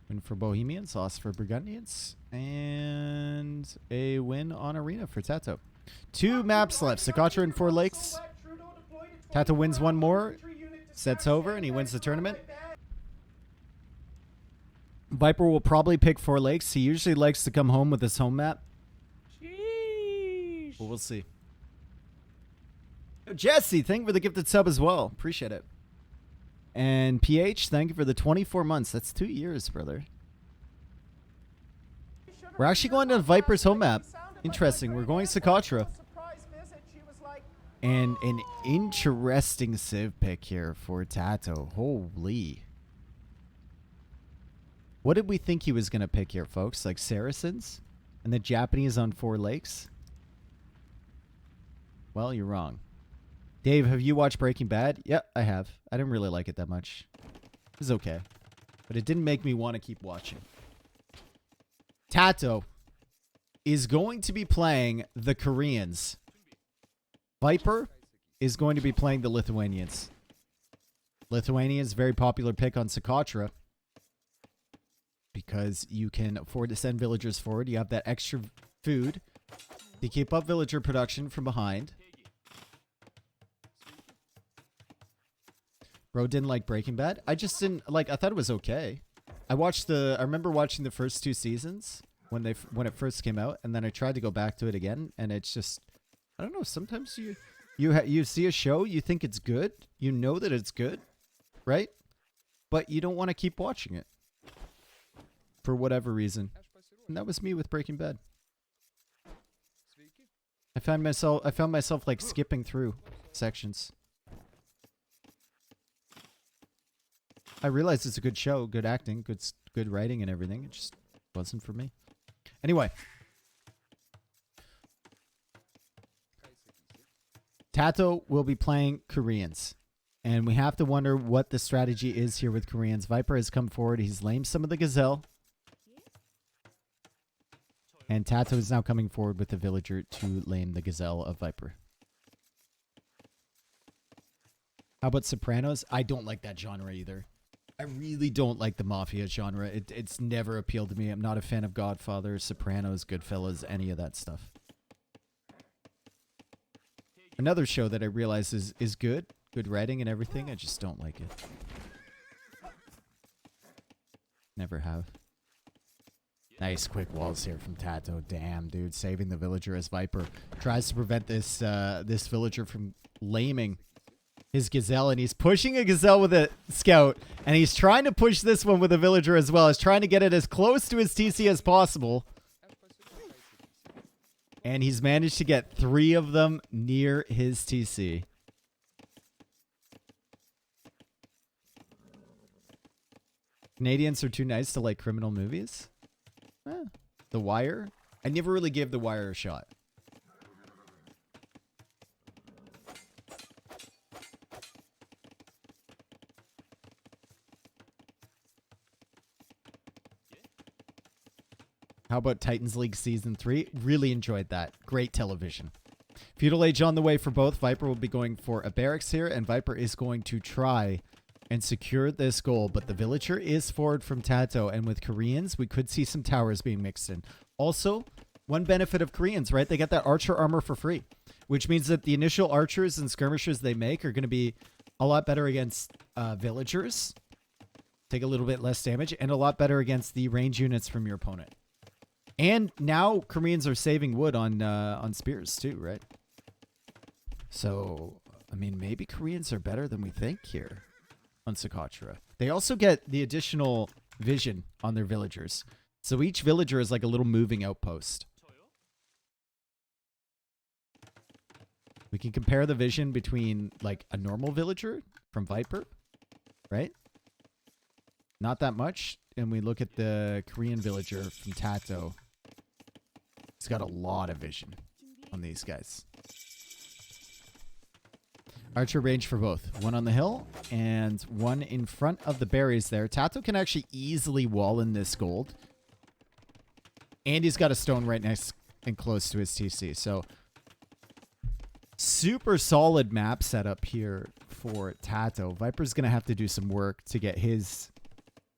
Win for Bohemians, loss for Burgundians, and a win on Arena for Tato. 2 maps left. Socotra and 4 Lakes. Tato wins 1 more, sets over, and he wins the tournament. Viper will probably pick 4 Lakes. He usually likes to come home with his home map. Sheesh. But we'll see. Jesse, thank you for the gifted sub as well. Appreciate it. And PH, thank you for the 24 months. That's 2 years, brother. We're actually going to Viper's home map. Interesting. We're going Socotra. And an interesting civ pick here for Tato. Holy. What did we think he was going to pick here, folks? Like Saracens? And the Japanese on 4 Lakes? Well, you're wrong. Dave, have you watched Breaking Bad? Yeah, I have. I didn't really like it that much. It was okay. But it didn't make me want to keep watching. Tato is going to be playing the Koreans. Viper is going to be playing the Lithuanians. Lithuanians, very popular pick on Socotra. Because you can afford to send villagers forward. You have that extra food to keep up villager production from behind. Bro didn't like Breaking Bad. I just didn't like. I thought it was okay. I remember watching the first 2 seasons when it first came out, and then I tried to go back to it again, and it's just, I don't know. Sometimes you see a show, you think it's good, you know that it's good, right? But you don't want to keep watching it for whatever reason. And that was me with Breaking Bad. I found myself like skipping through sections. I realized it's a good show, good acting, good writing and everything. It just wasn't for me. Anyway. Tato will be playing Koreans. And we have to wonder what the strategy is here with Koreans. Viper has come forward. He's lamed some of the Gazelle. And Tato is now coming forward with the villager to lame the Gazelle of Viper. How about Sopranos? I don't like that genre either. I really don't like the mafia genre. It's never appealed to me. I'm not a fan of Godfather, Sopranos, Goodfellas, any of that stuff. Another show that I realize is good writing and everything. I just don't like it. Never have. Nice quick walls here from Tato. Damn, dude. Saving the villager as Viper tries to prevent this this villager from laming his Gazelle, and he's pushing a Gazelle with a Scout, and he's trying to push this one with a villager as well. He's trying to get it as close to his TC as possible. And he's managed to get 3 of them near his TC. Canadians are too nice to like criminal movies. The Wire? I never really gave The Wire a shot. How about Titans League Season 3? Really enjoyed that. Great television. Feudal Age on the way for both. Viper will be going for a barracks here, and Viper is going to try and secure this goal, but the villager is forward from Tato, and with Koreans, we could see some towers being mixed in. Also, one benefit of Koreans, right? They get that archer armor for free, which means that the initial archers and skirmishers they make are going to be a lot better against villagers, take a little bit less damage, and a lot better against the range units from your opponent. And now Koreans are saving wood on spears too, right? So, I mean, maybe Koreans are better than we think here on Socotra. They also get the additional vision on their villagers. So each villager is like a little moving outpost. We can compare the vision between like a normal villager from Viper, right? Not that much. And we look at the Korean villager from Tato. He's got a lot of vision on these guys. Archer range for both. One on the hill and one in front of the berries there. Tato can actually easily wall in this gold. And he's got a stone right next and close to his TC. So, super solid map setup here for Tato. Viper's going to have to do some work to get his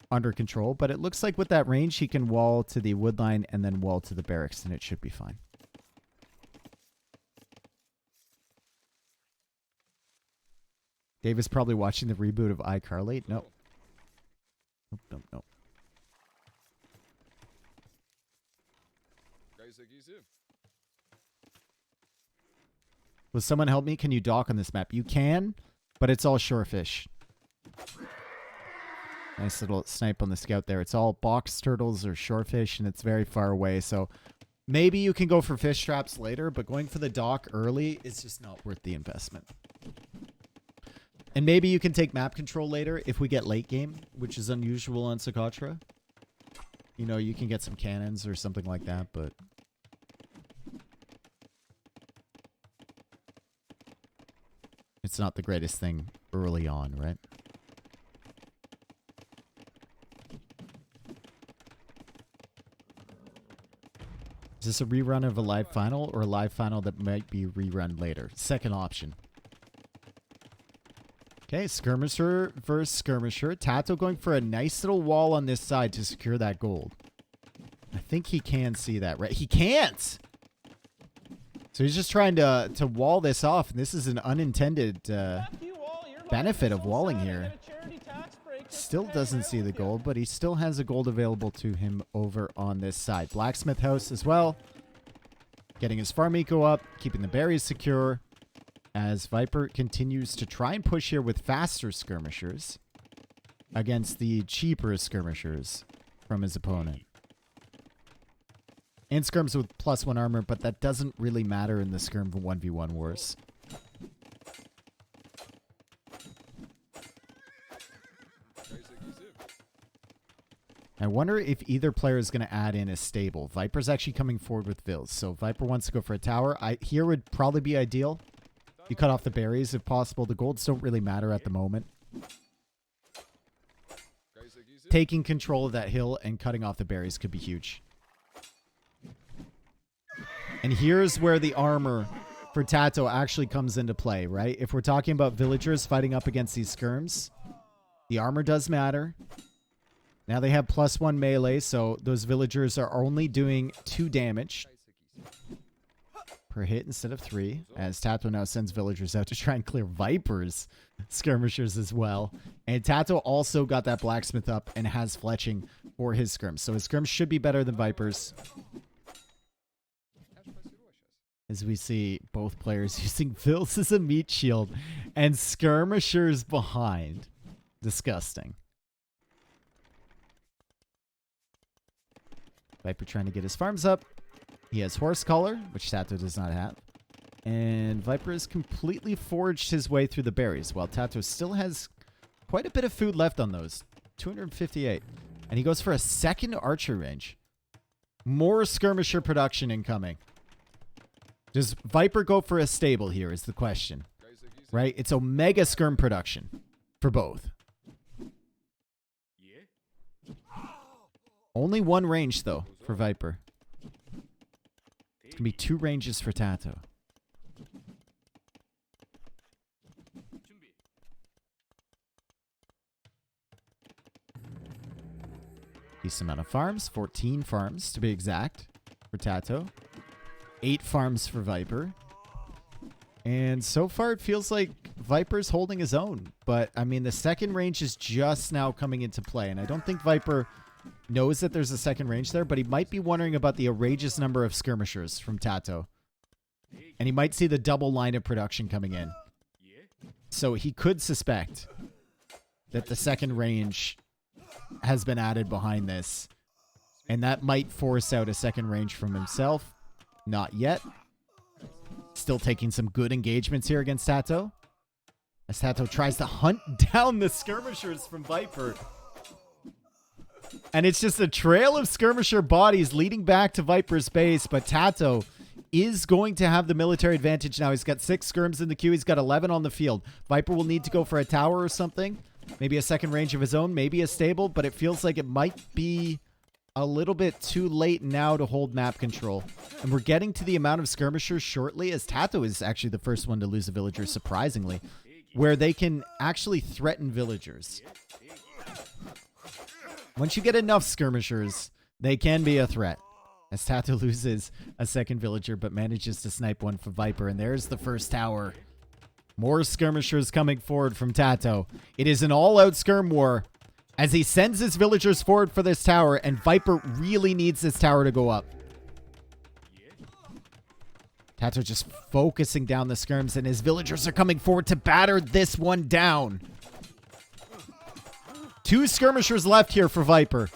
under control. But it looks like with that range, he can wall to the wood line and then wall to the barracks, and it should be fine. Dave is probably watching the reboot of iCarly. Nope. Nope. Will someone help me? Can you dock on this map? You can, but it's all shorefish. Nice little snipe on the scout there. It's all box turtles or shorefish, and it's very far away. So maybe you can go for fish traps later, but going for the dock early is just not worth the investment. And maybe you can take map control later if we get late game, which is unusual on Socotra. You know, you can get some cannons or something like that, but... it's not the greatest thing early on, right? Is this a rerun of a live final or a live final that might be rerun later? Second option. Okay, skirmisher versus skirmisher. Tato going for a nice little wall on this side to secure that gold. I think he can see that, right? He can't! So he's just trying to wall this off, and this is an unintended benefit of walling here. Still doesn't see the gold, but he still has a gold available to him over on this side. Blacksmith house as well. Getting his farm eco up, keeping the berries secure. As Viper continues to try and push here with faster skirmishers against the cheaper skirmishers from his opponent. And skirms with +1 armor, but that doesn't really matter in the skirm 1v1 wars. I wonder if either player is going to add in a stable. Viper's actually coming forward with Vils, so Viper wants to go for a tower. Here would probably be ideal. You cut off the berries if possible. The golds don't really matter at the moment. Taking control of that hill and cutting off the berries could be huge. And here's where the armor for Tato actually comes into play, right? If we're talking about villagers fighting up against these skirms, the armor does matter. Now they have +1 melee, so those villagers are only doing 2 damage per hit instead of 3, as Tato now sends villagers out to try and clear Viper's skirmishers as well. And Tato also got that blacksmith up and has fletching for his skirms, so his skirms should be better than Viper's. As we see both players using Vils as a meat shield and skirmishers behind. Disgusting. Viper trying to get his farms up. He has horse collar, which Tato does not have. And Viper has completely foraged his way through the berries, while Tato still has quite a bit of food left on those. 258. And he goes for a second archer range. More skirmisher production incoming. Does Viper go for a stable here is the question. Right? It's Omega skirm production for both. Only one range, though, for Viper. It's going to be 2 ranges for Tato. Decent amount of farms. 14 farms, to be exact, for Tato. 8 farms for Viper. And so far, it feels like Viper's holding his own. But, I mean, the second range is just now coming into play. And I don't think Viper knows that there's a second range there, but he might be wondering about the outrageous number of skirmishers from Tato. And he might see the double line of production coming in. So he could suspect that the second range has been added behind this. And that might force out a second range from himself. Not yet. Still taking some good engagements here against Tato. As Tato tries to hunt down the skirmishers from Viper. And it's just a trail of skirmisher bodies leading back to Viper's base. But Tato is going to have the military advantage now. He's got 6 skirms in the queue. He's got 11 on the field. Viper will need to go for a tower or something. Maybe a second range of his own. Maybe a stable. But it feels like it might be a little bit too late now to hold map control. And we're getting to the amount of skirmishers shortly, as Tato is actually the first one to lose a villager, surprisingly, where they can actually threaten villagers. Once you get enough skirmishers, they can be a threat. As Tato loses a second villager, but manages to snipe one for Viper. And there's the first tower. More skirmishers coming forward from Tato. It is an all-out skirm war as he sends his villagers forward for this tower, and Viper really needs this tower to go up. Tato just focusing down the skirms, and his villagers are coming forward to batter this one down. 2 skirmishers left here for Viper.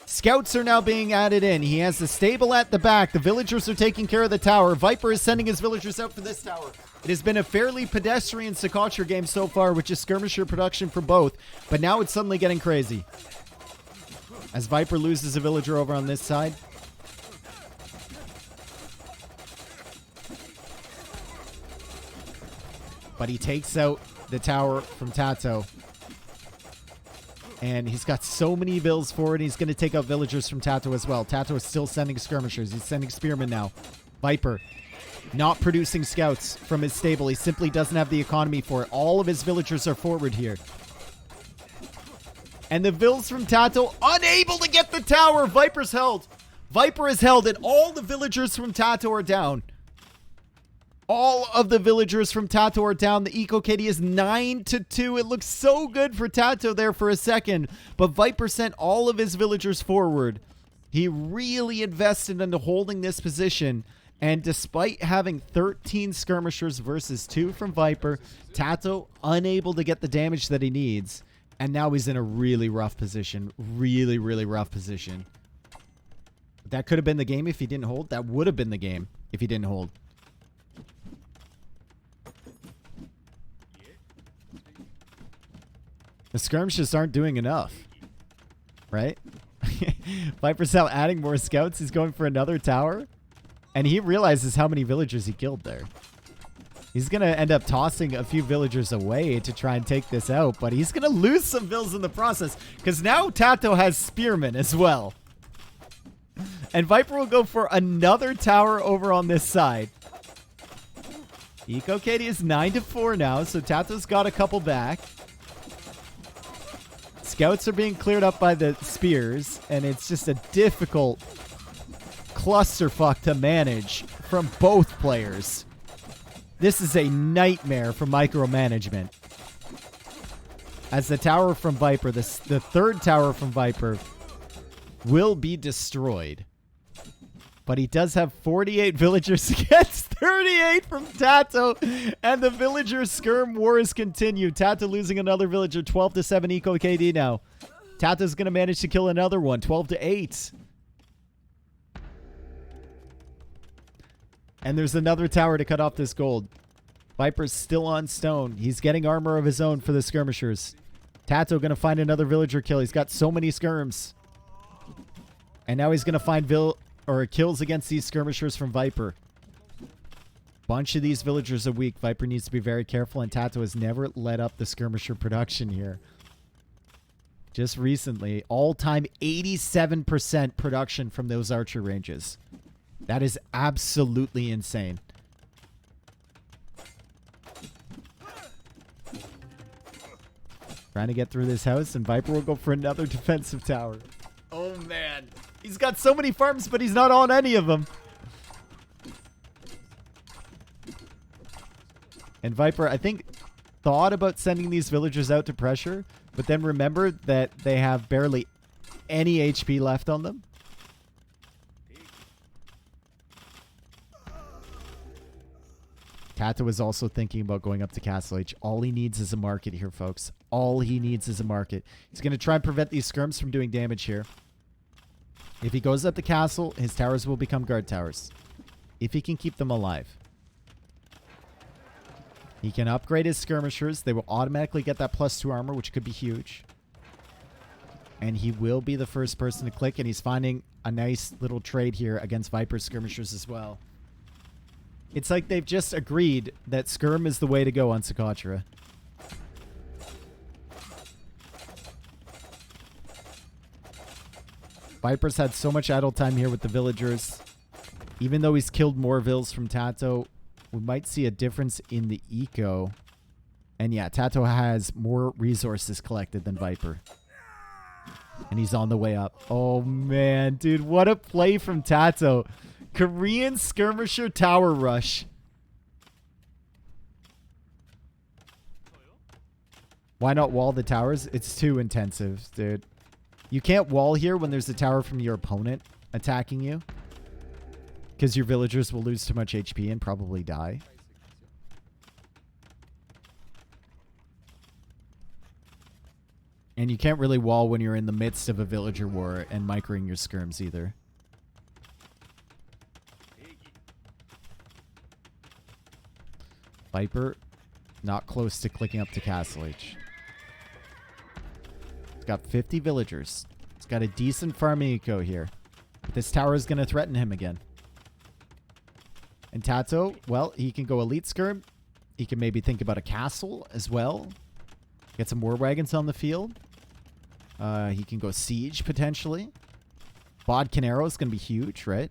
Scouts are now being added in. He has the stable at the back. The villagers are taking care of the tower. Viper is sending his villagers out for this tower. It has been a fairly pedestrian Socotra game so far, which is skirmisher production for both. But now it's suddenly getting crazy. As Viper loses a villager over on this side. But he takes out the tower from Tato. And he's got so many vills forward. He's going to take out villagers from Tato as well. Tato is still sending skirmishers. He's sending spearmen now. Viper not producing scouts from his stable. He simply doesn't have the economy for it. All of his villagers are forward here. And the vills from Tato unable to get the tower. Viper's held. Viper is held, and all the villagers from Tato are down. All of the villagers from Tato are down. The Eco KD is 9-2. It looks so good for Tato there for a second. But Viper sent all of his villagers forward. He really invested into holding this position. And despite having 13 skirmishers versus 2 from Viper, Tato unable to get the damage that he needs. And now he's in a really rough position. Really, really rough position. That could have been the game if he didn't hold. That would have been the game if he didn't hold. The skirmishes aren't doing enough, right? Viper's out adding more scouts. He's going for another tower. And he realizes how many villagers he killed there. He's going to end up tossing a few villagers away to try and take this out. But he's going to lose some vills in the process. Because now Tato has spearmen as well. And Viper will go for another tower over on this side. Eco KD is 9-4 now. So Tato's got a couple back. Scouts are being cleared up by the spears, and it's just a difficult clusterfuck to manage from both players. This is a nightmare for micromanagement. As the tower from Viper, the third tower from Viper, will be destroyed. But he does have 48 villagers against 38 from Tato. And the villager skirm wars continue. Tato losing another villager. 12-7 Eco KD now. Tato's going to manage to kill another one. 12-8. And there's another tower to cut off this gold. Viper's still on stone. He's getting armor of his own for the skirmishers. Tato going to find another villager kill. He's got so many skirms. And now he's going to find kills against these skirmishers from Viper. Bunch of these villagers are weak. Viper needs to be very careful, and Tato has never let up the skirmisher production here. Just recently, all-time 87% production from those archer ranges. That is absolutely insane. Trying to get through this house, and Viper will go for another defensive tower. Oh, man. He's got so many farms, but he's not on any of them. And Viper, I think, thought about sending these villagers out to pressure, but then remembered that they have barely any HP left on them. Tato is also thinking about going up to Castle H. All he needs is a market here, folks. All he needs is a market. He's going to try and prevent these skirms from doing damage here. If he goes up the castle, his towers will become guard towers. If he can keep them alive. He can upgrade his skirmishers. They will automatically get that +2 armor, which could be huge. And he will be the first person to click, and he's finding a nice little trade here against Viper's skirmishers as well. It's like they've just agreed that skirm is the way to go on Socotra. Viper's had so much idle time here with the villagers. Even though he's killed more vills from Tato, we might see a difference in the eco. And yeah, Tato has more resources collected than Viper. And he's on the way up. Oh, man, dude. What a play from Tato. Korean skirmisher tower rush. Why not wall the towers? It's too intensive, dude. You can't wall here when there's a tower from your opponent attacking you. Because your villagers will lose too much HP and probably die. And you can't really wall when you're in the midst of a villager war and microing your skirms either. Viper, not close to clicking up to Castle Age. It's got 50 villagers. It's got a decent farming eco here. This tower is going to threaten him again. And Tato, well, he can go elite skirm. He can maybe think about a castle as well. Get some war wagons on the field. He can go siege potentially. Bodkin arrow is going to be huge, right?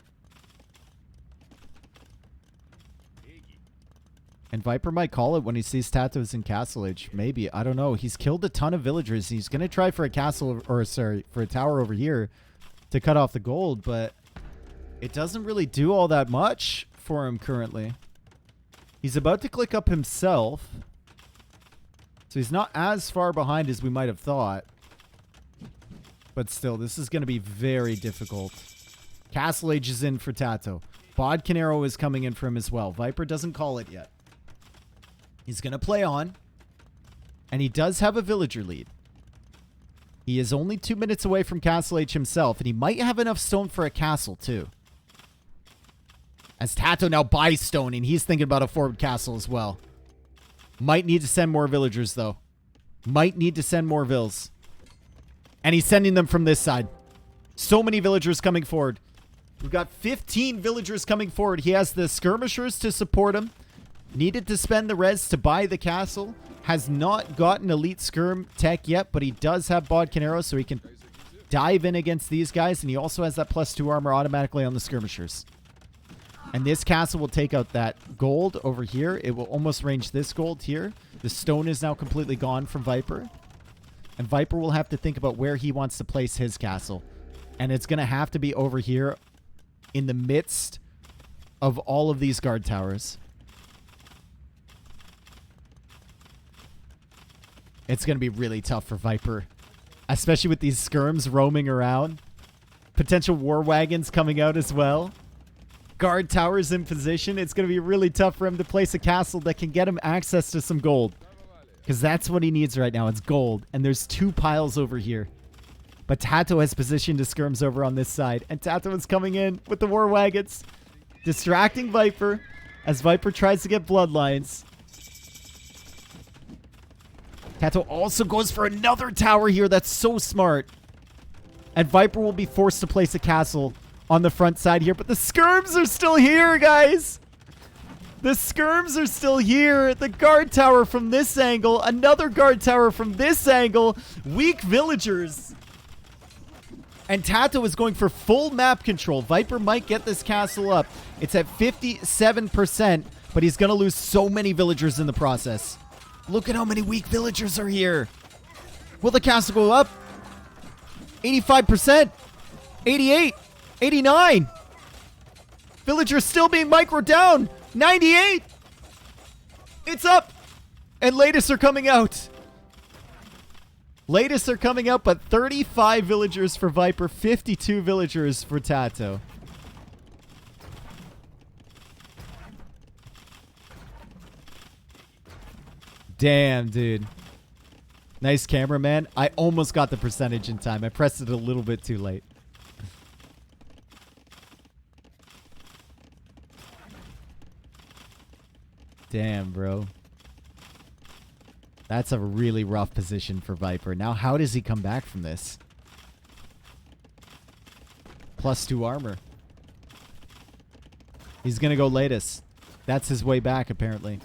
And Viper might call it when he sees Tato's in Castle Age. Maybe. I don't know. He's killed a ton of villagers. He's going to try for a castle, or sorry, for a tower over here to cut off the gold, but it doesn't really do all that much for him currently. He's about to click up himself. So he's not as far behind as we might have thought. But still, this is going to be very difficult. Castle Age is in for Tato. Bodkin arrow is coming in for him as well. Viper doesn't call it yet. He's going to play on. And he does have a villager lead. He is only 2 minutes away from Castle Age himself. And he might have enough stone for a castle too. As Tato now buys stone. And he's thinking about a forward castle as well. Might need to send more villagers though. Might need to send more vills. And he's sending them from this side. So many villagers coming forward. We've got 15 villagers coming forward. He has the skirmishers to support him. Needed to spend the res to buy the castle. Has not gotten elite skirm tech yet, but he does have Bodkin arrow, so he can dive in against these guys. And he also has that +2 armor automatically on the skirmishers. And this castle will take out that gold over here. It will almost range this gold here. The stone is now completely gone from Viper. And Viper will have to think about where he wants to place his castle. And it's going to have to be over here in the midst of all of these guard towers. It's going to be really tough for Viper. Especially with these skirms roaming around. Potential war wagons coming out as well. Guard towers in position. It's going to be really tough for him to place a castle that can get him access to some gold. Because that's what he needs right now. It's gold. And there's 2 piles over here. But Tato has positioned his skirms over on this side. And Tato is coming in with the war wagons. Distracting Viper. As Viper tries to get bloodlines. Tato also goes for another tower here. That's so smart. And Viper will be forced to place a castle on the front side here. But the skirms are still here, guys. The skirms are still here. The guard tower from this angle. Another guard tower from this angle. Weak villagers. And Tato is going for full map control. Viper might get this castle up. It's at 57%, but he's going to lose so many villagers in the process. Look at how many weak villagers are here. Will the castle go up? 85%. 88. 89. Villagers still being micro down. 98. It's up. And latest are coming out. Latest are coming out, but 35 villagers for Viper, 52 villagers for Tato. Damn, dude. Nice cameraman. I almost got the percentage in time. I pressed it a little bit too late. Damn, bro. That's a really rough position for Viper. Now, how does he come back from this? +2 armor. He's going to go latest. That's his way back, apparently.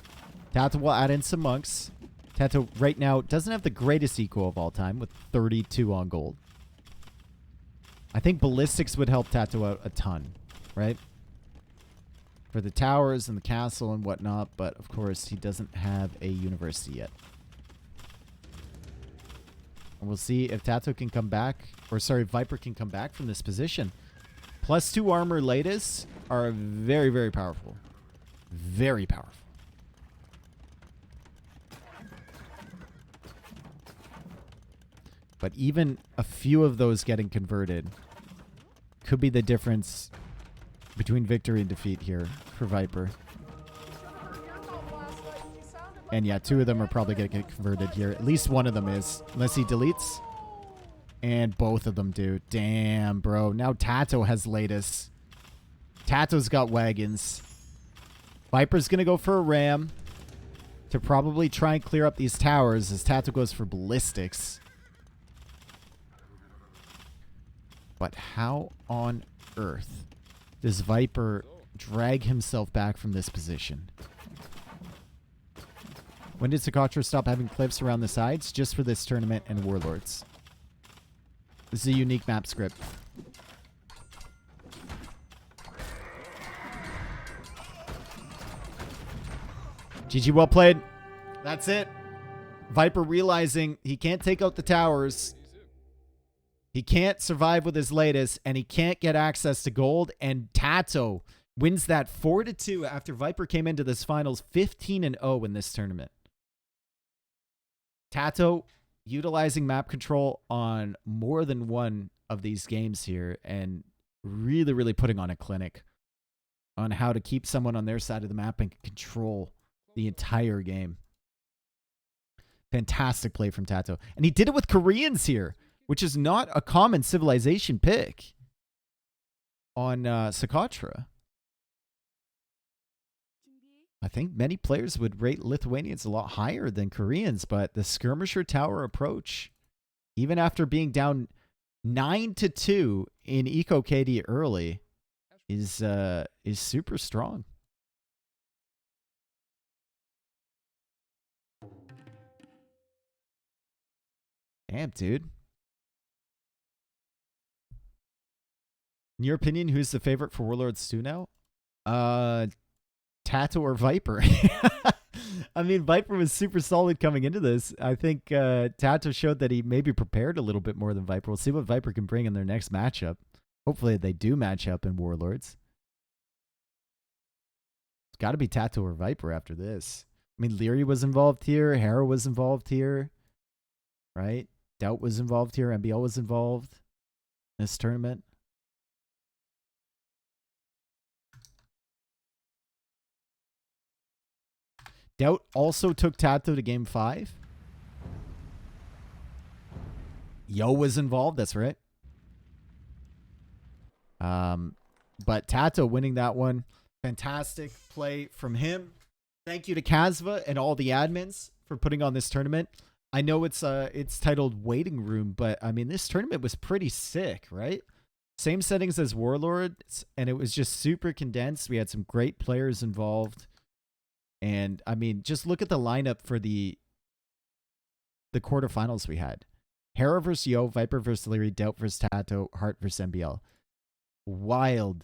Tato will add in some monks. Tato right now doesn't have the greatest eco of all time with 32 on gold. I think ballistics would help Tato out a ton, right? For the towers and the castle and whatnot, but of course he doesn't have a university yet. And we'll see if Tato can come back, or sorry, Viper can come back from this position. +2 armor latest are very, very powerful. Very powerful. But even a few of those getting converted could be the difference between victory and defeat here for Viper. And yeah, 2 of them are probably going to get converted here. At least one of them is, unless he deletes. And both of them do. Damn, bro. Now Tato has latest. Tato's got wagons. Viper's going to go for a ram to probably try and clear up these towers as Tato goes for ballistics. But how on earth does Viper drag himself back from this position? When did Socotra stop having cliffs around the sides? Just for this tournament and Warlords. This is a unique map script. GG, well played. That's it. Viper realizing he can't take out the towers. He can't survive with his latest, and he can't get access to gold. And Tato wins that 4-2 after Viper came into this finals 15-0 in this tournament. Tato utilizing map control on more than one of these games here and really, really putting on a clinic on how to keep someone on their side of the map and control the entire game. Fantastic play from Tato. And he did it with Koreans here, which is not a common Civilization pick on Socotra. I think many players would rate Lithuanians a lot higher than Koreans, but the skirmisher tower approach, even after being down 9-2 in Eco KD early, is super strong. Damn, dude. In your opinion, who's the favorite for Warlords 2 now? Tato or Viper? I mean, Viper was super solid coming into this. I think Tato showed that he maybe prepared a little bit more than Viper. We'll see what Viper can bring in their next matchup. Hopefully they do match up in Warlords. It's got to be Tato or Viper after this. I mean, Leary was involved here. Hera was involved here. Right? Doubt was involved here. MBL was involved in this tournament. Doubt also took Tato to game 5. Yo was involved. That's right. But Tato winning that one. Fantastic play from him. Thank you to Kazva and all the admins for putting on this tournament. I know it's titled Waiting Room, but I mean, this tournament was pretty sick, right? Same settings as Warlords, and it was just super condensed. We had some great players involved. And I mean, just look at the lineup for the quarterfinals we had. Hera versus Yo, Viper versus Leary, Doubt versus Tato, Hart versus MBL. Wild